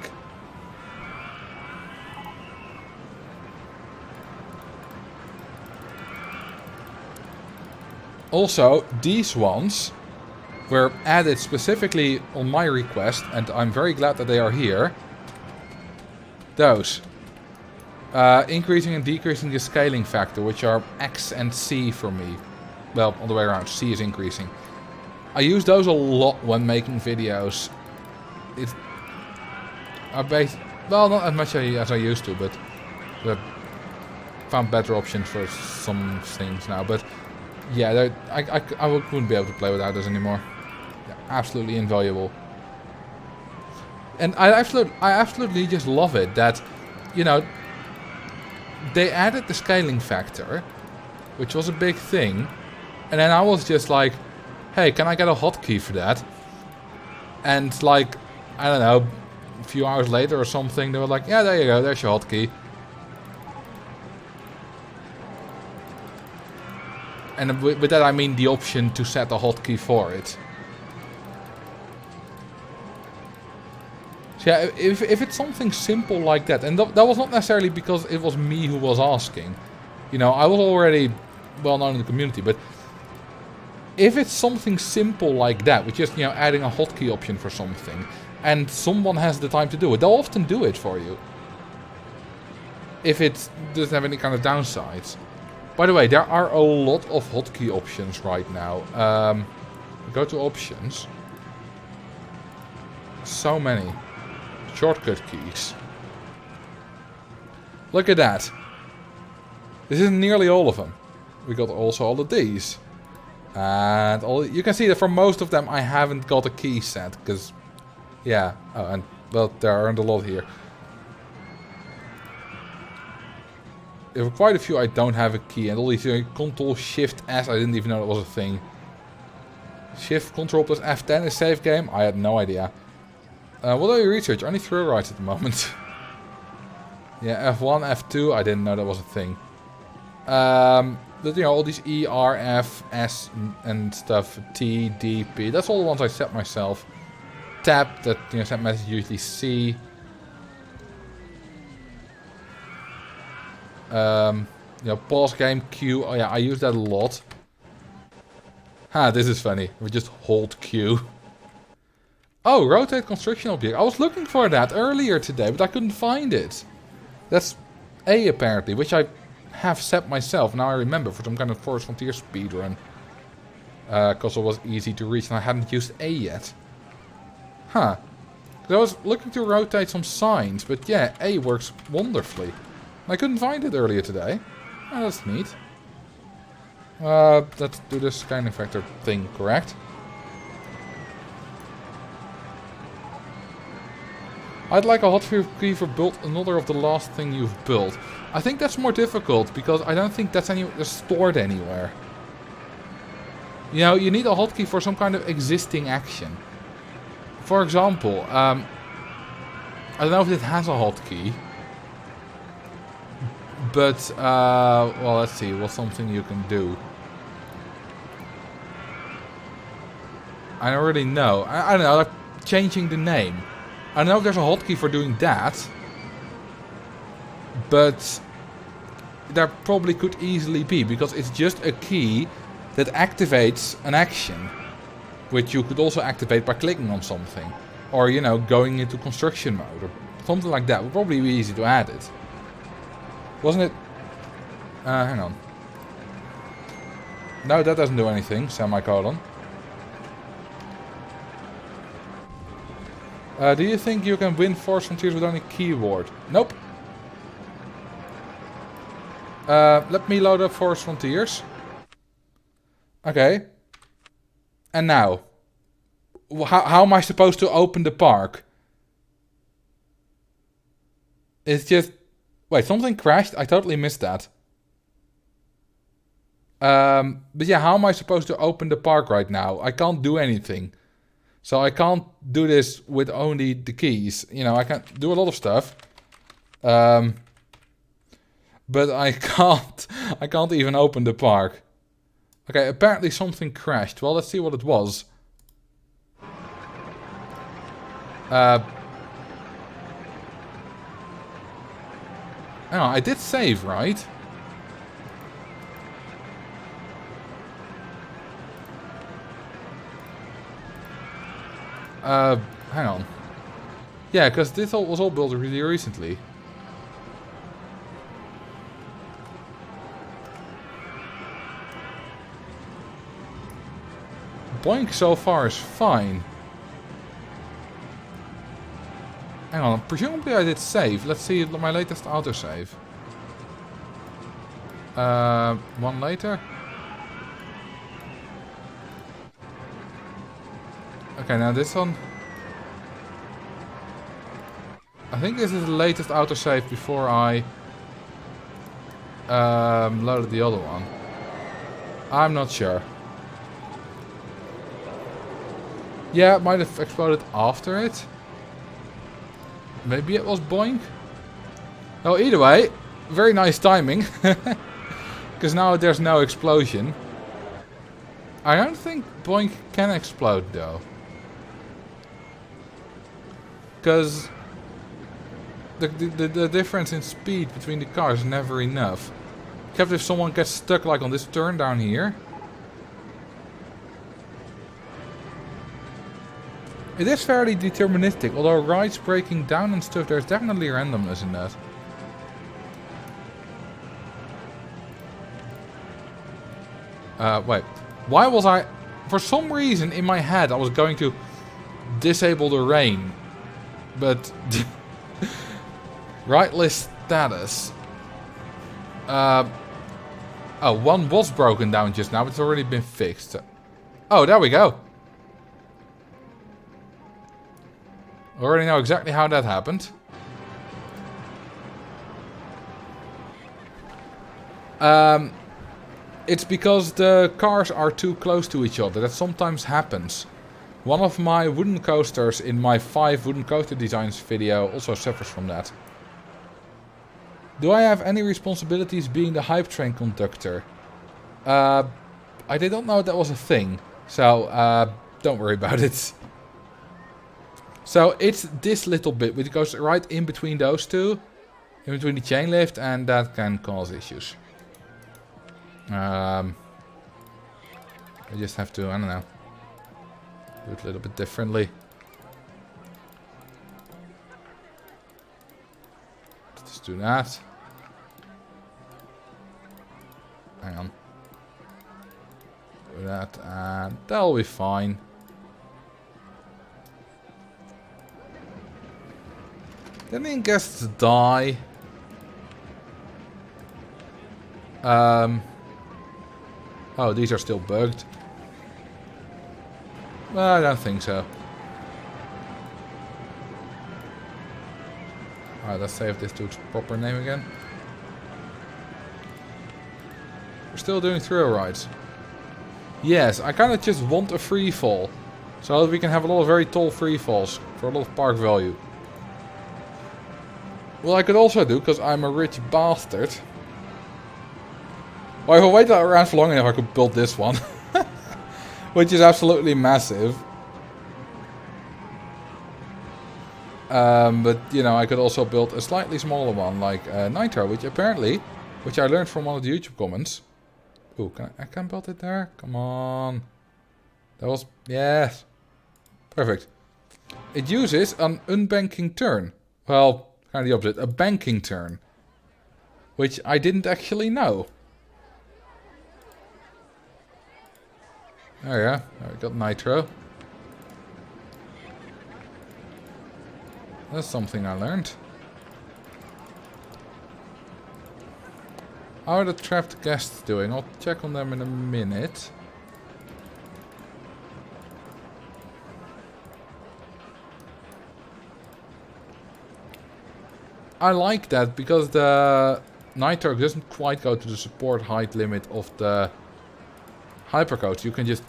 Also, these ones were added specifically on my request, and I'm very glad that they are here. Those. Increasing and decreasing the scaling factor, which are X and C for me. Well, all the way around. C is increasing. I use those a lot when making videos. It's... well, not as much as I used to, but... I found better options for some things now, but... Yeah, I wouldn't be able to play without those anymore. absolutely invaluable. And I absolutely just love it that, you know, they added the scaling factor, which was a big thing, and then I was just like, hey, can I get a hotkey for that? And like, I don't know, a few hours later or something, they were like, yeah, there you go, there's your hotkey. And with that I mean the option to set a hotkey for it. So yeah, if it's something simple like that, and that was not necessarily because it was me who was asking. You know, I was already well known in the community, but if it's something simple like that, with just, you know, adding a hotkey option for something, and someone has the time to do it, they'll often do it for you. If it doesn't have any kind of downsides. By the way, there are a lot of hotkey options right now. Go to options. So many. Shortcut keys. Look at that. This is nearly all of them. We got also all of these. And you can see that for most of them I haven't got a key set. Because, yeah. Oh, and, well, there aren't a lot here. There are quite a few I don't have a key. And all these Control Shift S, I didn't even know that was a thing. Shift Control plus F10 is save game? I had no idea. What do you research? Only throw rights at the moment. Yeah, F1, F2, I didn't know that was a thing. But, you know, all these E, R, F, S and stuff. T, D, P. That's all the ones I set myself. Tab, that, you know, set message usually C. You know, pause game, Q. Oh yeah, I use that a lot. Ha, this is funny. We just hold Q. Oh, rotate construction object. I was looking for that earlier today, but I couldn't find it. That's A apparently, which I have set myself. Now I remember, for some kind of Forest Frontier speedrun. Because it was easy to reach and I hadn't used A yet. Huh. I was looking to rotate some signs, but yeah, A works wonderfully. I couldn't find it earlier today. Oh, that's neat. Let's do this scaling factor thing, correct? I'd like a hotkey for build another of the last thing you've built. I think that's more difficult because I don't think that's stored anywhere. You know, you need a hotkey for some kind of existing action. For example, I don't know if it has a hotkey. But, well, let's see. What's something you can do? I don't really know. I don't know, like changing the name. I don't know if there's a hotkey for doing that. But there probably could easily be, because it's just a key that activates an action. Which you could also activate by clicking on something. Or, you know, going into construction mode. Or something like that. Would probably be easy to add it. Wasn't it? Hang on. No, that doesn't do anything. Semicolon. Do you think you can win Forest Frontiers with only keyword? Nope. Let me load up Forest Frontiers. Okay. And now. How am I supposed to open the park? It's just... Wait, something crashed? I totally missed that. But yeah, how am I supposed to open the park right now? I can't do anything. So I can't do this with only the keys. You know, I can do a lot of stuff. But I can't even open the park. Okay, apparently something crashed. Well, let's see what it was. Hang on, I did save, right? Hang on. Yeah, because this was all built really recently. Boink so far is fine. Hang on, presumably I did save. Let's see my latest autosave. One later. Okay, now this one. I think this is the latest autosave before I loaded the other one. I'm not sure. Yeah, it might have exploded after it. Maybe it was Boink. Oh, either way, very nice timing. Because now there's no explosion. I don't think Boink can explode though. Because the difference in speed between the cars is never enough. Except if someone gets stuck like on this turn down here. It is fairly deterministic, although rides breaking down and stuff, there's definitely randomness in that. Wait. Why was I... For some reason in my head I was going to disable the rain. But... Right list status. Oh, one was broken down just now, but it's already been fixed. Oh, there we go. Already know exactly how that happened. It's because the cars are too close to each other. That sometimes happens. One of my wooden coasters in my 5 wooden coaster designs video also suffers from that. Do I have any responsibilities being the hype train conductor? I did not know that was a thing. So, don't worry about it. So, it's this little bit, which goes right in between those two. In between the chain lift, and that can cause issues. I just have to, I don't know, do it a little bit differently. Let's do that. Hang on. Do that, and that'll be fine. Didn't guests die? Oh, these are still bugged. Well, I don't think so. Alright, let's save this to its proper name again. We're still doing thrill rides. Yes, I kind of just want a free fall. So that we can have a lot of very tall free falls for a lot of park value. Well, I could also do, because I'm a rich bastard. Well, if I waited around for long enough, I could build this one. Which is absolutely massive. But, you know, I could also build a slightly smaller one, like Nitro, which apparently, which I learned from one of the YouTube comments. Ooh, I can build it there? Come on. That was, yes. Perfect. It uses an unbanking turn. Well, kind of the opposite, a banking turn. Which I didn't actually know. There we go. I got Nitro. That's something I learned. How are the trapped guests doing? I'll check on them in a minute. I like that because the Nitro doesn't quite go to the support height limit of the Hypercoach. You can just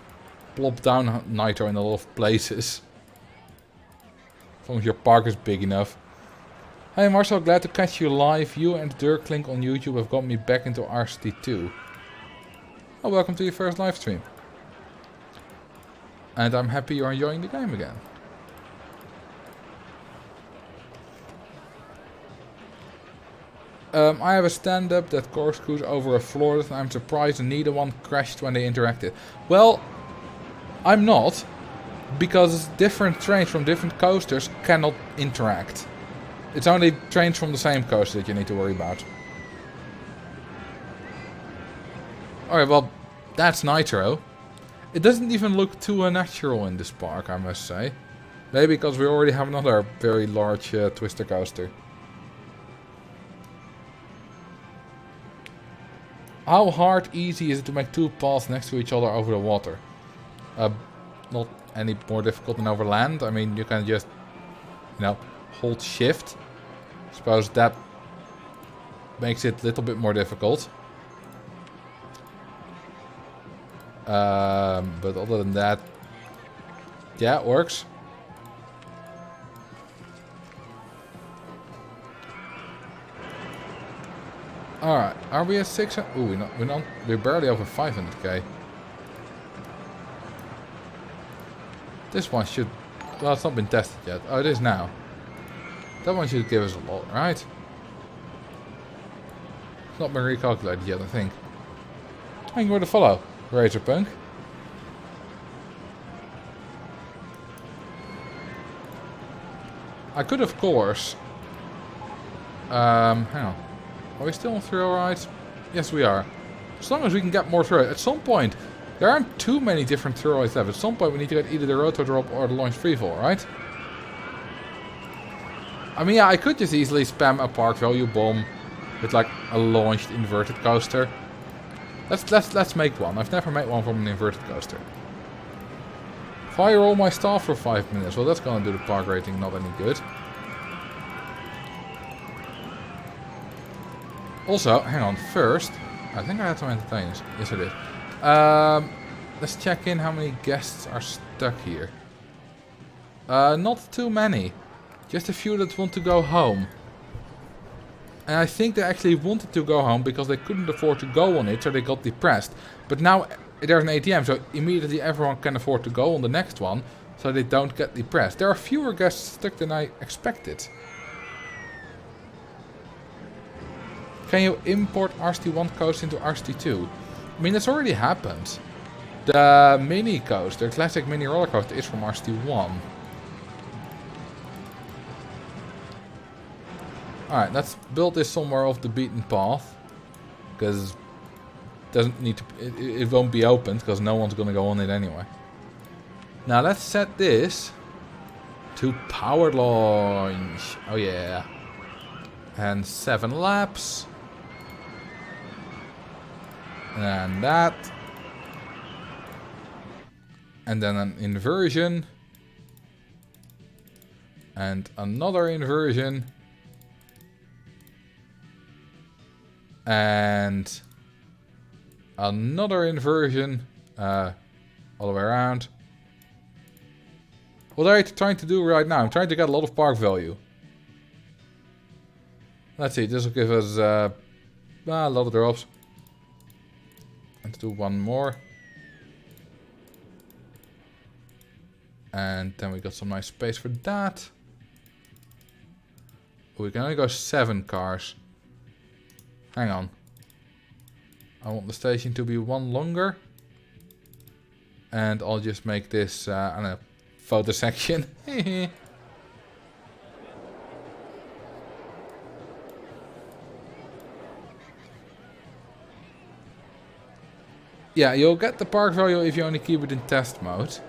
plop down Nitro in a lot of places. As long as your park is big enough. Hey Marcel, glad to catch you live. You and Dirklink on YouTube have got me back into RCT2. Oh, welcome to your first live stream. And I'm happy you're enjoying the game again. I have a stand-up that corkscrews over a floor that I'm surprised neither one crashed when they interacted. Well, I'm not. Because different trains from different coasters cannot interact. It's only trains from the same coaster that you need to worry about. Alright, well, that's Nitro. It doesn't even look too unnatural in this park, I must say. Maybe because we already have another very large twister coaster. How hard, easy is it to make two paths next to each other over the water? Not any more difficult than over land. I mean, you can just, you know, hold shift. Suppose that makes it a little bit more difficult. But other than that, yeah, it works. Alright, are we at 600? Ooh, we're barely over 500k. This one should... Well, it's not been tested yet. Oh, it is now. That one should give us a lot, right? It's not been recalculated yet, I think. Thank you for the follow, Razorpunk. I could, of course... hang on. Are we still on throw rides? Yes, we are. As long as we can get more throw rides. At some point, there aren't too many different throw rides left. At some point, we need to get either the roto drop or the launch freefall, right? I mean, yeah, I could just easily spam a park value bomb with like a launched inverted coaster. Let's make one. I've never made one from an inverted coaster. Fire all my staff for 5 minutes. Well, that's gonna do the park rating not any good. Also, hang on, first, I think I had some entertainers. Yes, I did. Let's check in how many guests are stuck here. Not too many. Just a few that want to go home. And I think they actually wanted to go home because they couldn't afford to go on it, so they got depressed. But now there's an ATM, so immediately everyone can afford to go on the next one, so they don't get depressed. There are fewer guests stuck than I expected. Can you import RST1 coaster into RST2? I mean, that's already happened. The mini coaster, the classic mini roller coaster, is from RST1. Alright, let's build this somewhere off the beaten path. Because doesn't need to. It won't be opened because no one's gonna go on it anyway. Now let's set this to power launch. Oh yeah. And 7 laps. And that. And then an inversion. And another inversion. And another inversion. All the way around. What are you trying to do right now? I'm trying to get a lot of park value. Let's see, this will give us a lot of drops. Let's do one more. And then we got some nice space for that. We can only go 7 cars. Hang on. I want the station to be 1 longer. And I'll just make this, I don't know, photo section. Yeah, you'll get the park value if you only keep it in test mode.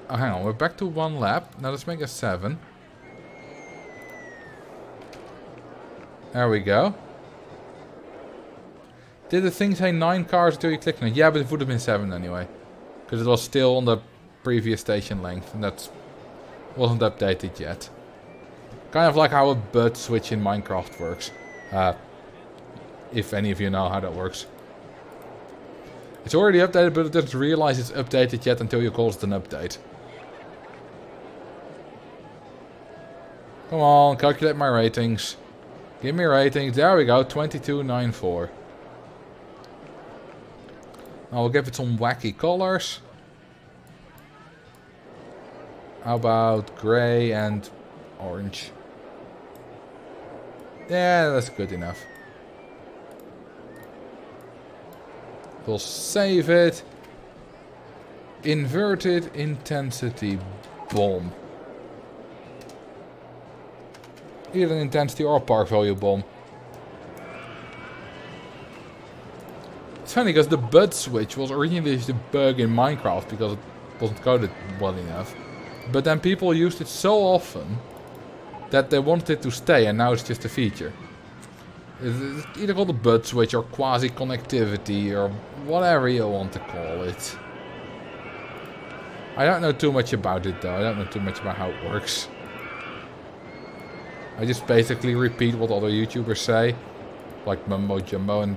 Oh, hang on, we're back to 1 lap. Now let's make a 7. There we go. Did the thing say 9 cars until you clicked on it? Yeah, but it would have been 7 anyway. Because it was still on the previous station length. And that wasn't updated yet. Kind of like how a butt switch in Minecraft works. If any of you know how that works. It's already updated, but it doesn't realize it's updated yet until you call it an update. Come on, calculate my ratings. Give me ratings. There we go, 2294. Now we'll give it some wacky colors. How about grey and orange? Yeah, that's good enough. We'll save it. Inverted intensity bomb. Either an intensity or a park value bomb. It's funny because the bud switch was originally just a bug in Minecraft because it wasn't coded well enough. But then people used it so often that they wanted it to stay, and now it's just a feature. It's either called a bud switch or quasi-connectivity or whatever you want to call it. I don't know too much about it though. I don't know too much about how it works. I just basically repeat what other YouTubers say. Like Mumbo Jumbo and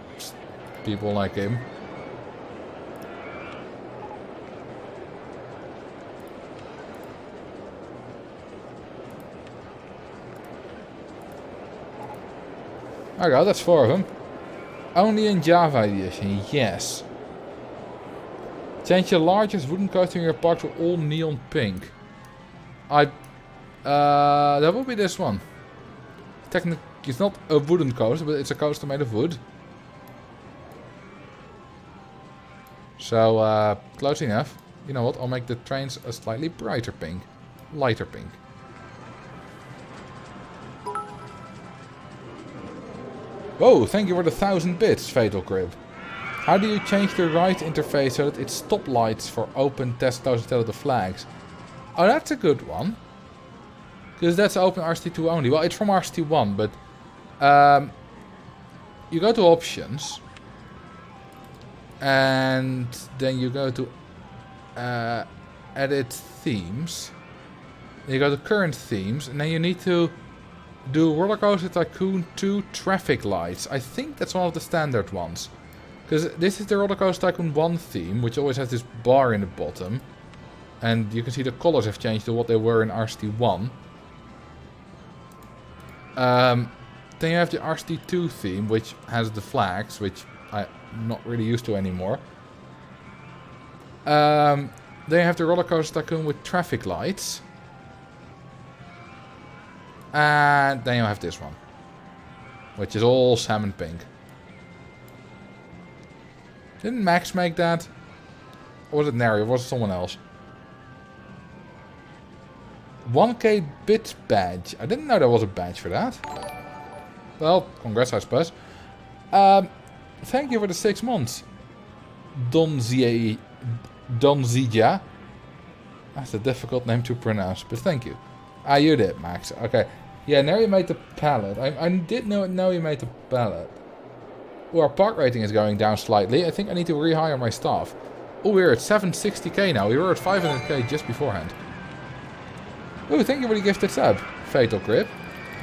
people like him. Okay, that's 4 of them. Only in Java edition, yes. Change the largest wooden coaster in your park to all neon pink. That will be this one. Technically, it's not a wooden coaster, but it's a coaster made of wood. So, close enough. You know what, I'll make the trains a slightly brighter pink. Lighter pink. Whoa, thank you for the 1000 bits, Fatal Grip. How do you change the ride interface so that it's stoplights for open test close instead of the flags? Oh, that's a good one. Because that's open RST2 only. Well, it's from RST1, but you go to options. And then you go to edit themes. Then you go to current themes. And then you need to do Roller Coaster Tycoon 2 traffic lights. I think that's one of the standard ones. Because this is the Roller Coaster Tycoon 1 theme, which always has this bar in the bottom. And you can see the colors have changed to what they were in RST1. Then you have the RST2 theme, which has the flags, which I'm not really used to anymore. Then you have the Roller Coaster Tycoon with traffic lights. And then you have this one, which is all salmon pink. Didn't Max make that? Or was it Neri, or was it someone else? 1k bits badge. I didn't know there was a badge for that. Well, congrats, I suppose. Thank you for the 6 months. Donzija. That's a difficult name to pronounce, but thank you. Ah, you did, Max. Okay. Yeah, Neri made the pallet. I did know you made the pallet. Well, our park rating is going down slightly. I think I need to rehire my staff. Oh, we're at 760k now. We were at 500k just beforehand. Oh, thank you for the gifted sub, Fatal Grip.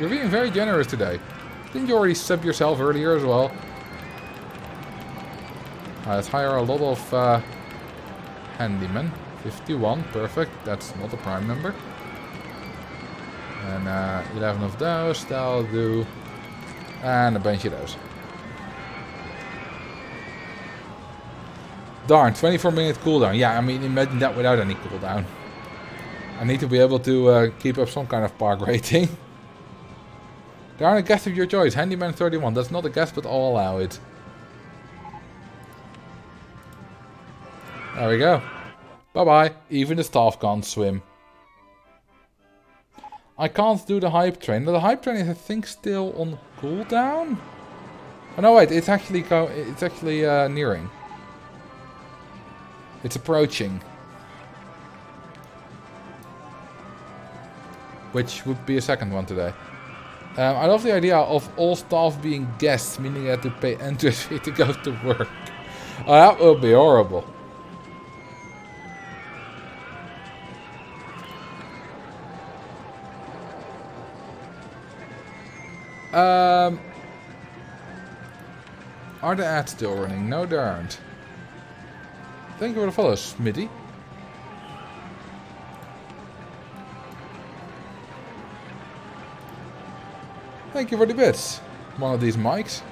You're being very generous today. Didn't you already sub yourself earlier as well? Let's hire a lot of handymen. 51, perfect. That's not a prime number. And 11 of those, that'll do. And a bunch of those. Darn, 24-minute cooldown. Yeah, I mean, imagine that without any cooldown. I need to be able to keep up some kind of park rating. There aren't a guest of your choice. Handyman 31. That's not a guest, but I'll allow it. There we go. Bye-bye. Even the staff can't swim. I can't do the hype train. The hype train is, I think, still on cooldown. Oh no, wait. It's actually nearing. It's approaching. Which would be a second one today. I love the idea of all staff being guests, meaning you have to pay entrance fee to go to work. Oh, that would be horrible. Are the ads still running? No, they aren't. Thank you for the follow, Smitty. Thank you for the bits. One of these mics.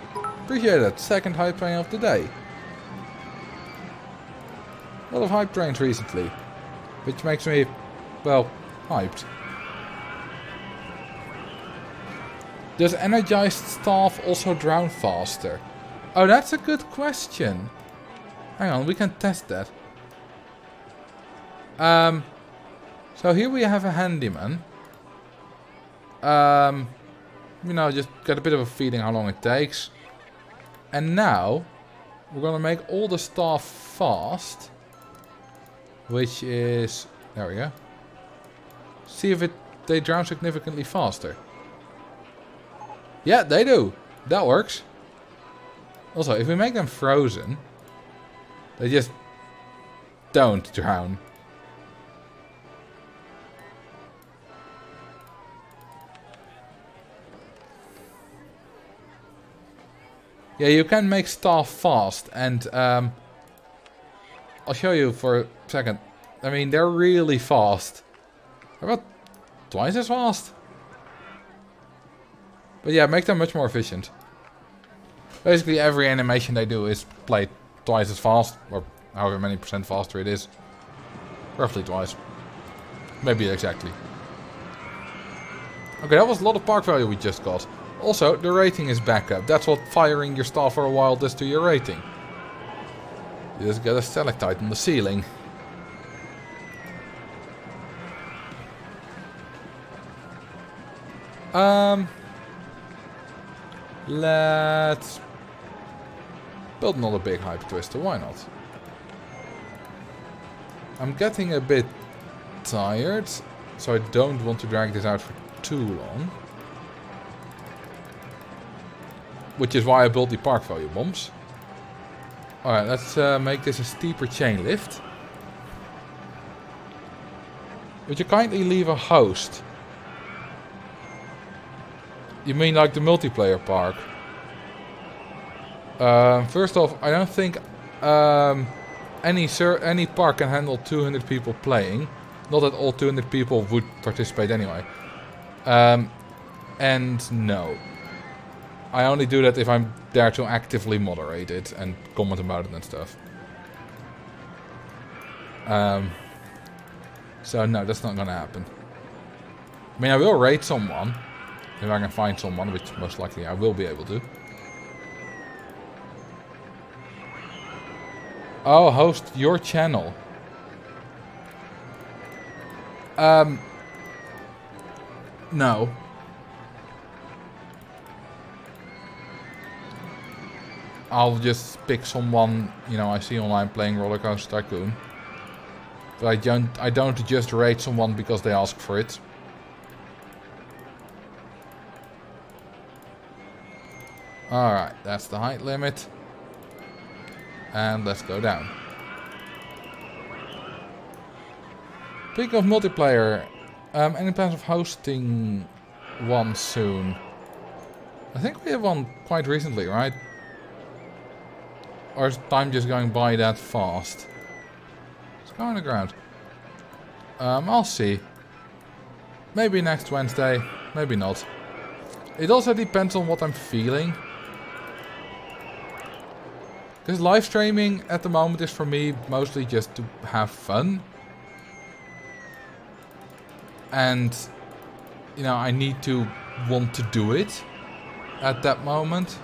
Appreciate it. Second hype train of the day. A lot of hype trains recently. Which makes me, well, hyped. Does energized staff also drown faster? Oh, that's a good question. Hang on, we can test that. So here we have a handyman. You know, just get a bit of a feeling how long it takes. And now, we're gonna make all the staff fast. Which is... There we go. See if they drown significantly faster. Yeah, they do. That works. Also, if we make them frozen, they just don't drown. Yeah, you can make stuff fast, and I'll show you for a second. I mean, they're really fast. They're about twice as fast. But yeah, make them much more efficient. Basically, every animation they do is played twice as fast, or however many percent faster it is. Roughly twice. Maybe exactly. Okay, that was a lot of park value we just got. Also, the rating is back up. That's what firing your staff for a while does to your rating. You just get a stalactite on the ceiling. Let's build another big hyper twister. Why not? I'm getting a bit tired, so I don't want to drag this out for too long. Which is why I built the park value bombs. Alright, let's make this a steeper chain lift. Would you kindly leave a host? You mean like the multiplayer park? First off, I don't think any park can handle 200 people playing. Not that all 200 people would participate anyway. And no. I only do that if I'm there to actively moderate it and comment about it and stuff. So no, that's not gonna happen. I mean, I will raid someone. If I can find someone, which most likely I will be able to. Oh, host your channel. No. I'll just pick someone, you know, I see online playing Roller Coaster Tycoon. But I don't just raid someone because they ask for it. Alright, that's the height limit. And let's go down. Speaking of multiplayer, any plans of hosting one soon? I think we have one quite recently, right? Or is time just going by that fast? Let's go on the ground. I'll see. Maybe next Wednesday, maybe not. It also depends on what I'm feeling. Because live streaming at the moment is for me mostly just to have fun. And, you know, I need to want to do it at that moment.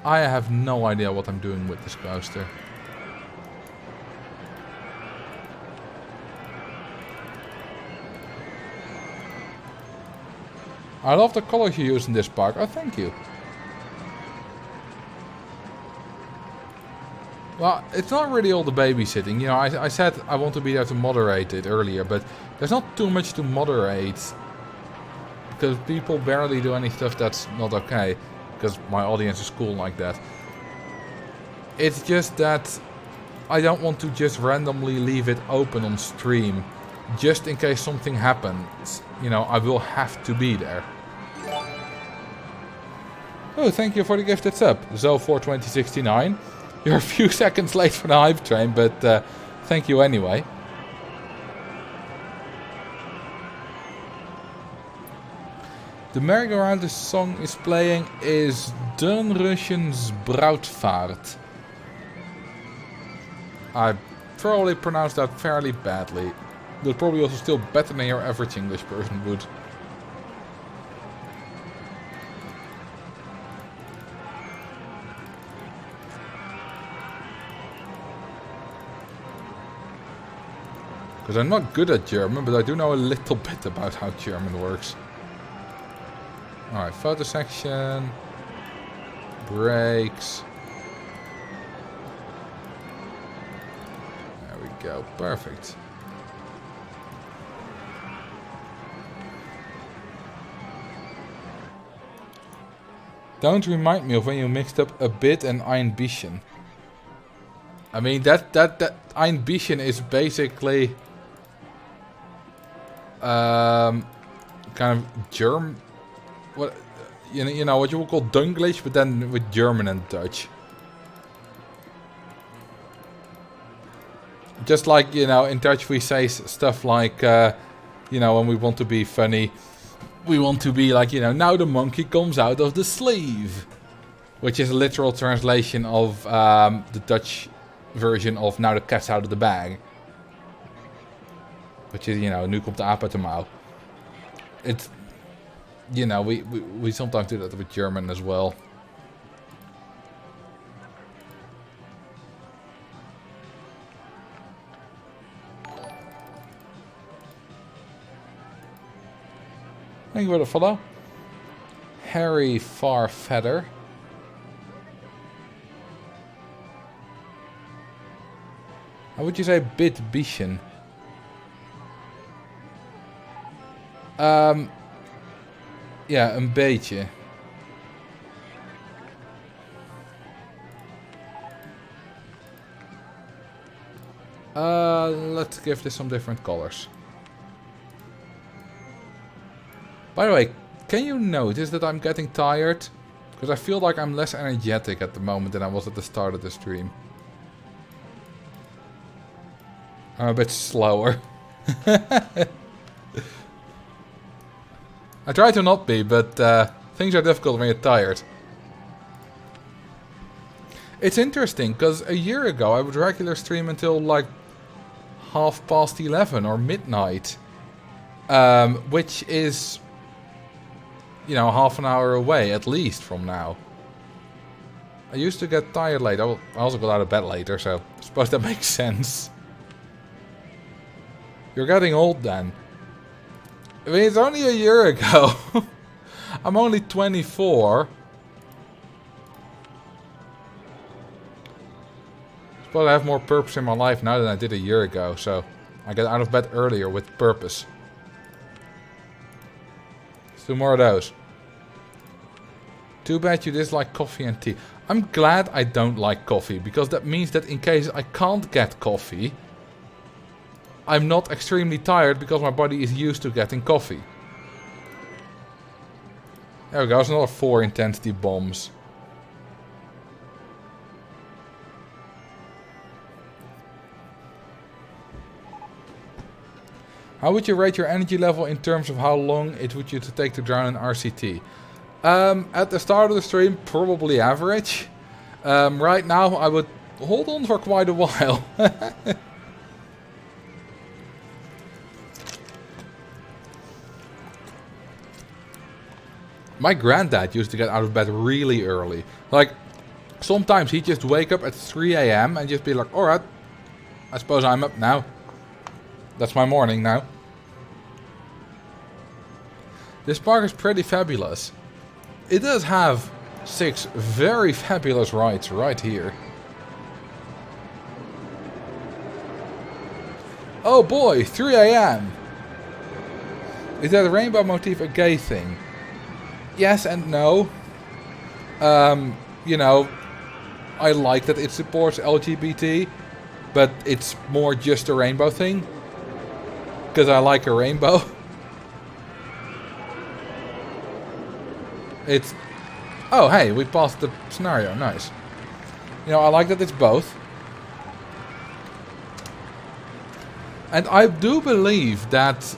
I have no idea what I'm doing with this coaster. I love the colors you use in this park. Oh, thank you. Well, it's not really all the babysitting. You know, I said I want to be there to moderate it earlier, but there's not too much to moderate. Because people barely do any stuff that's not okay. Because my audience is cool like that. It's just that I don't want to just randomly leave it open on stream. Just in case something happens. You know, I will have to be there. Oh, thank you for the gifted sub. Zo42069. You're a few seconds late for the hype train, but thank you anyway. The merry-go-round this song is playing is Dunrussians Bruidvaart. I probably pronounced that fairly badly. But probably also still better than your average English person would. Because I'm not good at German, but I do know a little bit about how German works. Alright, photo section. Brakes. There we go, perfect. Don't remind me of when you mixed up a bit and Einbischen. I mean, that Einbischen is basically kind of German. What you know what you would call Dunglish, but then with German and Dutch. Just like, you know, in Dutch we say stuff like, you know, when we want to be funny, we want to be like, you know, now the monkey comes out of the sleeve. Which is a literal translation of the Dutch version of now the cat's out of the bag. Which is, you know, nu komt de aap uit de mouw. It's, you know, we sometimes do that with German as well. Thank you for the follow. Harry Farfeather. How would you say Bitbischen? Ja, een beetje. Let's give this some different colors. By the way, can you notice that I'm getting tired? Because I feel like I'm less energetic at the moment than I was at the start of the stream. I'm a bit slower. I try to not be, but things are difficult when you're tired. It's interesting, because a year ago I would regular stream until like 11:30 or midnight. Which is, you know, half an hour away at least from now. I used to get tired late. I also got out of bed later, so I suppose that makes sense. You're getting old then. I mean, it's only a year ago. I'm only 24. I suppose I have more purpose in my life now than I did a year ago, so I get out of bed earlier with purpose. Let's do more of those. Too bad you dislike coffee and tea. I'm glad I don't like coffee, because that means that in case I can't get coffee, I'm not extremely tired because my body is used to getting coffee. There we go, there's another 4 intensity bombs. How would you rate your energy level in terms of how long it would you to take to drown an RCT? At the start of the stream, probably average. Right now, I would hold on for quite a while. My granddad used to get out of bed really early. Like, sometimes he'd just wake up at 3 AM and just be like, alright, I suppose I'm up now. That's my morning now. This park is pretty fabulous. It does have 6 very fabulous rides right here. Oh boy, 3 AM. Is that rainbow motif a gay thing? Yes and no. You know, I like that it supports LGBT, but it's more just a rainbow thing. Because I like a rainbow. It's... Oh, hey, we passed the scenario. Nice. You know, I like that it's both. And I do believe that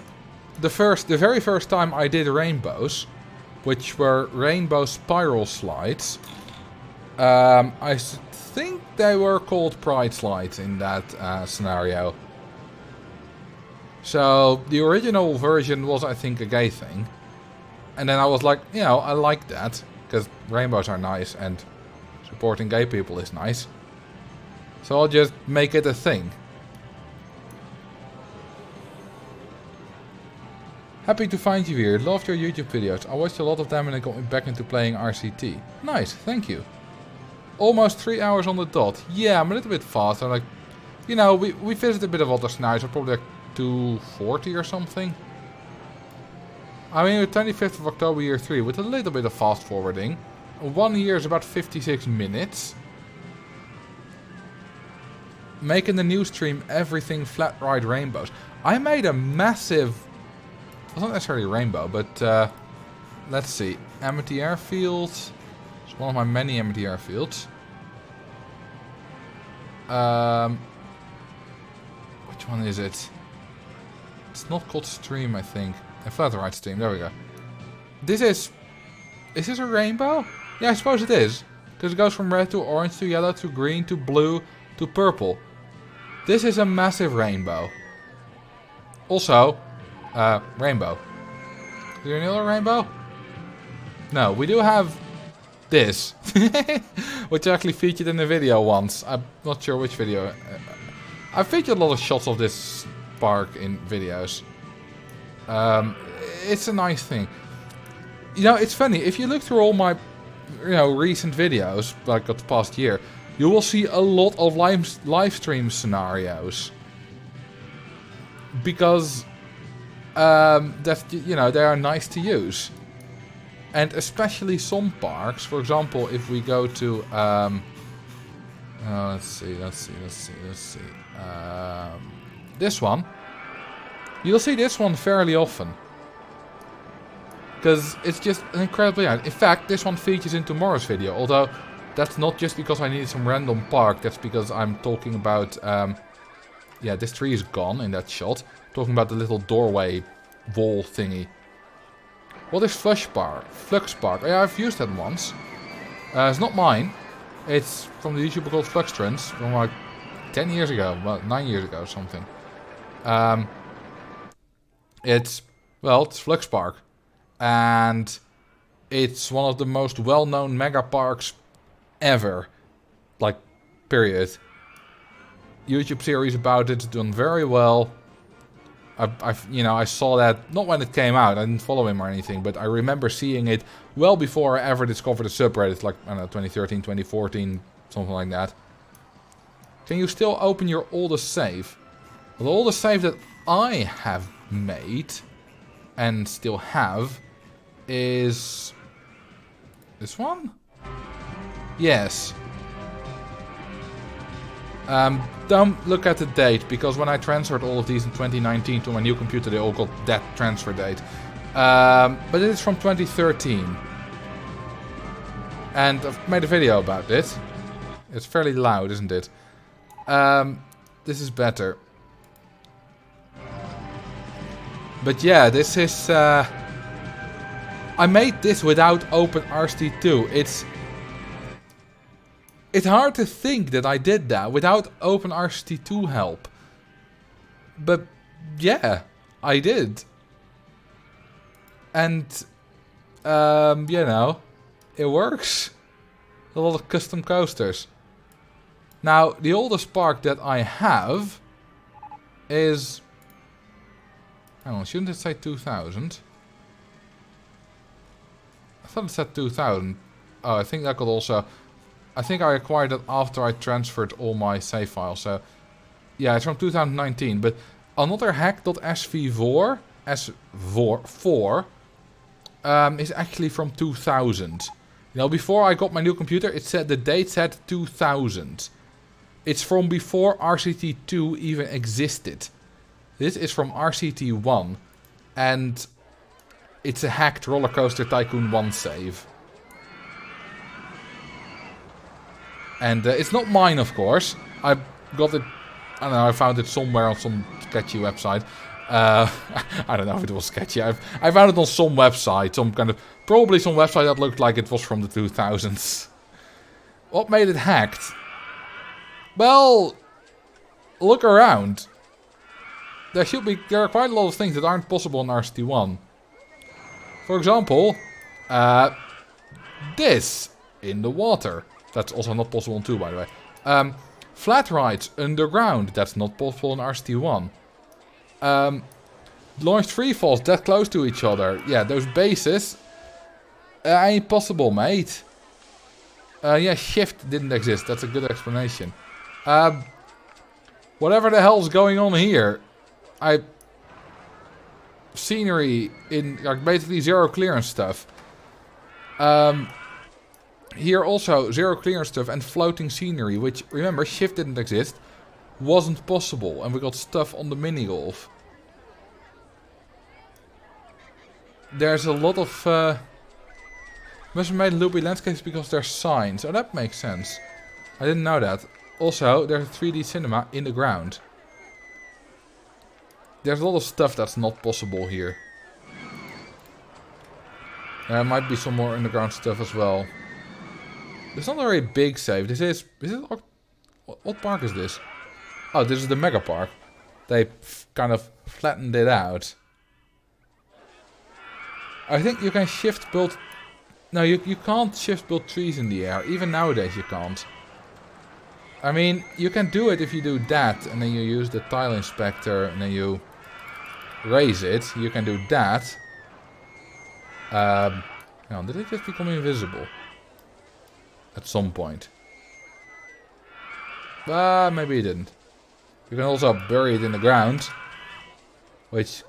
the very first time I did rainbows, which were rainbow spiral slides, I think they were called pride slides in that scenario. So the original version was, I think, a gay thing. And then I was like, you know, I like that, because rainbows are nice and supporting gay people is nice. So I'll just make it a thing. Happy to find you here. Loved your YouTube videos. I watched a lot of them and I got back into playing RCT. Nice, thank you. Almost 3 hours on the dot. Yeah, I'm a little bit faster. Like, you know, we visited a bit of other scenarios. So probably like 240 or something. I mean, with 25th of October year 3, with a little bit of fast forwarding. 1 year is about 56 minutes. Making the new stream everything flat ride rainbows. I made a massive... Well, not necessarily rainbow, but let's see. Amity Airfield. It's one of my many Amity Airfields. Which one is it? It's not called stream, I think. A flat ride stream, there we go. This is... Is this a rainbow? Yeah, I suppose it is. Because it goes from red to orange to yellow to green to blue to purple. This is a massive rainbow. Also, rainbow. Is there another rainbow? No, we do have this. Which I actually featured in the video once. I'm not sure which video. I featured a lot of shots of this park in videos. It's a nice thing. You know, it's funny. If you look through all my, recent videos, like the past year, you will see a lot of live stream scenarios. Because, they are nice to use. And especially some parks, for example, if we go to, let's see. This one. You'll see this one fairly often. Because it's just incredibly nice. In fact, this one features in tomorrow's video. Although, that's not just because I needed some random park. That's because I'm talking about... yeah, this tree is gone in that shot. Talking about the little doorway wall thingy. What is Flux Park? Oh, yeah, I've used that once. It's not mine. It's from the YouTuber called Flux Trends. From like 10 years ago. Well, 9 years ago or something. It's Flux Park. And it's one of the most well-known mega parks ever. Like, period. YouTube series about it's done very well. I saw that, not when it came out, I didn't follow him or anything, but I remember seeing it well before I ever discovered the subreddit, like, I don't know, 2013, 2014, something like that. Can you still open your oldest save? Well, the oldest save that I have made, and still have, is... this one? Yes. Don't look at the date, because when I transferred all of these in 2019 to my new computer, they all got that transfer date. But it is from 2013. And I've made a video about it. It's fairly loud, isn't it? This is better. But yeah, this is... I made this without OpenRCT2. It's hard to think that I did that without OpenRCT2 help. But yeah, I did. And, it works. A lot of custom coasters. Now, the oldest park that I have is... hang on, shouldn't it say 2000? I thought it said 2000. Oh, I think that could also... I think I acquired it after I transferred all my save files. So, yeah, it's from 2019. But another hack.sv4 is actually from 2000. You know, before I got my new computer, it said the date said 2000. It's from before RCT2 even existed. This is from RCT1. And it's a hacked Roller Coaster Tycoon 1 save. And it's not mine, of course. I got it... I don't know, I found it somewhere on some sketchy website. I don't know if it was sketchy. I found it on some website. Some kind of... probably some website that looked like it was from the 2000s. What made it hacked? Well... look around. There are quite a lot of things that aren't possible in RCT1. For example... this. In the water. That's also not possible in 2, by the way. Flat rides underground. That's not possible in RCT1. Launched free falls that close to each other. Yeah, those bases ain't possible, mate. Yeah, shift didn't exist. That's a good explanation. Whatever the hell's going on here. Scenery in like basically zero clearance stuff. Here also, zero clearance stuff and floating scenery, which, remember, shift didn't exist. Wasn't possible, and we got stuff on the mini-golf. There's a lot of... must have made loopy landscapes because there's signs. Oh, that makes sense. I didn't know that. Also, there's a 3D cinema in the ground. There's a lot of stuff that's not possible here. There might be some more underground stuff as well. It's not a very big save. This is what park is this? Oh, this is the Mega Park. They kind of flattened it out. I think you can shift build... No, you can't shift build trees in the air. Even nowadays you can't. I mean, you can do it if you do that. And then you use the tile inspector. And then you raise it. You can do that. Hang on, did it just become invisible? At some point. Maybe it didn't. You can also bury it in the ground. Which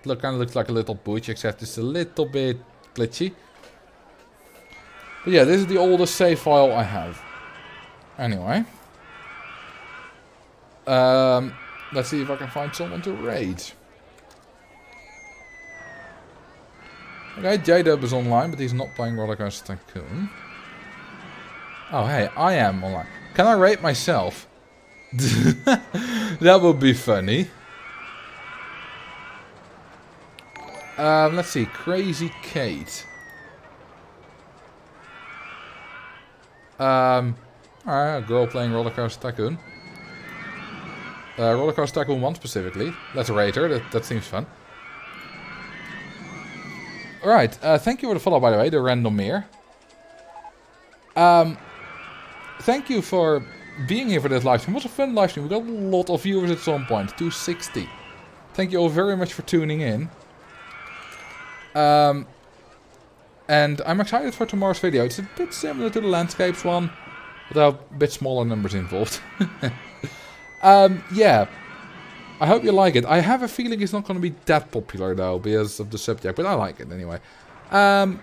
kind of looks like a little bush, except it's a little bit glitchy. But yeah, this is the oldest save file I have. Anyway. Let's see if I can find someone to raid. Okay, J-Dub is online, but he's not playing Roller Coaster Tycoon. Oh, hey, I am online. Can I rate myself? That would be funny. Let's see. Crazy Kate. Alright, a girl playing Roller Coaster Tycoon. Roller Coaster Tycoon 1 specifically. Let's rate her. That seems fun. Alright, thank you for the follow, by the way, the randomier. Thank you for being here for this livestream. It was a fun livestream. We got a lot of viewers at some point. 260. Thank you all very much for tuning in. And I'm excited for tomorrow's video. It's a bit similar to the landscapes one, without a bit smaller numbers involved. Yeah. I hope you like it. I have a feeling it's not going to be that popular though, because of the subject, but I like it anyway. Yeah,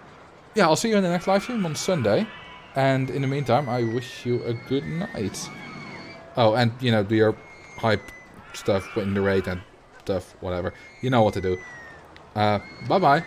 I'll see you in the next livestream on Sunday. And in the meantime, I wish you a good night. Oh, and, you know, do your hype stuff, win the raid and stuff, whatever. You know what to do. Bye-bye.